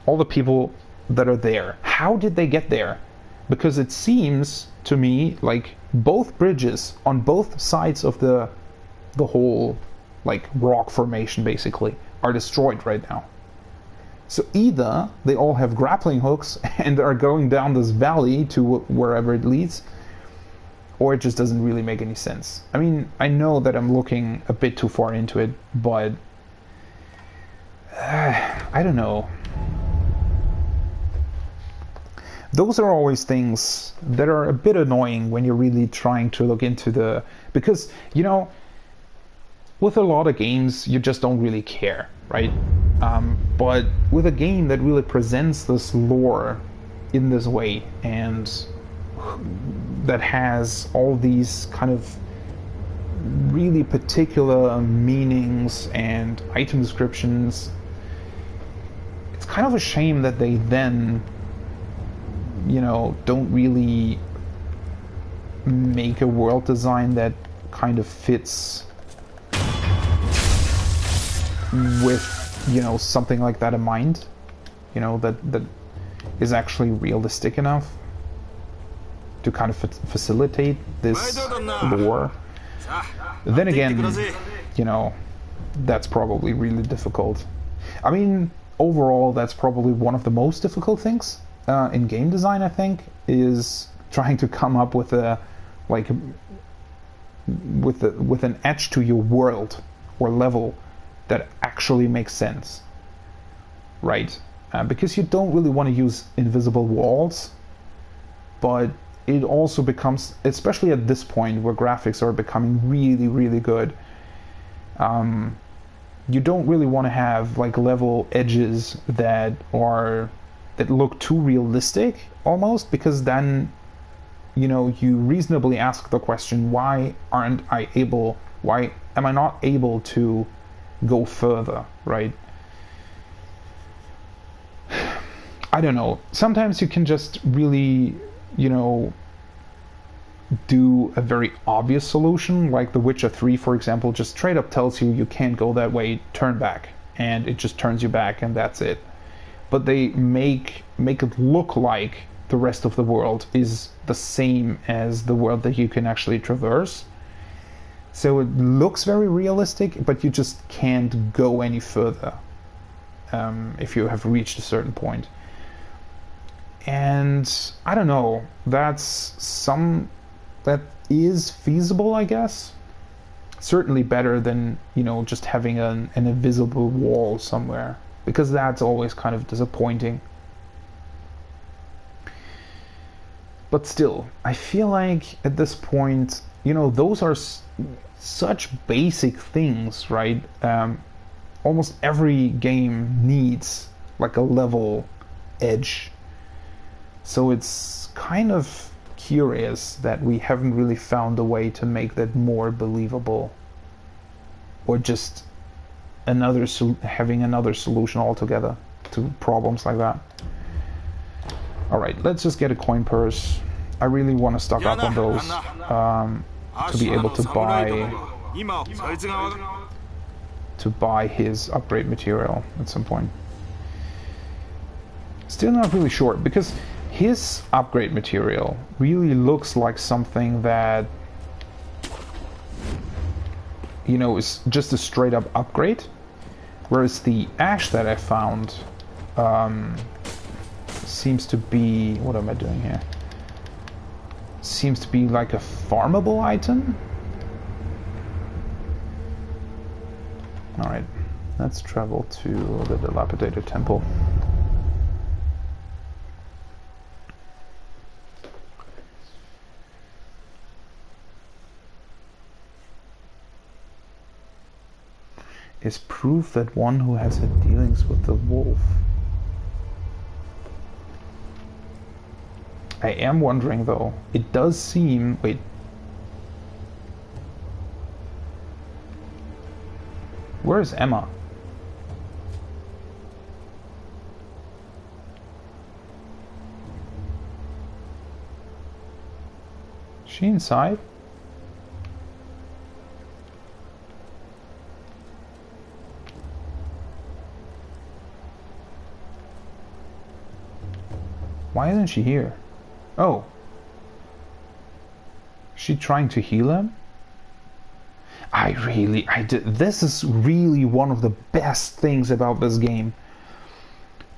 All the people that are there, how did they get there? Because it seems to me like both bridges on both sides of the whole, like, rock formation, basically, are destroyed right now. So either they all have grappling hooks and are going down this valley to wherever it leads, or it just doesn't really make any sense. I mean, I know that I'm looking a bit too far into it, but I don't know. Those are always things that are a bit annoying when you're really trying to look into the... Because, you know, with a lot of games, you just don't really care, right? But with a game that really presents this lore in this way, and that has all these kind of really particular meanings and item descriptions, it's kind of a shame that they then, you know, don't really make a world design that kind of fits with, you know, something like that in mind, you know, that is actually realistic enough to kind of facilitate this lore. Then again, you know, that's probably really difficult. I mean, overall, that's probably one of the most difficult things in game design, I think, is trying to come up with a, like, with an edge to your world or level that actually makes sense, right? Because you don't really want to use invisible walls, but it also becomes, especially at this point where graphics are becoming really, really good, you don't really want to have like level edges that look too realistic almost, because then, you know, you reasonably ask the question, why am I not able to go further, right? I don't know. Sometimes you can just really, you know, do a very obvious solution, like The Witcher 3, for example, just straight up tells you you can't go that way, turn back, and it just turns you back, and that's it. But they make it look like the rest of the world is the same as the world that you can actually traverse. So it looks very realistic, but you just can't go any further if you have reached a certain point. And I don't know, that is feasible, I guess. Certainly better than, you know, just having an invisible wall somewhere, because that's always kind of disappointing. But still, I feel like at this point, you know, those are such basic things, right? Almost every game needs like a level edge. So it's kind of curious that we haven't really found a way to make that more believable, or just having another solution altogether to problems like that. Alright, let's just get a coin purse. I really want to stock up on those to be able to buy his upgrade material at some point. Still not really sure, because his upgrade material really looks like something that, you know, is just a straight up upgrade, whereas the ash that I found seems to be, what am I doing here? Seems to be like a farmable item. Alright, let's travel to the dilapidated temple. is proof that one who has had dealings with the wolf. I am wondering though, it does seem... Wait. Where is Emma? Is she inside? Why isn't she here? Oh. Is she trying to heal him? This is really one of the best things about this game.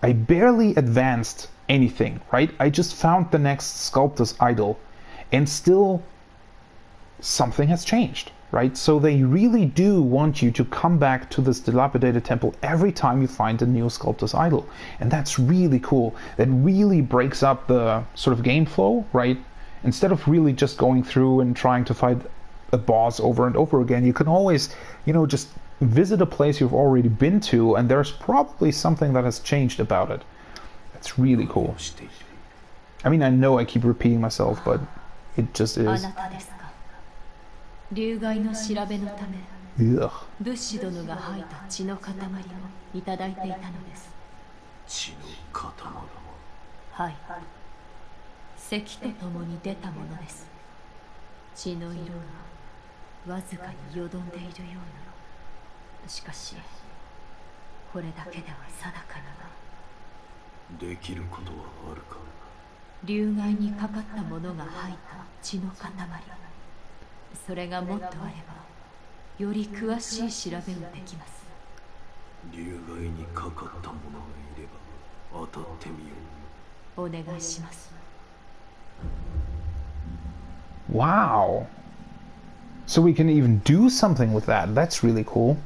I barely advanced anything, right? I just found the next sculptor's idol, and still something has changed, right? So they really do want you to come back to this dilapidated temple every time you find a new sculptor's idol. And that's really cool. That really breaks up the sort of game flow, right? Instead of really just going through and trying to fight a boss over and over again, you can always, you know, just visit a place you've already been to, and there's probably something that has changed about it. That's really cool. I mean, I know I keep repeating myself, but it just is. Ugh.
流害の調べのため、物資殿が吐いた血の塊をいただいていたのです。血の塊？はい。咳とともに出たものです。血の色がわずかによどんでいるような。しかし、これだけでは定かには。できることはあるか。流害にかかったものが吐いた血の塊。それがもっとあれば、より詳しい調べができます。流害にかかった者がいれば、当たってみよう。お願いします。
Wow. So we can even do something with that. That's really cool.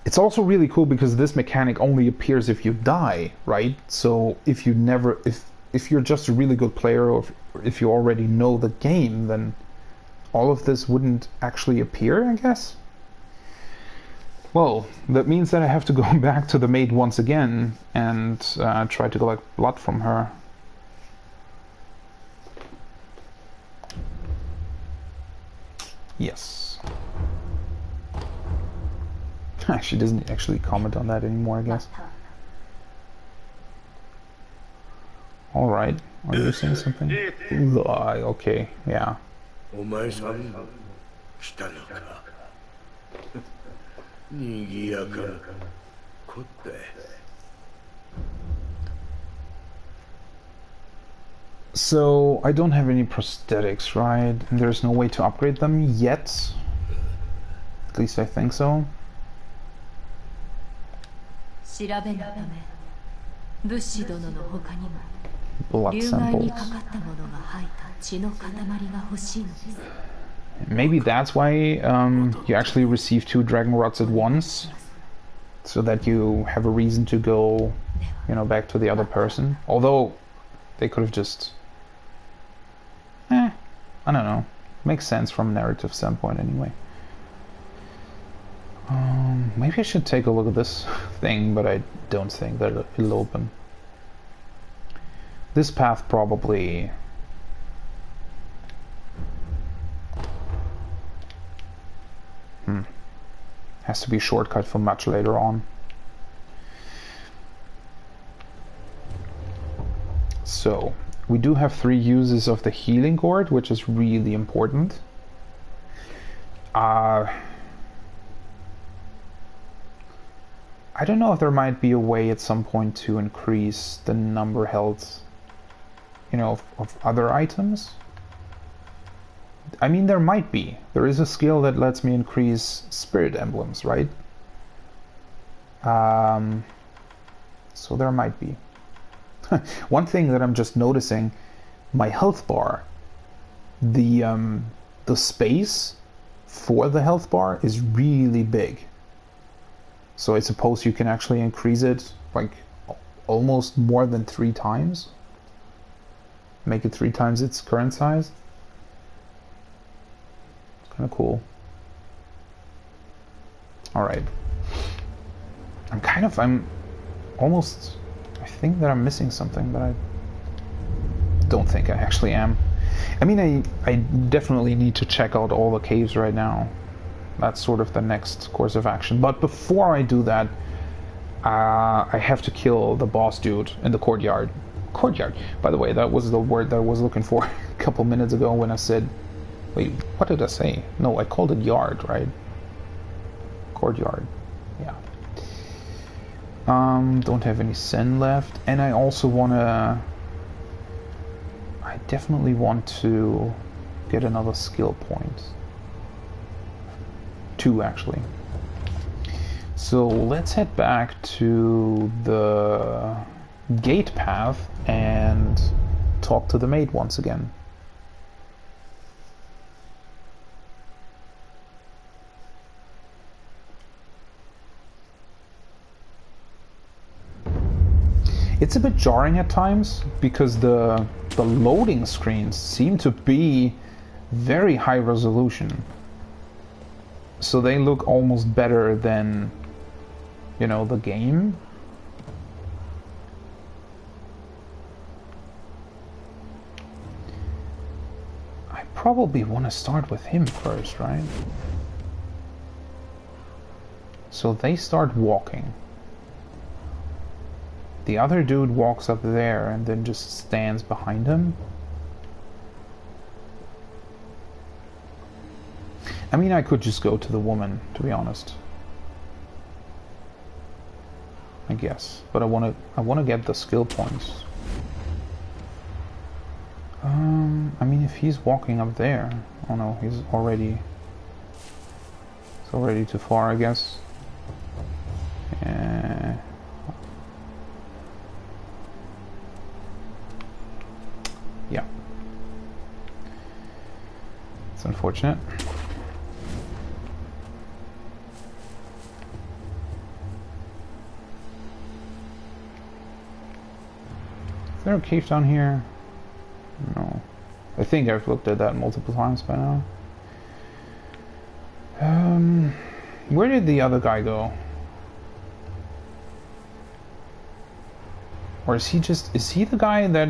It's also really cool because this mechanic only appears if you die, right? So if you're just a really good player, or if you already know the game, then all of this wouldn't actually appear, I guess? Well, that means that I have to go back to the maid once again and try to collect blood from her. Yes. She doesn't actually comment on that anymore, I guess. Alright, are you saying something? Okay, yeah. So, I don't have any prosthetics, right? And there's no way to upgrade them yet. At least I think so. Blood samples. Maybe that's why you actually receive 2 Dragonrots at once, so that you have a reason to go, you know, back to the other person. Although they could have just, I don't know. Makes sense from a narrative standpoint anyway. Maybe I should take a look at this thing, but I don't think that it'll open. This path probably... has to be a shortcut for much later on. So, we do have 3 uses of the healing gourd, which is really important. I don't know if there might be a way at some point to increase the number health, you know, of other items. I mean, there might be. There is a skill that lets me increase spirit emblems, right? So there might be. One thing that I'm just noticing, my health bar, the space for the health bar is really big. So I suppose you can actually increase it like almost more than 3 times. Make it 3 times its current size. It's kind of cool. Alright, I'm almost, I think that I'm missing something, but I don't think I actually am. I mean, I definitely need to check out all the caves right now. That's sort of the next course of action. But before I do that, I have to kill the boss dude in the courtyard. Courtyard, by the way, that was the word that I was looking for a couple minutes ago when I said, wait, what did I say? No, I called it yard, right? Courtyard, yeah. Don't have any sen left, and I also wanna... I definitely want to get another skill point. 2, actually. So let's head back to the gate path and talk to the maid once again. It's a bit jarring at times because the loading screens seem to be very high resolution. So they look almost better than, you know, the game. I probably want to start with him first, right? So they start walking. The other dude walks up there and then just stands behind him. I mean, I could just go to the woman, to be honest. I guess, but I want to get the skill points. I mean, if he's walking up there, oh no, it's already too far, I guess. Yeah, it's unfortunate. Is there a cave down here? No. I think I've looked at that multiple times by now. Where did the other guy go? Or is he the guy that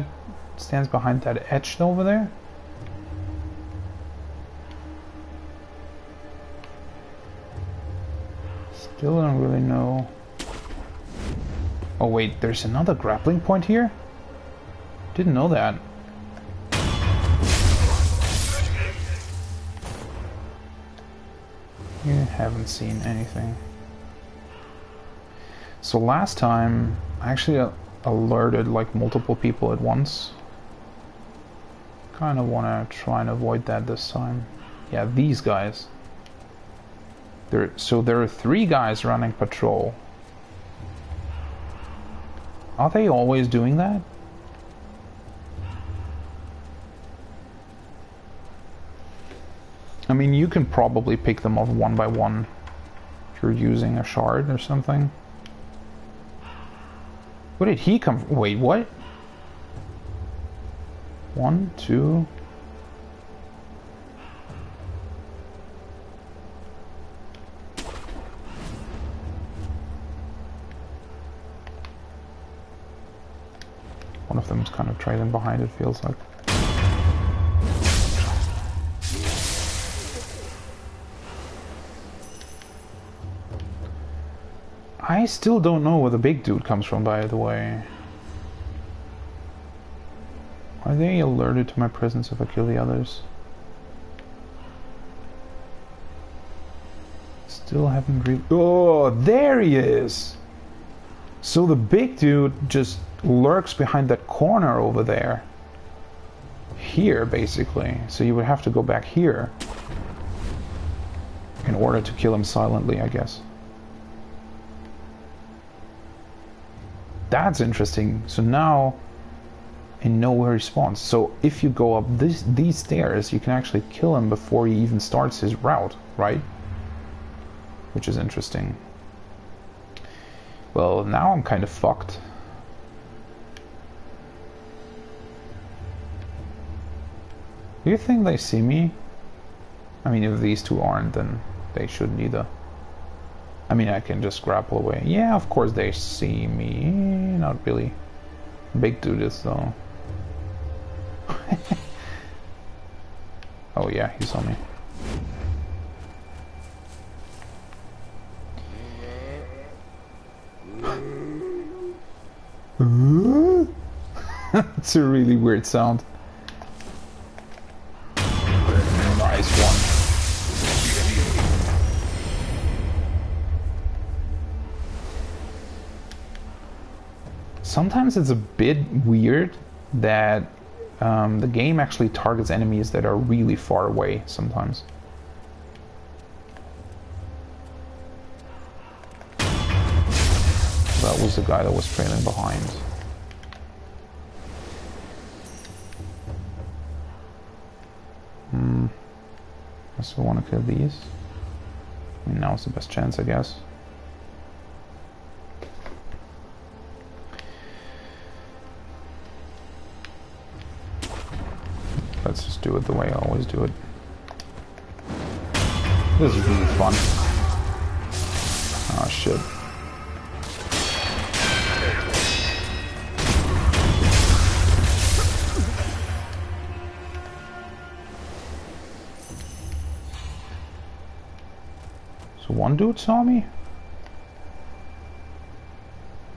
stands behind that etch over there? Still don't really know. Oh wait, there's another grappling point here? Didn't know that. You haven't seen anything. So last time, I actually alerted like multiple people at once. Kind of want to try and avoid that this time. Yeah, these guys. So there are 3 guys running patrol. Are they always doing that? I mean, you can probably pick them off one by one if you're using a shard or something. Where did he come from? Wait, what? 1, 2... One of them is kind of trailing behind, it feels like. I still don't know where the big dude comes from, by the way. Are they alerted to my presence if I kill the others? Still haven't really... Oh, there he is! So the big dude just lurks behind that corner over there. Here, basically. So you would have to go back here in order to kill him silently, I guess. That's interesting. So now I know where he spawns. So if you go up these stairs, you can actually kill him before he even starts his route, right? Which is interesting. Well, now I'm kind of fucked. Do you think they see me? I mean, if these two aren't, then they shouldn't either. I mean, I can just grapple away. Yeah, of course they see me. Not really big to this though. Oh yeah, he saw me. It's a really weird sound. Nice one. Sometimes it's a bit weird that the game actually targets enemies that are really far away sometimes. That was the guy that was trailing behind. So we want to kill these. I mean, now's the best chance, I guess. Let's just do it the way I always do it. This is really fun. Oh shit. So one dude saw me?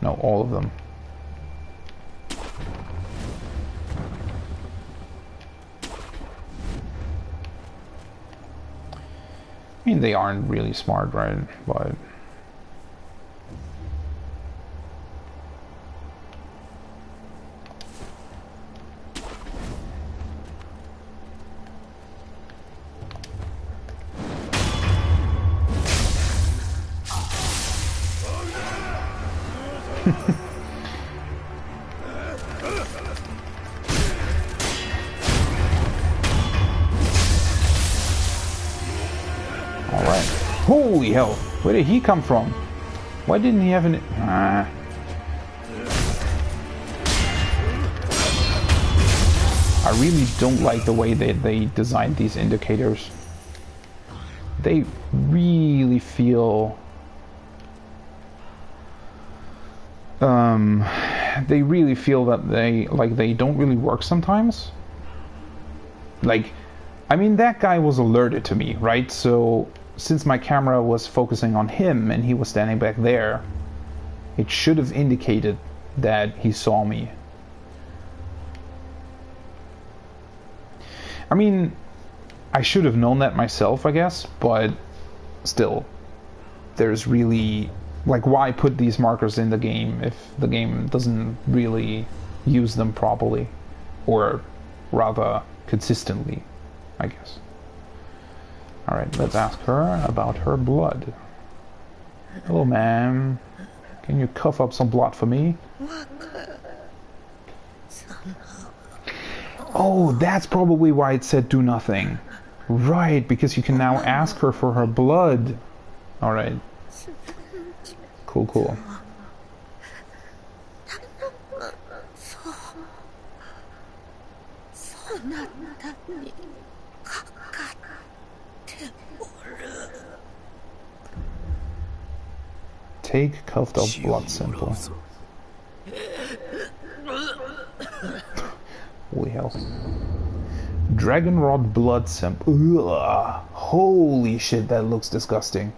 No, all of them. I mean, they aren't really smart, right? But holy hell, where did he come from? Why didn't he have an... I really don't like the way that they designed these indicators. They really feel... they really feel that they don't really work sometimes. Like, I mean, that guy was alerted to me, right? So... since my camera was focusing on him and he was standing back there, it should have indicated that he saw me. I mean, I should have known that myself, I guess, but still, there's really... like, why put these markers in the game if the game doesn't really use them properly? Or rather, consistently, I guess. Alright, let's ask her about her blood. Hello, ma'am. Can you cough up some blood for me? Oh, that's probably why it said do nothing. Right, because you can now ask her for her blood. Alright. Cool, cool. Take coughed up blood sample. Holy hell. Dragonrot blood sample. Ugh. Holy shit, that looks disgusting.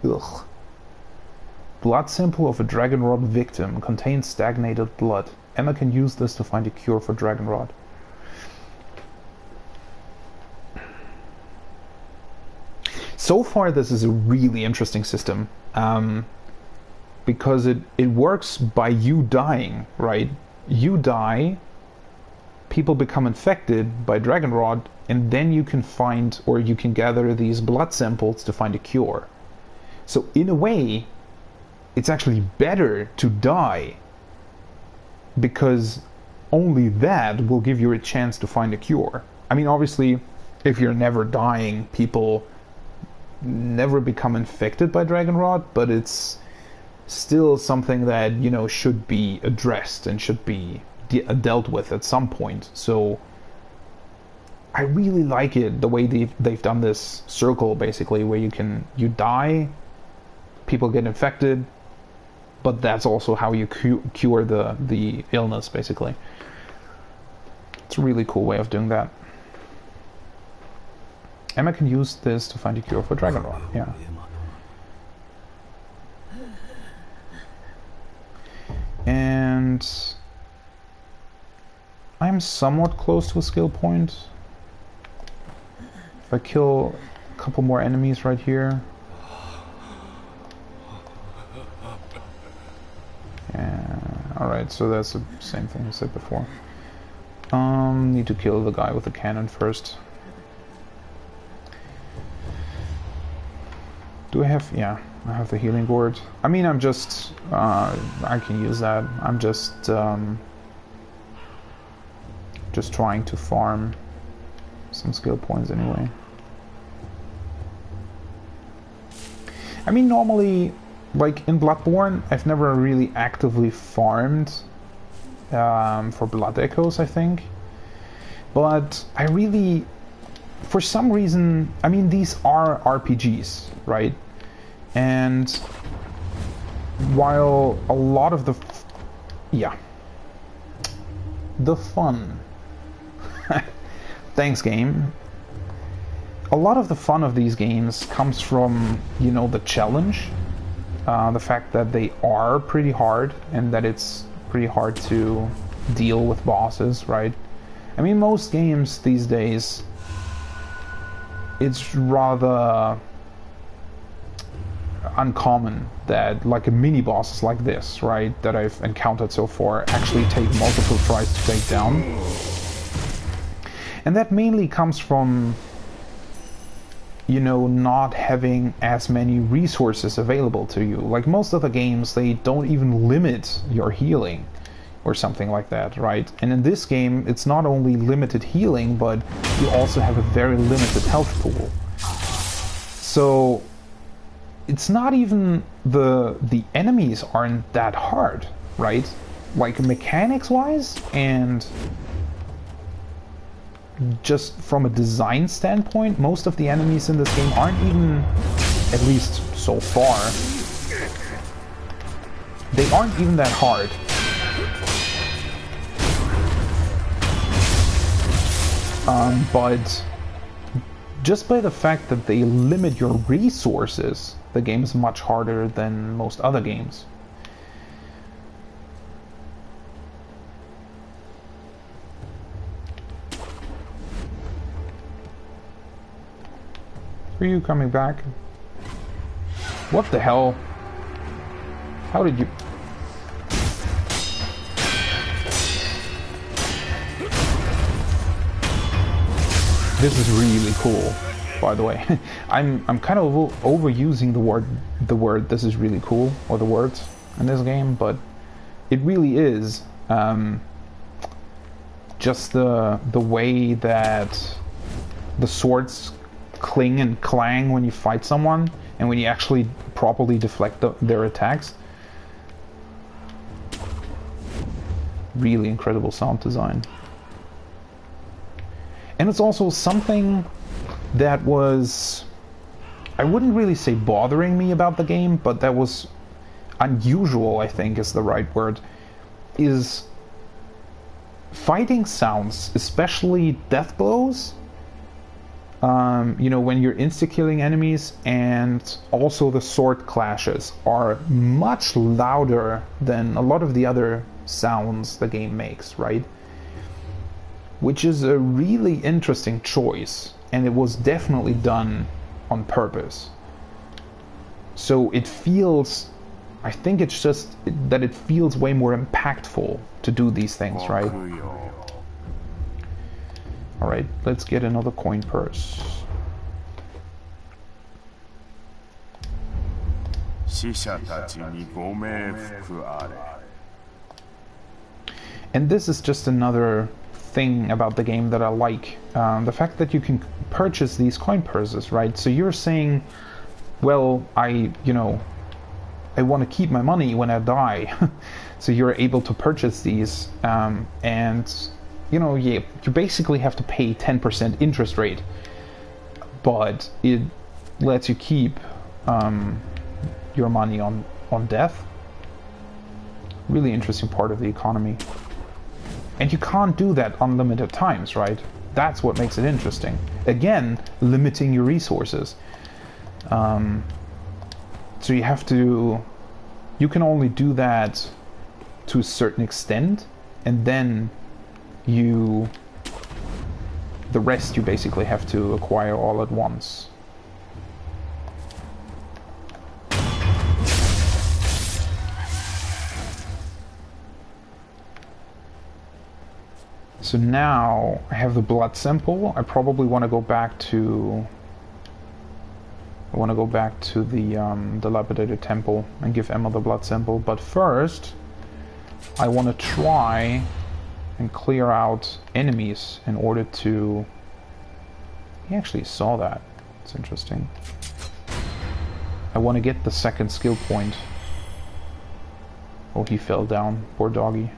Ugh. Blood sample of a Dragonrot victim contains stagnated blood. Emma can use this to find a cure for Dragonrot. So far, this is a really interesting system, because it works by you dying, right? You die, people become infected by Dragonrot, and then you can find, or you can gather these blood samples to find a cure. So in a way, it's actually better to die, because only that will give you a chance to find a cure. I mean, obviously, if you're never dying, people never become infected by Dragonrot, but it's still something that, you know, should be addressed and should be dealt with at some point. So I really like it, the way they've done this circle, basically, where you die, people get infected, but that's also how you cure the illness, basically. It's a really cool way of doing that. Emma can use this to find a cure for Dragonrot, yeah. And I'm somewhat close to a skill point. If I kill a couple more enemies right here. Alright, so that's the same thing I said before. Need to kill the guy with the cannon first. Do I have... yeah, I have the healing gourd. I mean, I'm just... I can use that. I'm just trying to farm some skill points anyway. I mean, normally, like in Bloodborne, I've never really actively farmed for blood echoes, I think. But I really, for some reason, I mean, these are RPGs, right? And while a lot of the fun thanks, game. A lot of the fun of these games comes from, you know, the challenge, the fact that they are pretty hard and that it's pretty hard to deal with bosses, right? I mean, most games these days, it's rather uncommon that like a mini bosses like this, right, that I've encountered so far actually take multiple tries to take down. And that mainly comes from, you know, not having as many resources available to you. Like most other games, they don't even limit your healing or something like that, right? And in this game, it's not only limited healing, but you also have a very limited health pool. So it's not even the enemies aren't that hard, right? Like mechanics wise and just from a design standpoint, most of the enemies in this game aren't even, at least so far, they aren't even that hard. But just by the fact that they limit your resources, the game is much harder than most other games. Are you coming back? What the hell? How did you... This is really cool, by the way. I'm kind of overusing the word this is really cool, or the words in this game, but it really is just the way that the swords cling and clang when you fight someone and when you actually properly deflect their attacks. Really incredible sound design. And it's also something that was, I wouldn't really say bothering me about the game, but that was unusual, I think is the right word, is fighting sounds, especially death blows. You know, when you're insta-killing enemies, and also the sword clashes are much louder than a lot of the other sounds the game makes, right? Which is a really interesting choice, and it was definitely done on purpose. So it feels, I think it's just that it feels way more impactful to do these things, right? Alright, let's get another coin purse. And this is just another thing about the game that I like. The fact that you can purchase these coin purses, right? So you're saying, well, I want to keep my money when I die. So you're able to purchase these, and you know, yeah, you basically have to pay 10% interest rate, but it lets you keep your money on death. Really interesting part of the economy. And you can't do that unlimited times, right? That's what makes it interesting. Again, limiting your resources. So you have to... You can only do that to a certain extent, and then you... The rest you basically have to acquire all at once. So now I have the blood sample. I probably want to go back to... I want to go back to the dilapidated temple and give Emma the blood sample. But first, I want to try and clear out enemies in order to... He actually saw that. It's interesting. I want to get the second skill point. Oh, he fell down. Poor doggy.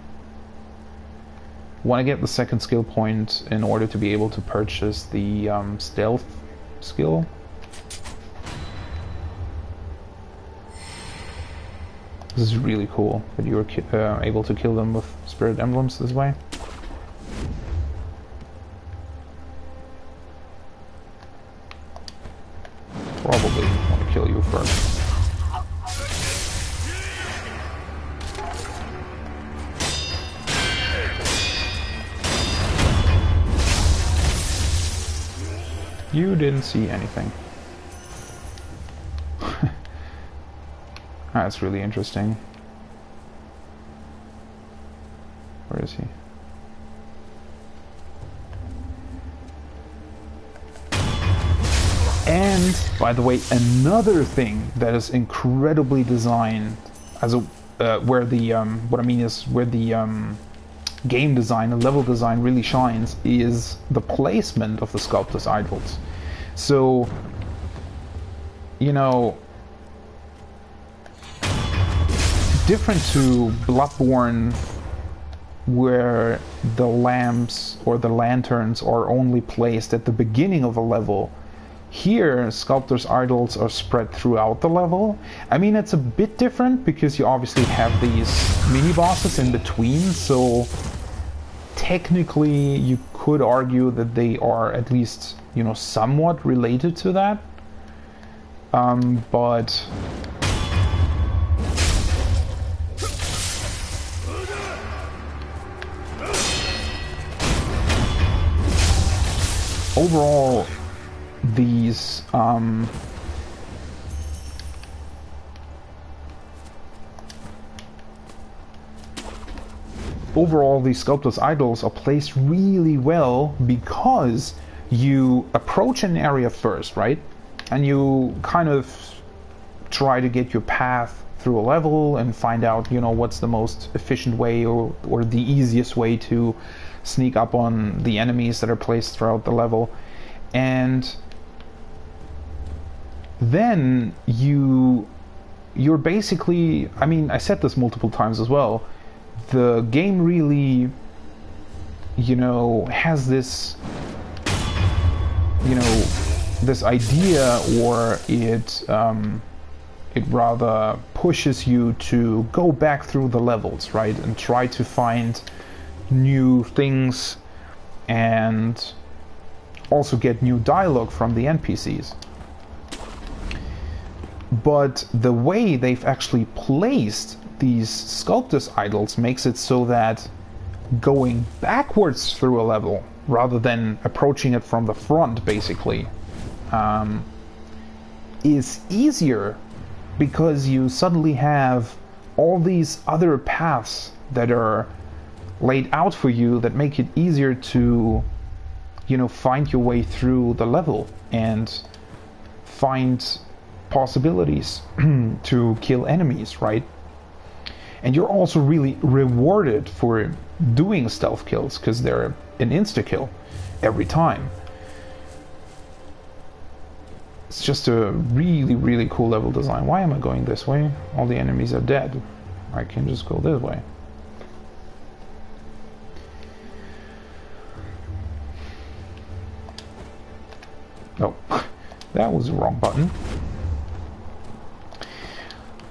Want to get the second skill point in order to be able to purchase the stealth skill. This is really cool that you're able to kill them with spirit emblems this way. Probably want to kill you first. You didn't see anything. That's really interesting. Where is he? And, by the way, another thing that is incredibly designed as a where the what I mean is where the game design and level design really shines is the placement of the sculptor's idols. So, you know, different to Bloodborne, where the lamps or the lanterns are only placed at the beginning of a level, here sculptor's idols are spread throughout the level. I mean, it's a bit different because you obviously have these mini bosses in between, so technically you could argue that they are at least, you know, somewhat related to that, but overall these sculptor's idols are placed really well because you approach an area first, right? And you kind of try to get your path through a level and find out, you know, what's the most efficient way or the easiest way to sneak up on the enemies that are placed throughout the level. And then you're basically, I mean, I said this multiple times as well, the game really, you know, has this, you know, this idea, or it rather pushes you to go back through the levels, right, and try to find new things and also get new dialogue from the NPCs. But the way they've actually placed these sculptor's idols makes it so that going backwards through a level rather than approaching it from the front, basically, is easier, because you suddenly have all these other paths that are laid out for you that make it easier to, you know, find your way through the level and find possibilities to kill enemies, right? And you're also really rewarded for doing stealth kills, because they're an insta-kill every time. It's just a really, really cool level design. Why am I going this way? All the enemies are dead. I can just go this way. Oh, that was the wrong button.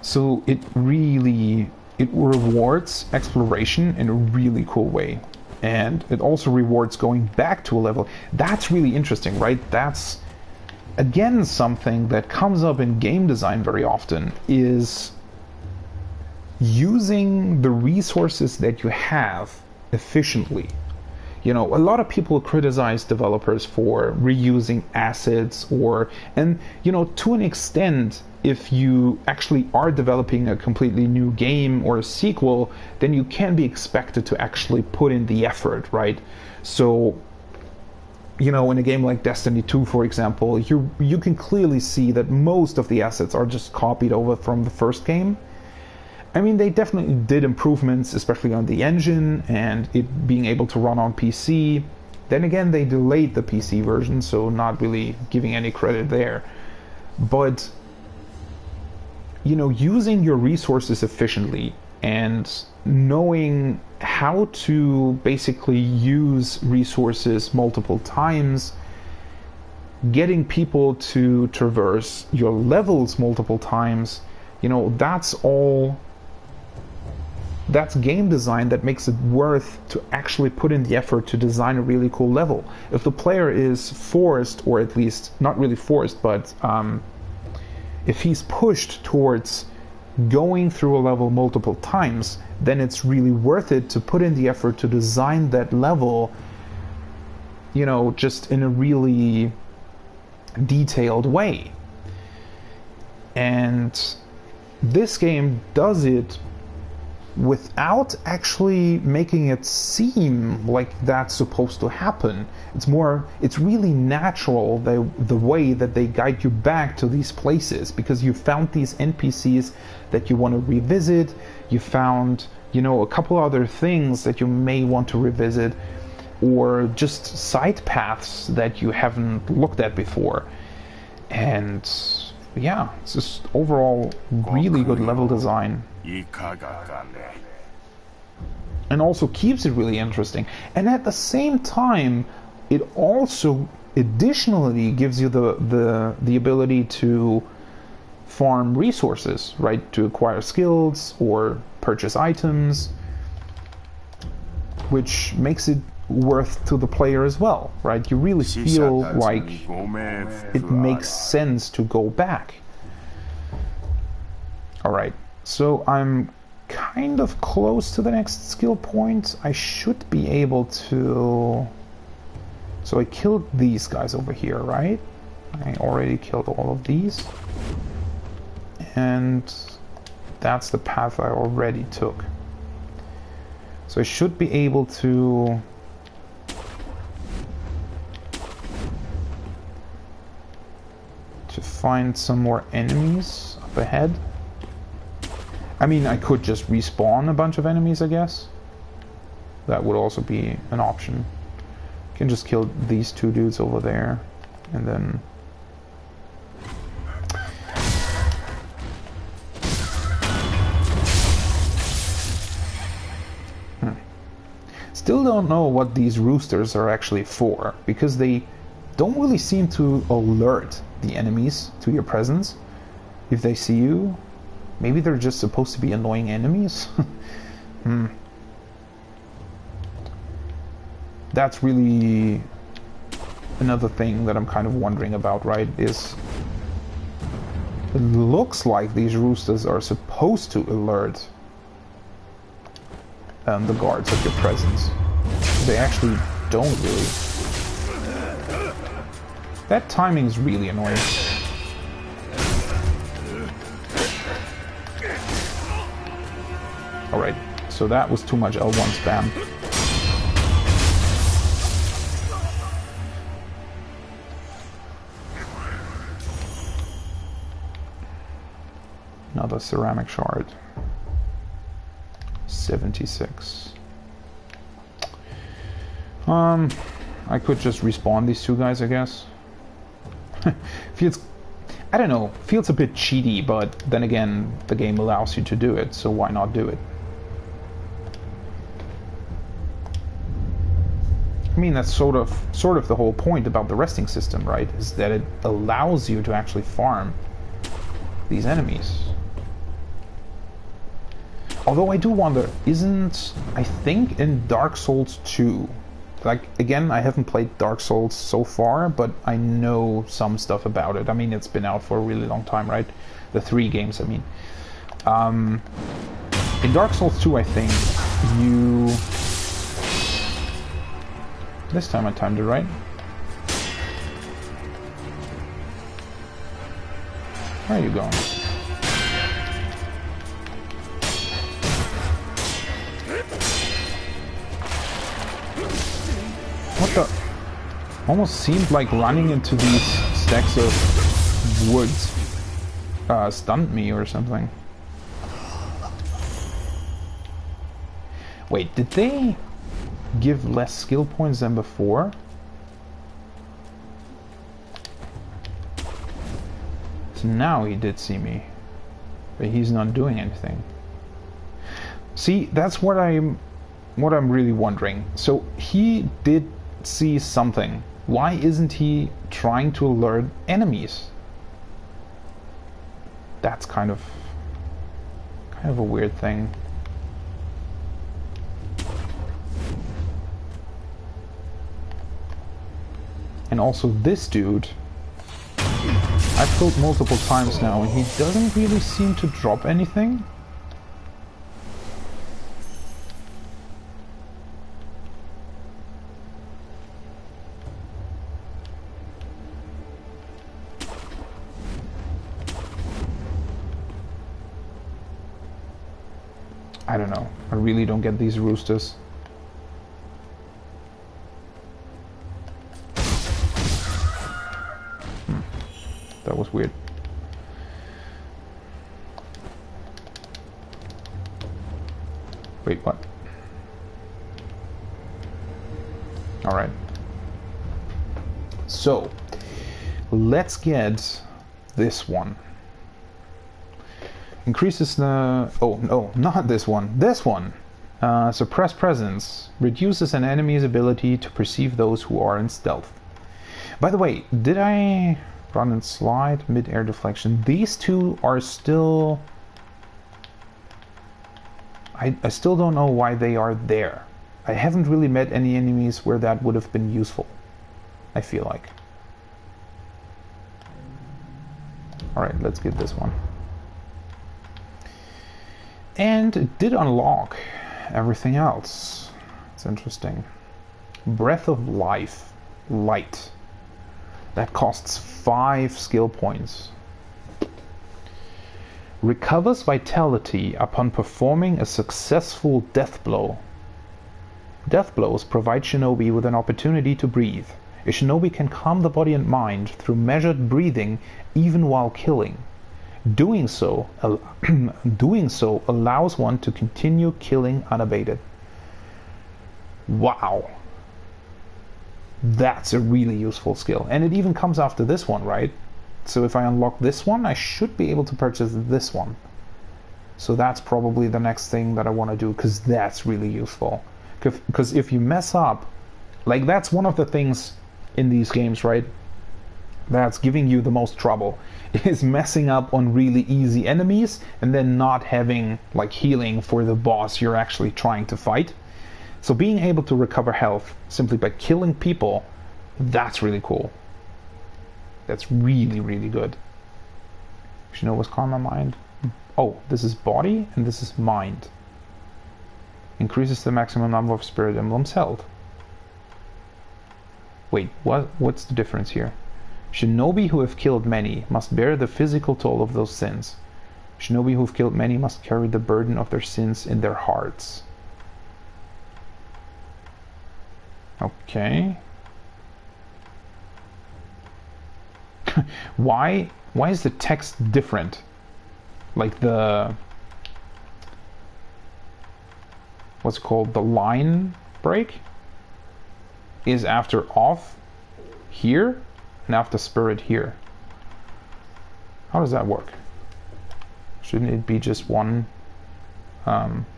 So it rewards exploration in a really cool way. And it also rewards going back to a level. That's really interesting, right? That's, again, something that comes up in game design very often, is using the resources that you have efficiently. You know, a lot of people criticize developers for reusing assets and, you know, to an extent, if you actually are developing a completely new game or a sequel, then you can be expected to actually put in the effort, right? So, you know, in a game like Destiny 2, for example, you can clearly see that most of the assets are just copied over from the first game. I mean, they definitely did improvements, especially on the engine and it being able to run on PC. Then again, they delayed the PC version, so not really giving any credit there. But, you know, using your resources efficiently and knowing how to basically use resources multiple times, getting people to traverse your levels multiple times, you know, that's game design that makes it worth to actually put in the effort to design a really cool level. If the player is forced, or at least not really forced, but if he's pushed towards going through a level multiple times, then it's really worth it to put in the effort to design that level, you know, just in a really detailed way. And this game does it without actually making it seem like that's supposed to happen. It's really natural, the way that they guide you back to these places, because you found these NPCs that you want to revisit, you found, you know, a couple other things that you may want to revisit, or just side paths that you haven't looked at before. And yeah, it's just overall really good level design. And also keeps it really interesting. And at the same time, it also additionally gives you the ability to farm resources, right? To acquire skills or purchase items, which makes it worth to the player as well, right? You really feel like it makes sense to go back. Alright, so I'm kind of close to the next skill point. I should be able to... So I killed these guys over here, right? I already killed all of these. And that's the path I already took. So I should be able to... find some more enemies up ahead. I mean, I could just respawn a bunch of enemies, I guess. That would also be an option. I can just kill these two dudes over there, and then... Still don't know what these roosters are actually for, because they don't really seem to alert the enemies to your presence if they see you. Maybe they're just supposed to be annoying enemies. That's really another thing that I'm kind of wondering about, right? Is it looks like these roosters are supposed to alert the guards of your presence. They actually don't really. That timing is really annoying. Alright, so that was too much L1 spam. Another ceramic shard. 76. I could just respawn these two guys, I guess. Feels, I don't know, feels a bit cheaty, but then again, the game allows you to do it, so why not do it? I mean, that's sort of the whole point about the resting system, right? Is that it allows you to actually farm these enemies. Although I do wonder, I think in Dark Souls 2, like, again, I haven't played Dark Souls so far, but I know some stuff about it. I mean, it's been out for a really long time, right? The 3 games, I mean. In Dark Souls 2, I think, this time I timed it right. Where are you going? What the? Almost seemed like running into these stacks of woods stunned me or something. Wait, did they give less skill points than before? So now he did see me, but he's not doing anything. See, that's what I'm really wondering. So he did see something. Why isn't he trying to alert enemies? That's kind of a weird thing. And also this dude, I've killed multiple times now and he doesn't really seem to drop anything. I don't know. I really don't get these roosters. That was weird. Wait, what? Alright. So, let's get this one. Increases the... Oh, no, not this one. This one! Suppress presence. Reduces an enemy's ability to perceive those who are in stealth. By the way, did I... Run and slide, mid-air deflection. These two are still... I still don't know why they are there. I haven't really met any enemies where that would have been useful, I feel like. Alright, let's get this one. And it did unlock everything else. It's interesting. Breath of Life. Light. That costs 5 skill points. Recovers vitality upon performing a successful death blow. Death blows provide shinobi with an opportunity to breathe. A shinobi can calm the body and mind through measured breathing even while killing. Doing so allows one to continue killing unabated. Wow. That's a really useful skill. And it even comes after this one, right? So if I unlock this one, I should be able to purchase this one. So that's probably the next thing that I want to do, because that's really useful. Because if you mess up, like that's one of the things in these games, right? That's giving you the most trouble, is messing up on really easy enemies and then not having like healing for the boss you're actually trying to fight. So being able to recover health simply by killing people, that's really cool. That's really, really good. Shinobi's Karma Mind. Oh, this is body and this is mind. Increases the maximum number of Spirit Emblems held. Wait, what's the difference here? Shinobi who have killed many must bear the physical toll of those sins. Shinobi who have killed many must carry the burden of their sins in their hearts. Okay. Why is the text different? Like the... what's it called? The line break is after off here and after spirit here. How does that work? Shouldn't it be just one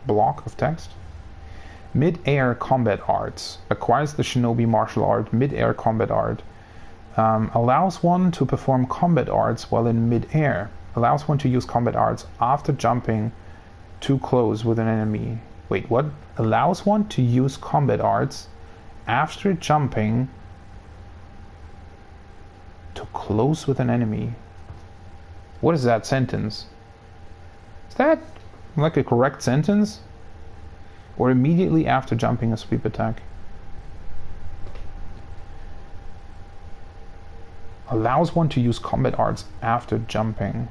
block of text? Mid-air combat arts. Acquires the shinobi martial art, mid-air combat art. Allows one to perform combat arts while in mid-air. Allows one to use combat arts after jumping too close with an enemy. Wait, what? Allows one to use combat arts after jumping too close with an enemy. What is that sentence? Is that like a correct sentence? Or immediately after jumping a sweep attack? Allows one to use combat arts after jumping.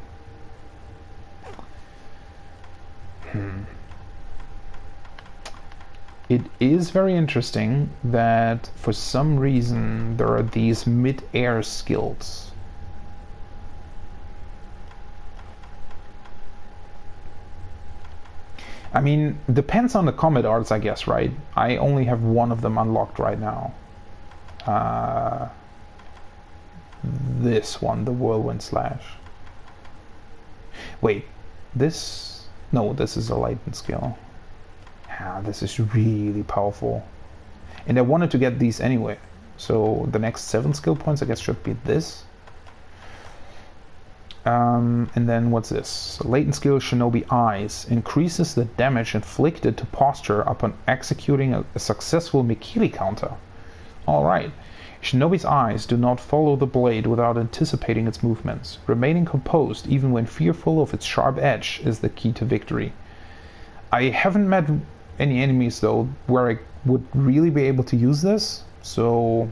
It is very interesting that for some reason there are these mid-air skills. I mean, depends on the combat arts, I guess, right? I only have one of them unlocked right now. This one, the Whirlwind Slash. Wait, this... No, this is a Lightning skill. Ah, this is really powerful. And I wanted to get these anyway. So the next 7 skill points, I guess, should be this. And then what's this? Latent skill Shinobi Eyes increases the damage inflicted to posture upon executing a successful Mikiri counter. Alright. Shinobi's eyes do not follow the blade without anticipating its movements. Remaining composed even when fearful of its sharp edge is the key to victory. I haven't met any enemies though where I would really be able to use this. So,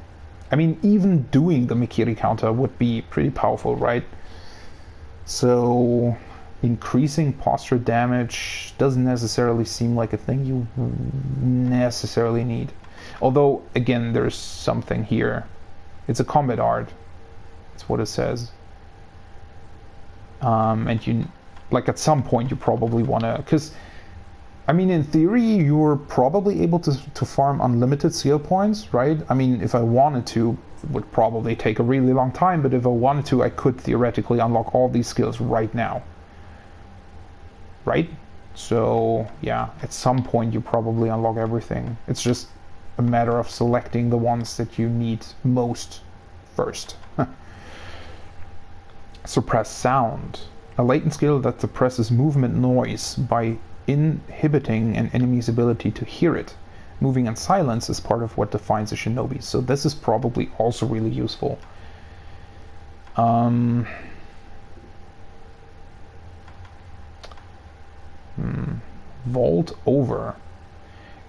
I mean, even doing the Mikiri counter would be pretty powerful, right? So, increasing posture damage doesn't necessarily seem like a thing you necessarily need. Although, again, there's something here. It's a combat art. That's what it says. And you, like, at some point you probably want to, because, I mean, in theory, you're probably able to farm unlimited skill points, right? I mean, if I wanted to, it would probably take a really long time, but if I wanted to, I could theoretically unlock all these skills right now. Right? So, yeah, at some point you probably unlock everything. It's just a matter of selecting the ones that you need most first. Suppress sound. A latent skill that suppresses movement noise by inhibiting an enemy's ability to hear it. Moving in silence is part of what defines a shinobi, so this is probably also really useful. Vault over.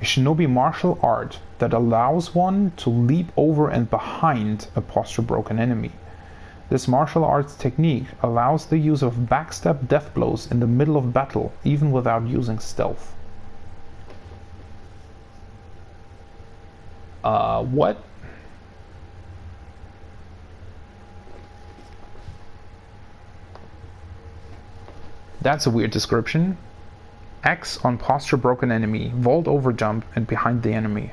A shinobi martial art that allows one to leap over and behind a posture-broken enemy. This martial arts technique allows the use of backstab death blows in the middle of battle, even without using stealth. What? That's a weird description. X on posture broken enemy, vault over jump and behind the enemy.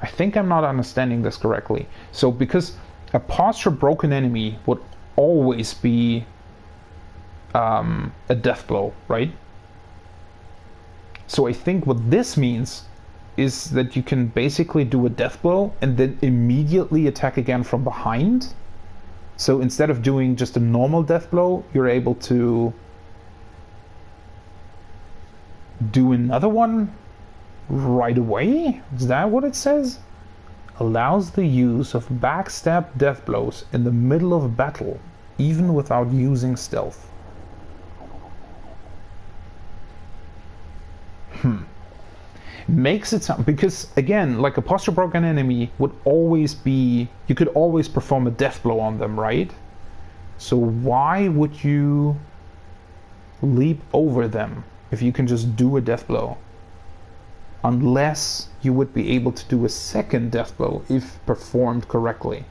I think I'm not understanding this correctly. So because a posture broken enemy would always be a death blow, right? So I think what this means is that you can basically do a death blow and then immediately attack again from behind. So instead of doing just a normal death blow, you're able to do another one right away? Is that what it says? Allows the use of backstab death blows in the middle of battle, even without using stealth. Makes it sound, because again, like a posture broken enemy would always be, you could always perform a death blow on them, right? So why would you leap over them if you can just do a death blow? Unless you would be able to do a second death blow if performed correctly.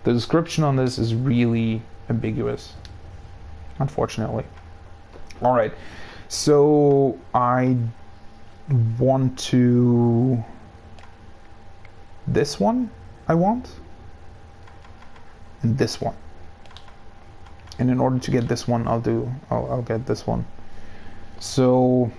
The description on this is really ambiguous, unfortunately. Alright, so I want to... This one I want, and this one. And in order to get this one, I'll get this one. So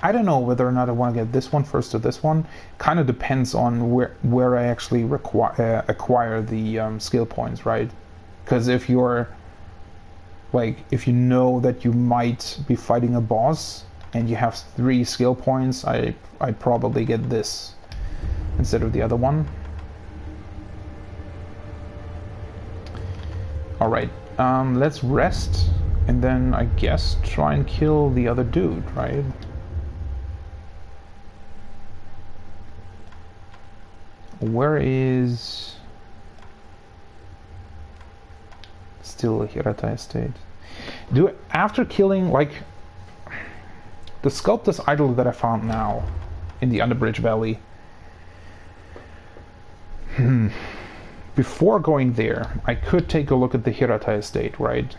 I don't know whether or not I want to get this one first or this one. Kind of depends on where I actually acquire the skill points, right? Because if you're like, if you know that you might be fighting a boss and you have 3 skill points, I'd probably get this instead of the other one. All right, let's rest and then I guess try and kill the other dude, right? Where is still a Hirata estate? After killing, like, the sculptor's idol that I found now in the Underbridge Valley, before going there I could take a look at the Hirata estate, right?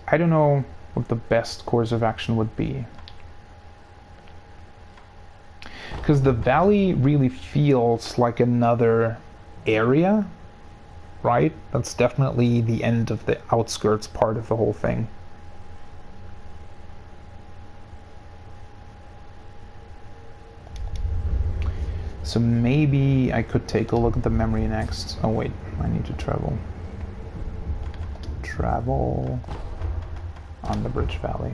I don't know what the best course of action would be, because the valley really feels like another area, right? That's definitely the end of the outskirts part of the whole thing. So maybe I could take a look at the memory next. Oh wait, I need to travel. Travel on the Bridge Valley.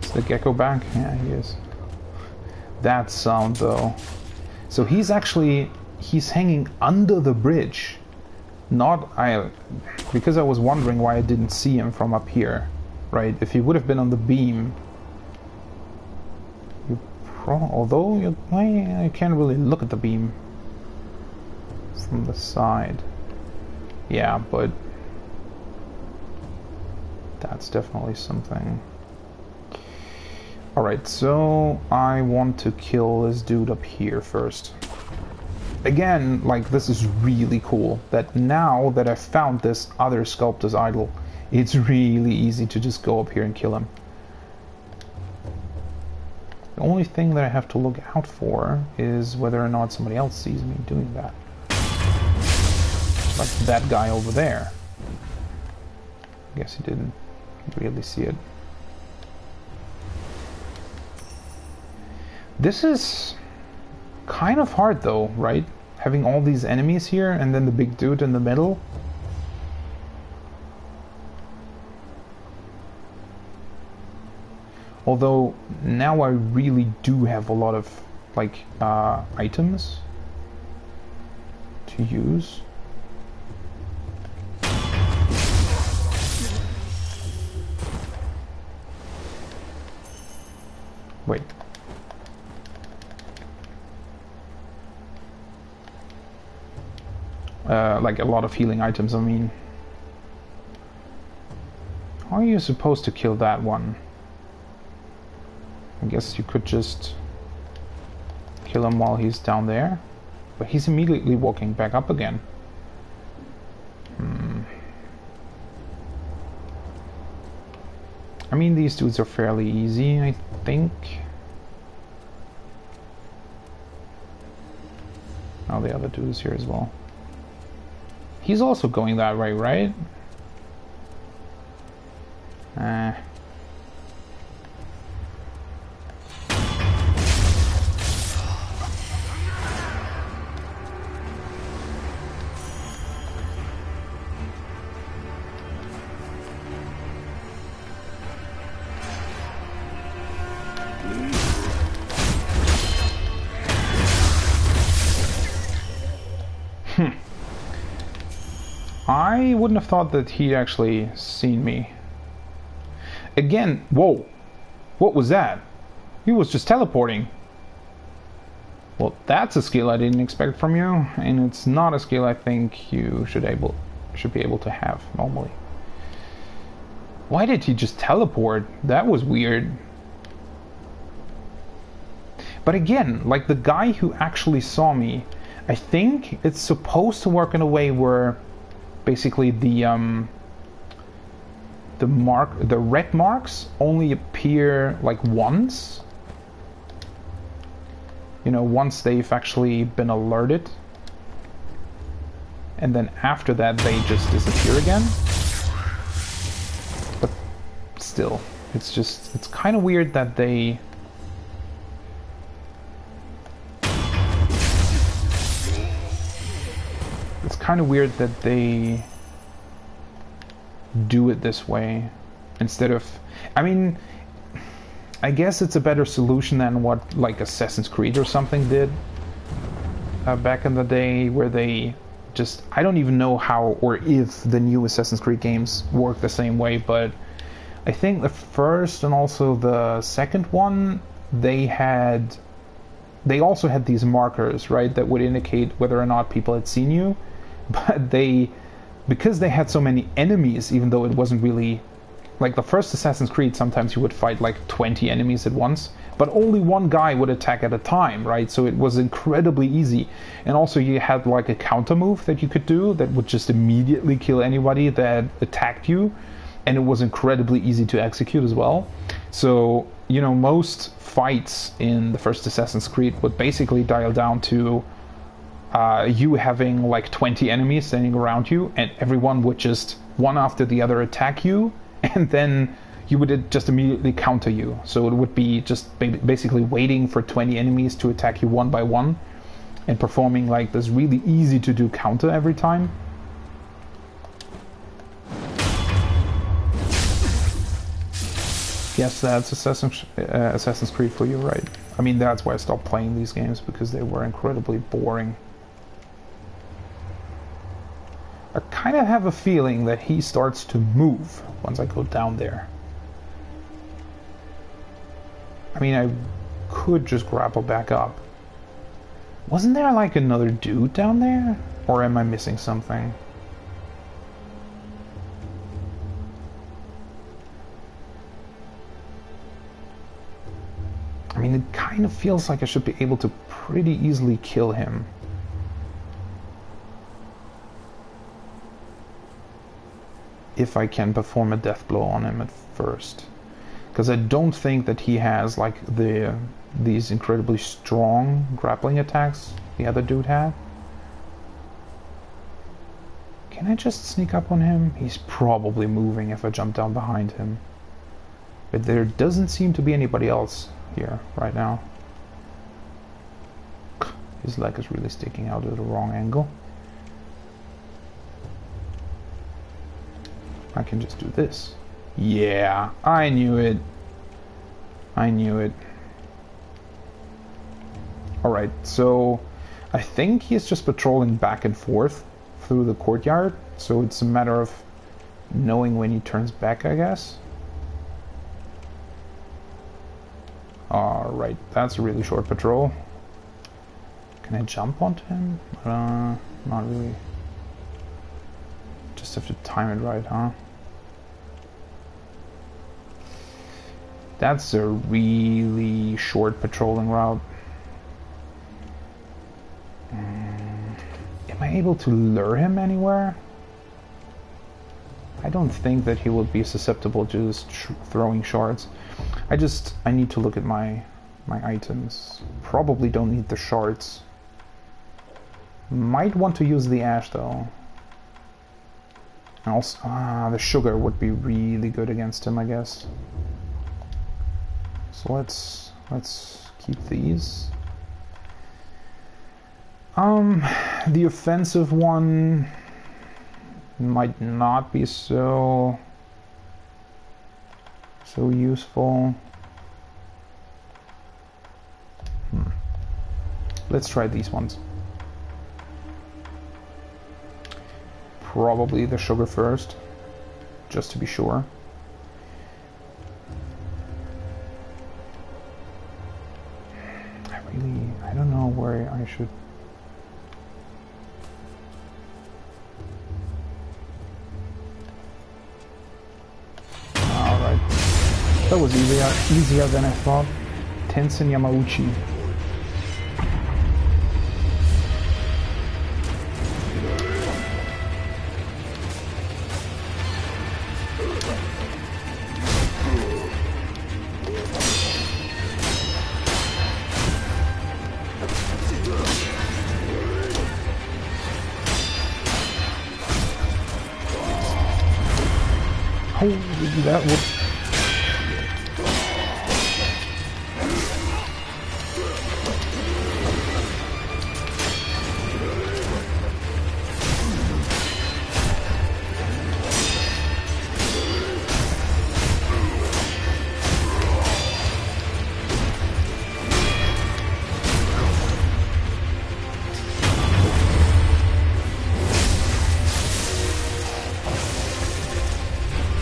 Is the gecko back? Yeah, he is. That sound though. So he's hanging under the bridge. Because I was wondering why I didn't see him from up here, right? If he would have been on the beam, although I can't really look at the beam from the side. Yeah, but that's definitely something. Alright, so I want to kill this dude up here first. Again, like, this is really cool that now that I found this other sculptor's idol, it's really easy to just go up here and kill him. The only thing that I have to look out for is whether or not somebody else sees me doing that. Like that guy over there. I guess he didn't really see it. This is kind of hard though, right? Having all these enemies here and then the big dude in the middle. Although now I really do have a lot of like items to use. Wait. Like a lot of healing items, I mean. How are you supposed to kill that one? I guess you could just kill him while he's down there. But he's immediately walking back up again. I mean, these dudes are fairly easy, I think. Oh, the other dude is here as well. He's also going that way, right? I wouldn't have thought that he'd actually seen me. Again, whoa! What was that? He was just teleporting. Well, that's a skill I didn't expect from you, and it's not a skill I think you should be able to have normally. Why did he just teleport? That was weird. But again, like the guy who actually saw me, I think it's supposed to work in a way where basically the red marks only appear like once. You know, once they've actually been alerted. And then after that they just disappear again. But still, it's kind of weird that they... It's kind of weird that they do it this way instead of... I mean, I guess it's a better solution than what like Assassin's Creed or something did back in the day, where they just... I don't even know how or if the new Assassin's Creed games work the same way, but I think the first and also the second one, they also had these markers, right, that would indicate whether or not people had seen you. But because they had so many enemies, even though it wasn't really... Like the first Assassin's Creed, sometimes you would fight like 20 enemies at once, but only one guy would attack at a time, right? So it was incredibly easy. And also you had like a counter move that you could do that would just immediately kill anybody that attacked you. And it was incredibly easy to execute as well. So, you know, most fights in the first Assassin's Creed would basically dial down to you having like 20 enemies standing around you, and everyone would just one after the other attack you, and then you would just immediately counter you. So it would be just basically waiting for 20 enemies to attack you one by one, and performing like this really easy to do counter every time. Yes, that's Assassin's Creed for you, right? I mean, that's why I stopped playing these games, because they were incredibly boring. I kind of have a feeling that he starts to move once I go down there. I mean, I could just grapple back up. Wasn't there like another dude down there? Or am I missing something? I mean, it kind of feels like I should be able to pretty easily kill him. If I can perform a death blow on him at first. Because I don't think that he has like these incredibly strong grappling attacks the other dude had. Can I just sneak up on him? He's probably moving if I jump down behind him. But there doesn't seem to be anybody else here right now. His leg is really sticking out at the wrong angle. I can just do this. Yeah, I knew it. I knew it. Alright, so I think he's just patrolling back and forth through the courtyard, so it's a matter of knowing when he turns back, I guess. Alright, that's a really short patrol. Can I jump onto him? Not really. Just have to time it right, huh? That's a really short patrolling route. Am I able to lure him anywhere? I don't think that he would be susceptible to just throwing shards. I need to look at my items. Probably don't need the shards. Might want to use the ash though. And also, the sugar would be really good against him, I guess. So let's keep these. The offensive one might not be so useful. Let's try these ones. Probably the sugar first, just to be sure. I don't know where I should... Alright. That was easier than I thought. Tenzin Yamauchi. Holy, that would...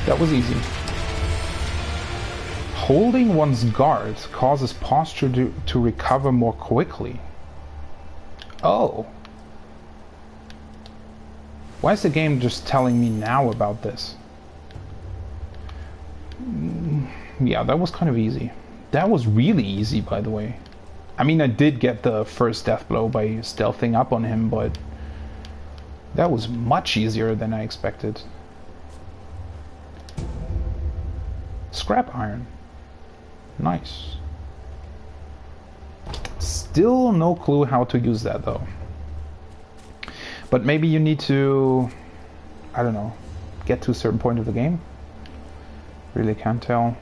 That was easy. Holding one's guard causes posture to recover more quickly. Oh. Why is the game just telling me now about this? Yeah, that was kind of easy. That was really easy, by the way. I mean, I did get the first death blow by stealthing up on him, but that was much easier than I expected. Scrap iron. Nice. Still no clue how to use that though. But maybe you need to, I don't know, get to a certain point of the game. Really can't tell.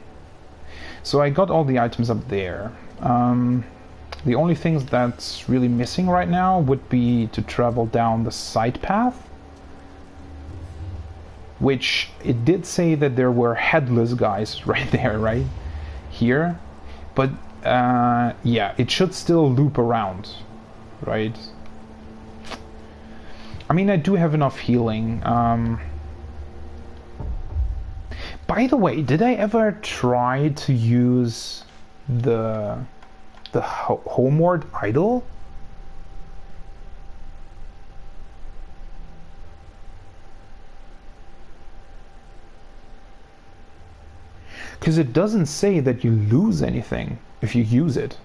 So I got all the items up there. The only things that's really missing right now would be to travel down the side path. Which, it did say that there were headless guys right there, right? Here. But, yeah, it should still loop around, right? I mean, I do have enough healing. By the way, did I ever try to use the homeward idol? Because it doesn't say that you lose anything if you use it.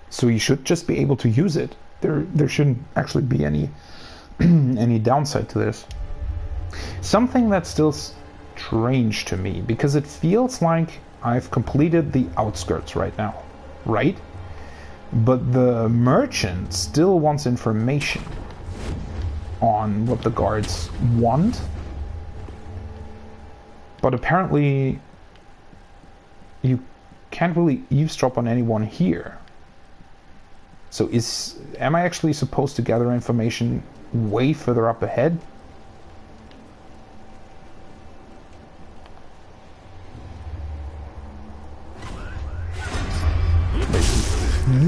So you should just be able to use it. There shouldn't actually be any any downside to this. Something that's still strange to me, because it feels like I've completed the outskirts right now, right? But the merchant still wants information on what the guards want. But apparently, you can't really eavesdrop on anyone here. So am I actually supposed to gather information way further up ahead?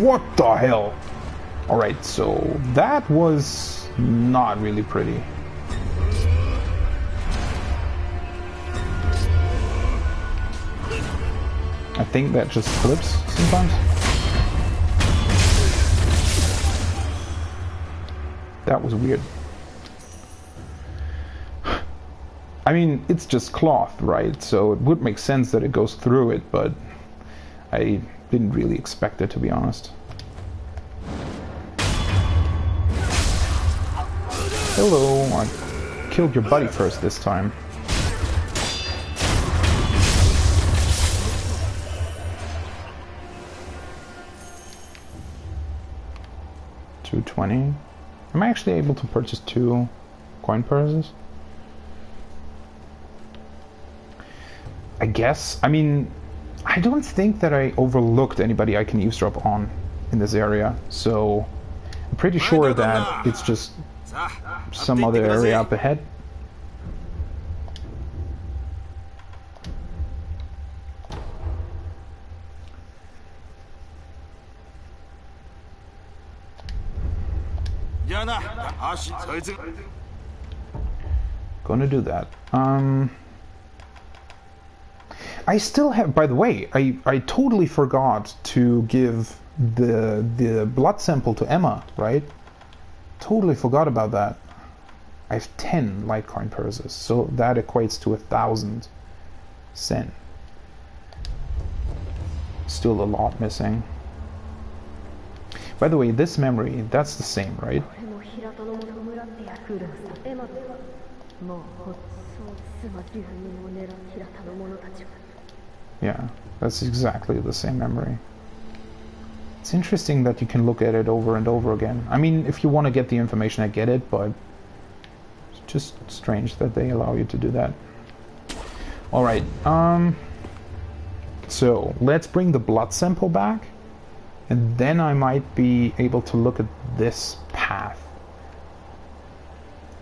What the hell? Alright, so that was not really pretty. I think that just flips sometimes. That was weird. I mean, it's just cloth, right? So it would make sense that it goes through it, but I didn't really expect it, to be honest. Hello, I killed your buddy first this time. $220. Am I actually able to purchase 2 coin purses? I guess. I mean, I don't think that I overlooked anybody I can eavesdrop on in this area, so I'm pretty sure that it's just some other area up ahead. Gonna do that. I still have, by the way, I totally forgot to give the blood sample to Emma, right? Totally forgot about that. I have 10 Litecoin purses, so that equates to 1,000 sen. Still a lot missing. By the way, this memory, that's the same, right? Yeah, that's exactly the same memory. It's interesting that you can look at it over and over again. I mean, if you want to get the information, I get it, but Just strange that they allow you to do that. Alright, so let's bring the blood sample back, and then I might be able to look at this path.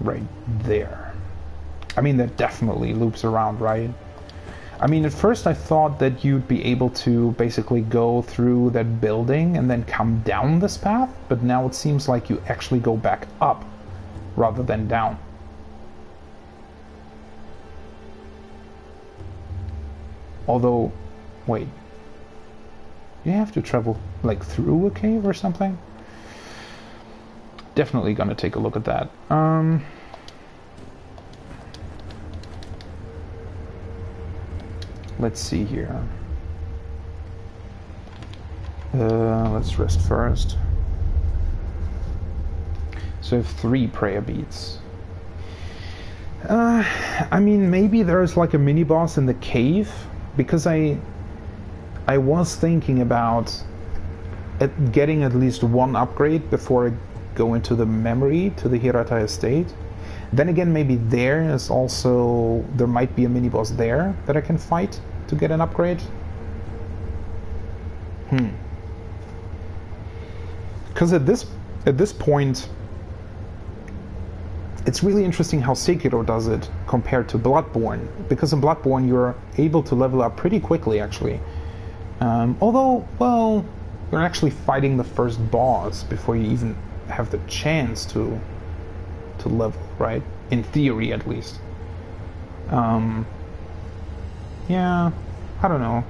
Right there. I mean, that definitely loops around, right? I mean, at first I thought that you'd be able to basically go through that building and then come down this path, but now it seems like you actually go back up rather than down. Although, wait, you have to travel like through a cave or something? Definitely gonna take a look at that. Let's see here. Let's rest first. So I have 3 prayer beads. I mean, maybe there's like a mini boss in the cave, because I was thinking about getting at least 1 upgrade before I go into the memory to the Hirata estate. Then again, maybe there might be a mini boss there that I can fight to get an upgrade. Because at this point, it's really interesting how Sekiro does it compared to Bloodborne, because in Bloodborne you're able to level up pretty quickly, actually. Although, well, you're actually fighting the first boss before you even have the chance to level, right? In theory, at least. Yeah, I don't know.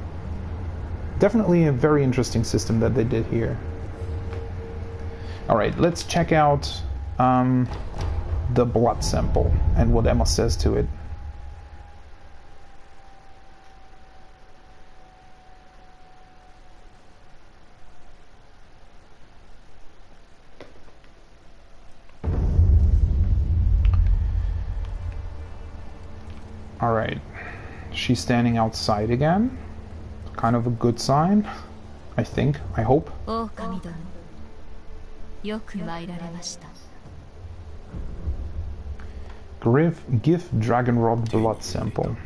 Definitely a very interesting system that they did here. Alright, let's check out the blood sample and what Emma says to it. Alright, she's standing outside again. Kind of a good sign, I think, I hope. Give Dragonrot blood sample.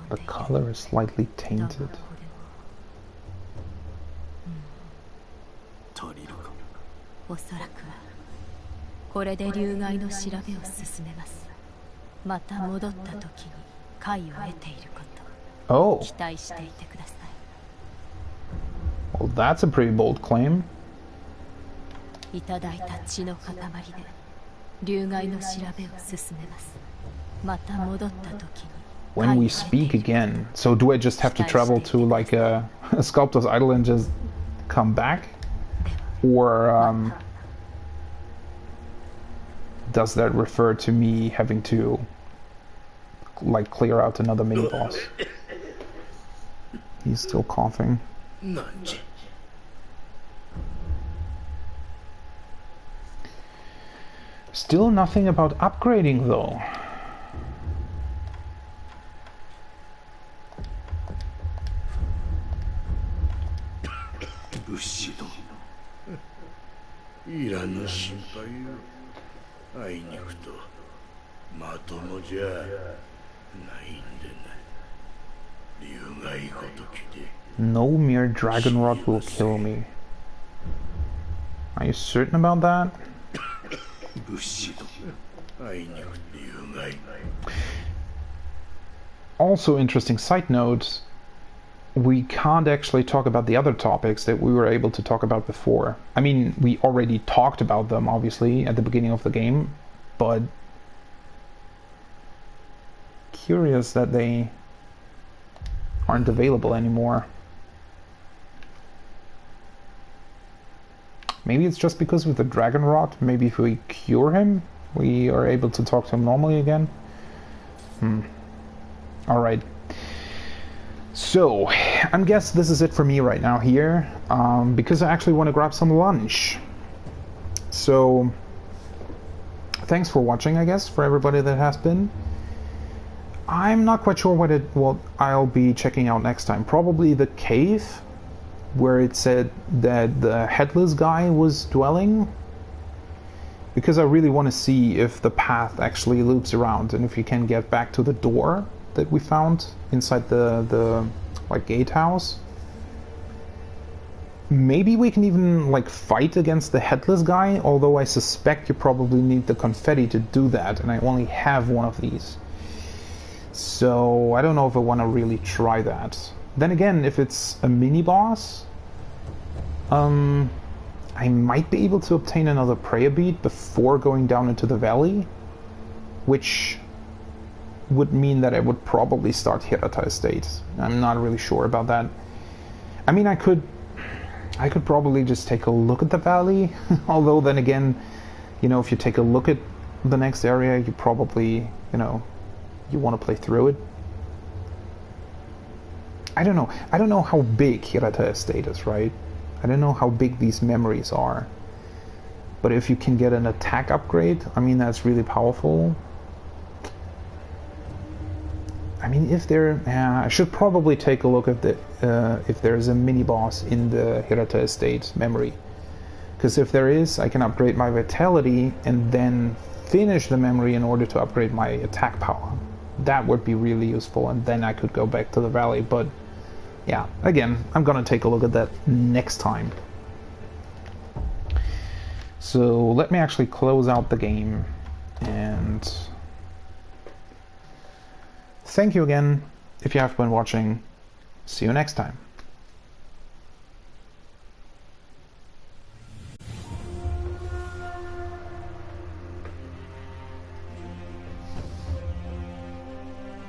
The color is slightly tainted. Oh. Well, that's a pretty bold claim. When we speak again, so do I just have to travel to like a sculptor's idol and just come back? Or does that refer to me having to like clear out another mini boss? He's still coughing. Still nothing about upgrading though. No mere Dragonrot will kill me. Are you certain about that? Also, interesting side note, we can't actually talk about the other topics that we were able to talk about before. I mean, we already talked about them, obviously, at the beginning of the game, but curious that they aren't available anymore. Maybe it's just because with the Dragonrot, maybe if we cure him, we are able to talk to him normally again. Alright. So, I guess this is it for me right now here, because I actually want to grab some lunch. So, thanks for watching, I guess, for everybody that has been. I'm not quite sure what I'll be checking out next time. Probably the cave, where it said that the headless guy was dwelling. Because I really want to see if the path actually loops around and if you can get back to the door that we found inside the like gatehouse. Maybe we can even like fight against the headless guy, although I suspect you probably need the confetti to do that, and I only have one of these. So I don't know if I want to really try that. Then again, if it's a mini-boss, I might be able to obtain another prayer bead before going down into the valley, which would mean that I would probably start Hirata Estate. I'm not really sure about that. I mean, I could probably just take a look at the valley, although then again, you know, if you take a look at the next area, you probably, you know, you want to play through it. I don't know how big Hirata Estate is, right? I don't know how big these memories are. But if you can get an attack upgrade, I mean, that's really powerful. I mean, if there... I should probably take a look at the if there's a mini-boss in the Hirata Estate memory. Because if there is, I can upgrade my vitality and then finish the memory in order to upgrade my attack power. That would be really useful, and then I could go back to the valley. But yeah, again, I'm gonna take a look at that next time. So let me actually close out the game, and thank you again if you have been watching. See you next time.